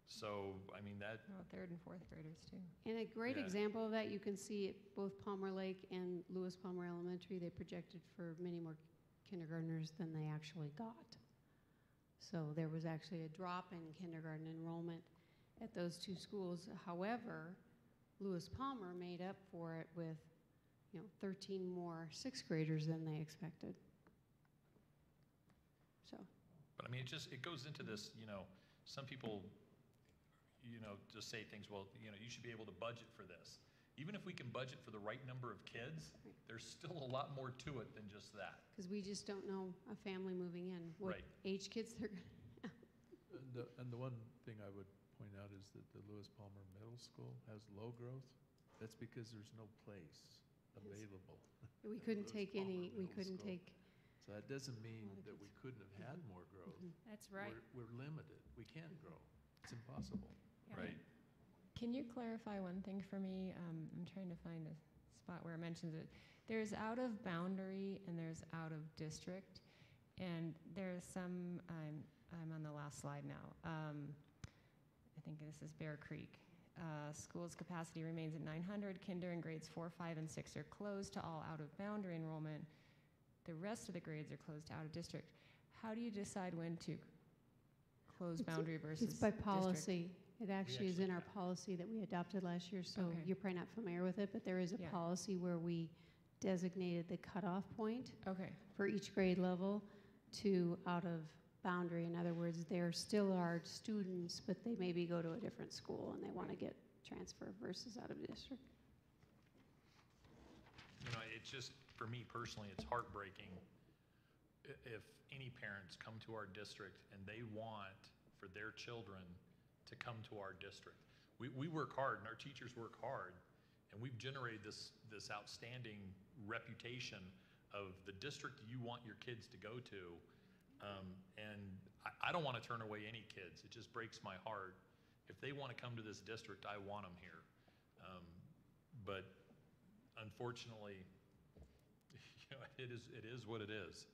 So, I mean, that... Oh, 3rd and 4th graders, too. And a great example of that, you can see at both Palmer Lake and Lewis Palmer Elementary, they projected for many more kindergartners than they actually got. So there was actually a drop in kindergarten enrollment at those 2 schools. However, Lewis Palmer made up for it with, 13 more 6th graders than they expected. So. But I mean, it goes into this, some people, just say things, well, you should be able to budget for this. Even if we can budget for the right number of kids, there's still a lot more to it than just that. Because we just don't know a family moving in, what age kids they're going to have. And the one thing I would point out is that the Lewis Palmer Middle School has low growth. That's because there's no place available. We couldn't take any, we couldn't take. So that doesn't mean that we couldn't have had more growth. That's right. We're limited. We can't grow. It's impossible. Right. Can you clarify one thing for me? I'm trying to find a spot where it mentions it. There's out of boundary and there's out of district, and there's some. I'm on the last slide now. I think this is Bear Creek. School's capacity remains at 900. Kinder and grades 4, 5, and 6 are closed to all out of boundary enrollment. The rest of the grades are closed to out of district. How do you decide when to close boundary versus It's by district? policy. It actually is in our policy that we adopted last year, so Okay. you're probably not familiar with it, but there is a Yeah. policy where we designated the cutoff point Okay. for each grade level to out of boundary. In other words, they're still our students, but they maybe go to a different school and they want to get transfer versus out of district. You know, it's just, for me personally, it's heartbreaking if any parents come to our district and they want for their children to come to our district. We work hard and our teachers work hard, and we've generated this outstanding reputation of the district you want your kids to go to. And I don't want to turn away any kids. It just breaks my heart. If they want to come to this district, I want them here. But unfortunately, you know, it is what it is.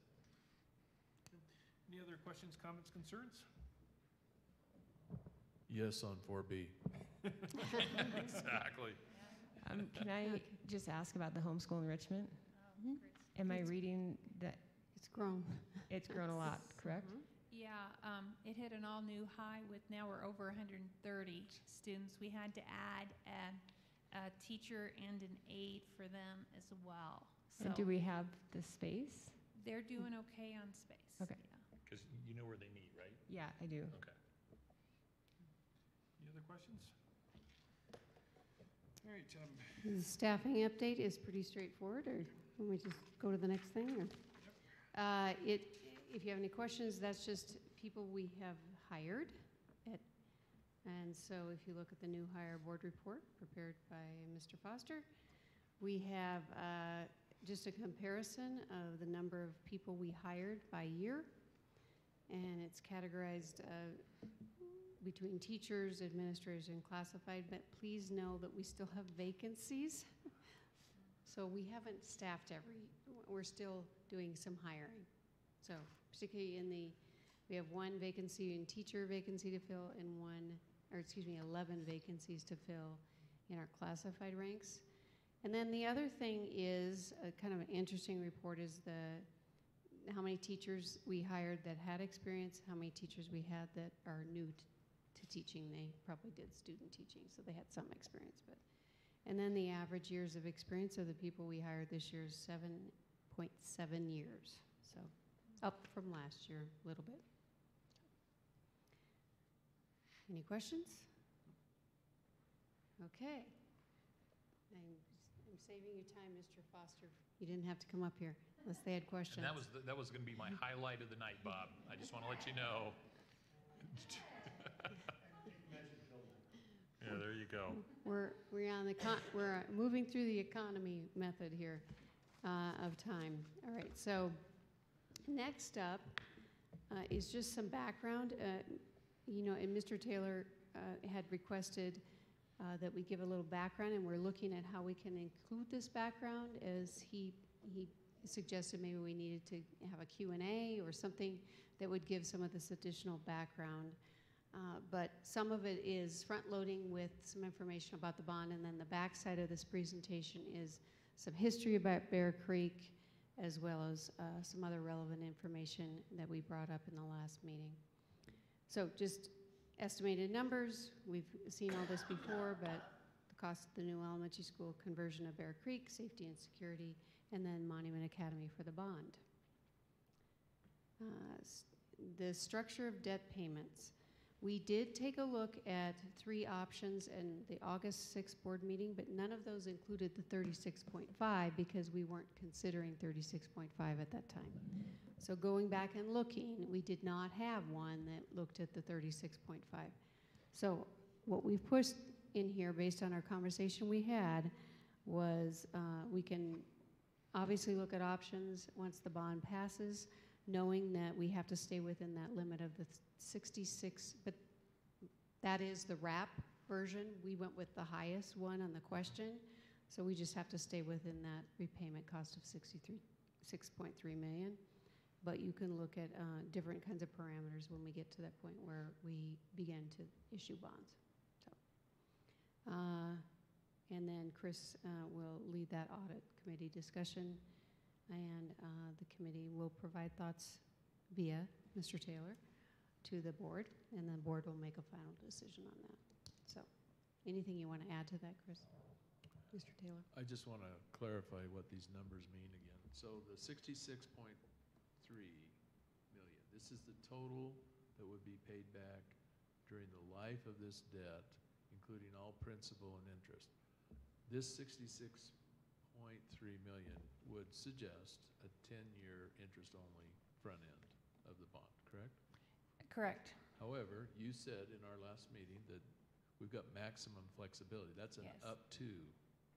Any other questions, comments, concerns? Yes on 4B. Exactly. Can I just ask about the homeschool enrichment? Am I reading that? It's grown. It's grown a lot, correct? Yeah, it hit an all-new high with now we're over 130 students. We had to add a teacher and an aide for them as well. So And do we have the space? they're doing okay on space. Okay. Yeah. Because you know where they meet, right? Yeah, I do. Okay. Any other questions? All right. The staffing update is pretty straightforward, or can we just go to the next thing? Or? If you have any questions, that's just people we have hired. And so if you look at the new hire board report prepared by Mr. Foster, we have just a comparison of the number of people we hired by year. And it's categorized between teachers, administrators, and classified, but please know that we still have vacancies. So we haven't staffed we're still doing some hiring. So particularly we have one vacancy in teacher vacancy to fill and 11 vacancies to fill in our classified ranks. And then the other thing is kind of an interesting report is how many teachers we hired that had experience, how many teachers we had that are new to teaching. They probably did student teaching, so they had some experience. And then the average years of experience of the people we hired this year is 7.7 years. So up from last year a little bit. Any questions? Okay. I'm saving you time, Mr. Foster. You didn't have to come up here unless they had questions. And that was going to be my highlight of the night, Bob. I just want to let you know. Yeah, there you go. We're moving through the economy method here of time. All right. So next up is just some background. And Mr. Taylor had requested that we give a little background, and we're looking at how we can include this background, as he suggested maybe we needed to have a Q&A or something that would give some of this additional background. But some of it is front-loading with some information about the bond, and then the back side of this presentation is some history about Bear Creek, as well as some other relevant information that we brought up in the last meeting. So just estimated numbers. We've seen all this before, but the cost of the new elementary school conversion of Bear Creek, safety and security, and then Monument Academy for the bond. The structure of debt payments. We did take a look at 3 options in the August 6th board meeting, but none of those included the 36.5 because we weren't considering 36.5 at that time. So going back and looking, we did not have one that looked at the 36.5. So what we've pushed in here based on our conversation we had was we can obviously look at options once the bond passes, knowing that we have to stay within that limit of the 66, but that is the wrap version. We went with the highest one on the question. So we just have to stay within that repayment cost of 6.3 million. But you can look at different kinds of parameters when we get to that point where we begin to issue bonds. So, and then Chris will lead that audit committee discussion, and the committee will provide thoughts via Mr. Taylor to the board, and the board will make a final decision on that. So, anything you want to add to that, Chris? Mr. Taylor? I just want to clarify what these numbers mean again. So the 66.3 million, this is the total that would be paid back during the life of this debt, including all principal and interest. This 66.3 million would suggest a 10-year interest-only front end of the bond, correct? Correct. However, you said in our last meeting that we've got maximum flexibility. That's an Yes. up to,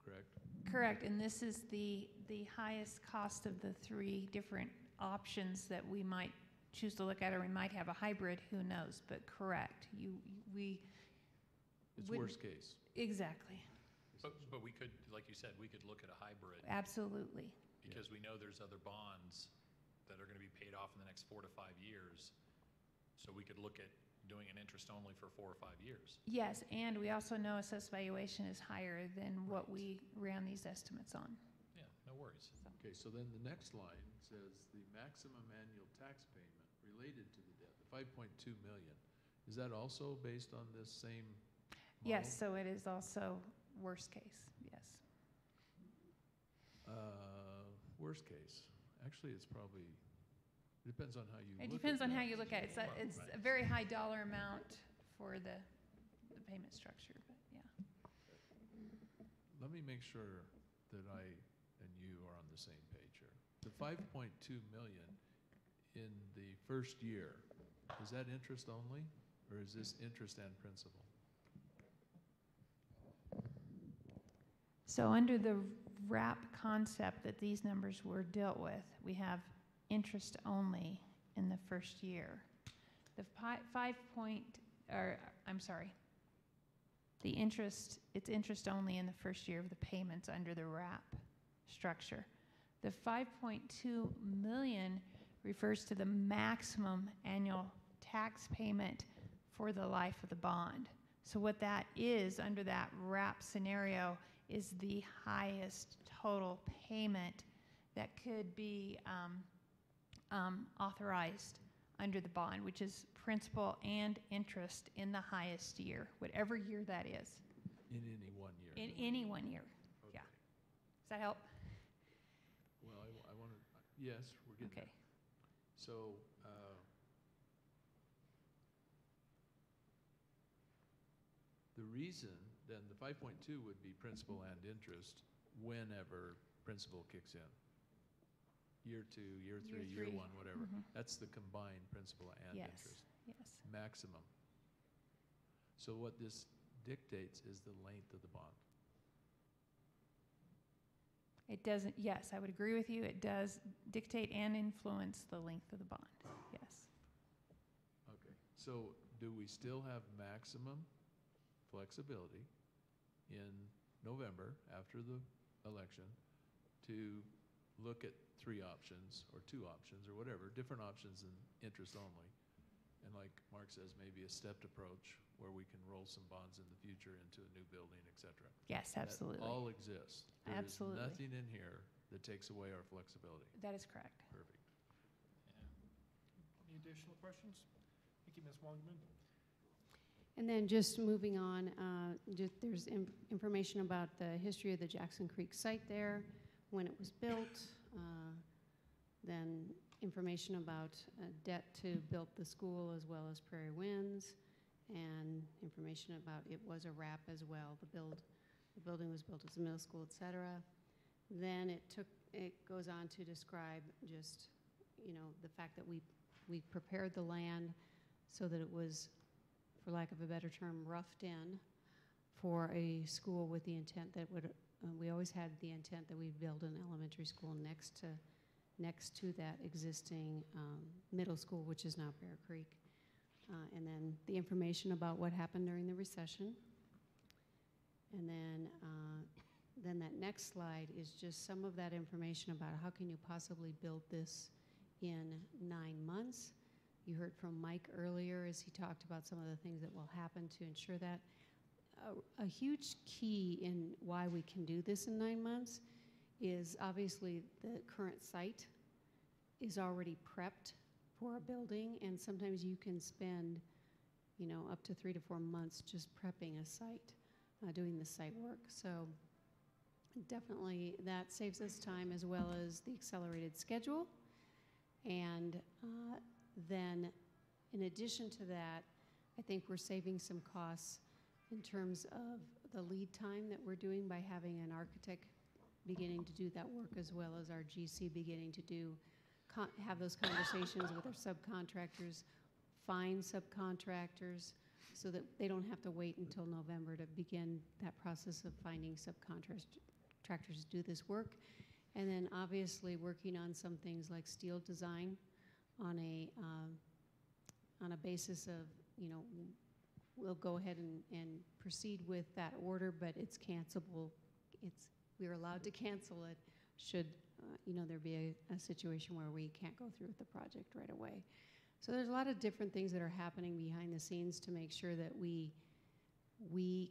correct? Correct, and this is the highest cost of the three different options that we might choose to look at, or we might have a hybrid, who knows, but correct. It's would- worst case. Exactly. But we could, like you said, we could look at a hybrid. Absolutely. Because we know there's other bonds that are going to be paid off in the next 4 to 5 years. So we could look at doing an interest only for 4 or 5 years. Yes, and we also know assessed valuation is higher than what we ran these estimates on. Yeah, no worries. Okay, so then the next line says the maximum annual tax payment related to the debt, the 5.2 million. Is that also based on this same model? Yes, so it is also worst case, yes. Worst case. Actually, it's probably, it depends on how you look It at depends on that. how you look at it. It's a very high dollar amount for the payment structure, but yeah. Let me make sure that I and you are on the same page here. The 5.2 million in the first year, is that interest only, or is this interest and principal? So under the wrap concept that these numbers were dealt with, we have interest only in the first year. The it's interest only in the first year of the payments under the wrap structure. The 5.2 million refers to the maximum annual tax payment for the life of the bond. So what that is under that wrap scenario is the highest total payment that could be authorized under the bond, which is principal and interest in the highest year, whatever year that is. In any 1 year? In any 1 year, Okay. yeah. Does that help? Well, I want to, yes, we're getting Okay. there. So, the reason, then the 5.2 would be principal and interest whenever principal kicks in. Year 2, year 3, year 1, whatever. Mhm. That's the combined principal and Yes, interest. yes. Maximum. So what this dictates is the length of the bond. It doesn't, yes, I would agree with you. It does dictate and influence the length of the bond, yes. Okay, so do we still have maximum flexibility in November, after the election, to look at 3 options, or 2 options, or whatever, different options than interest only? And like Mark says, maybe a stepped approach where we can roll some bonds in the future into a new building, et cetera. Yes, absolutely. That all exists. Absolutely. There is nothing in here that takes away our flexibility. That is correct. Perfect. Any additional questions? Thank you, Ms. Wongman. And then just moving on, there's information about the history of the Jackson Creek site there, when it was built, then information about debt to build the school as well as Prairie Winds, and information about it was a wrap as well. The building was built as a middle school, et cetera. Then it goes on to describe just, the fact that we prepared the land so that it was, for lack of a better term, roughed in for a school with the intent that we always had the intent that we'd build an elementary school next to that existing middle school, which is now Bear Creek. And then the information about what happened during the recession. And then then that next slide is just some of that information about how can you possibly build this in 9 months. You heard from Mike earlier as he talked about some of the things that will happen to ensure that. A huge key in why we can do this in 9 months is obviously the current site is already prepped for a building, and sometimes you can spend, you know, up to 3 to 4 months just prepping a site, doing the site work. So definitely that saves us time, as well as the accelerated schedule. And then in addition to that, I think we're saving some costs in terms of the lead time that we're doing by having an architect beginning to do that work, as well as our GC beginning to do have those conversations with our subcontractors, find subcontractors, so that they don't have to wait until November to begin that process of finding subcontractors to do this work. And then obviously working on some things like steel design on a basis of, you know, we'll go ahead and proceed with that order, but it's cancelable. We're allowed to cancel it should you know, there be a situation where we can't go through with the project right away. So there's a lot of different things that are happening behind the scenes to make sure that we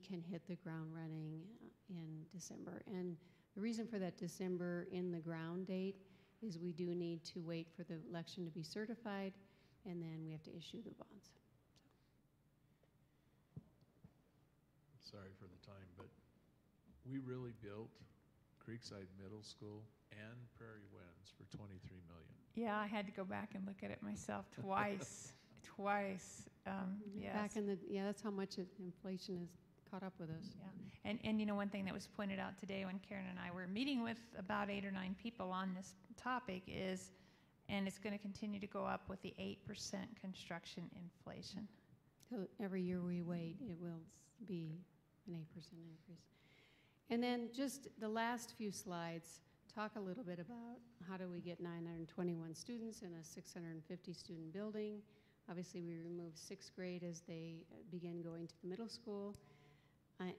can hit the ground running in December. And the reason for that December in the ground date is we do need to wait for the election to be certified, and then we have to issue the bonds. Sorry for the time, but we really built Creekside Middle School and Prairie Winds for $23 million. Yeah, I had to go back and look at it myself twice. Twice. Yes. Back in the, yeah, that's how much inflation has caught up with us. Yeah. And you know, one thing that was pointed out today when Karen and I were meeting with about 8 or 9 people on this topic is, and it's going to continue to go up with the 8% construction inflation. So every year we wait, it will be an 8% increase. And then just the last few slides talk a little bit about how do we get 921 students in a 650 student building. Obviously, we removed 6th grade as they begin going to the middle school.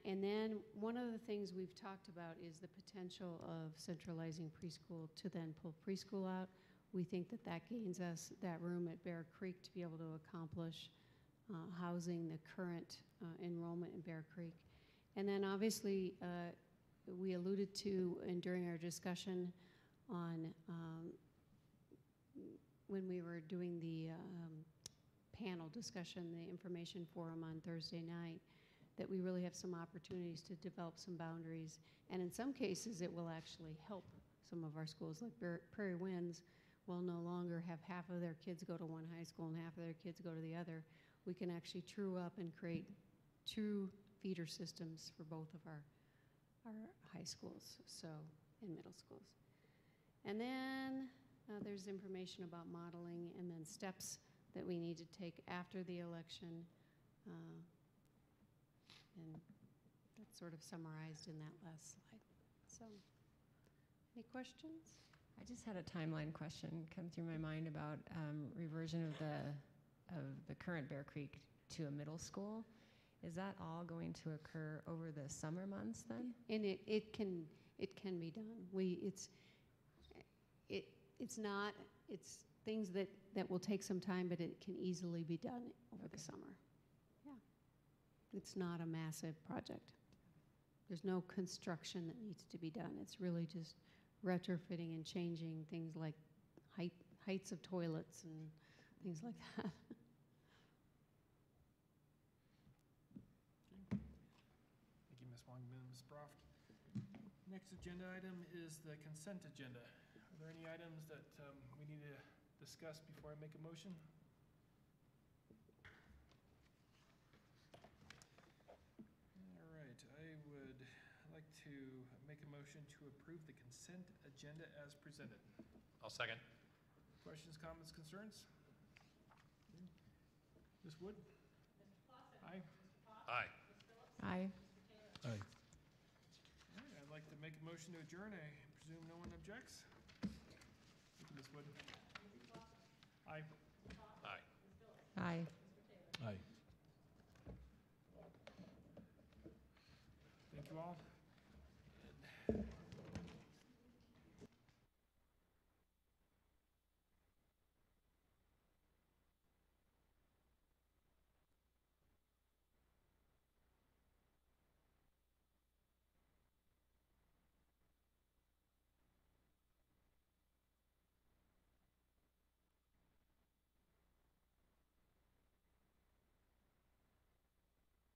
And then one of the things we've talked about is the potential of centralizing preschool to then pull preschool out. We think that that gains us that room at Bear Creek to be able to accomplish housing the current enrollment in Bear Creek. And then obviously, we alluded to, and during our discussion on when we were doing the panel discussion, the information forum on Thursday night, that we really have some opportunities to develop some boundaries. And in some cases, it will actually help some of our schools, like Prairie Winds will no longer have half of their kids go to one high school and half of their kids go to the other. We can actually true up and create true feeder systems for both of our high schools, so, and middle schools. And then there's information about modeling and then steps that we need to take after the election. And that's sort of summarized in that last slide. So, any questions? I just had a timeline question come through my mind about reversion of the current Bear Creek to a middle school. Is that all going to occur over the summer months then? And it can be done. It's things that will take some time, but it can easily be done over the summer. Yeah. It's not a massive project. There's no construction that needs to be done. It's really just retrofitting and changing things like heights of toilets and things like that. Thank you, Ms. Wongman and Ms. Broft. Next agenda item is the consent agenda. Are there any items that we need to discuss before I make a motion? All right, I would like to make a motion to approve the consent agenda as presented. I'll second. Questions, comments, concerns? Ms. Wood? Mr. Clausen. Aye. Mr. Fox. Aye. Ms. Phillips. Aye. Mr. Taylor. Aye. All right, I'd like to make a motion to adjourn. I presume no one objects? Thank you, Ms. Wood. Mrs. Clausen. Aye. Mr. Fox. Aye. Ms. Phillips. Aye. Mr. Taylor. Aye. Thank you all.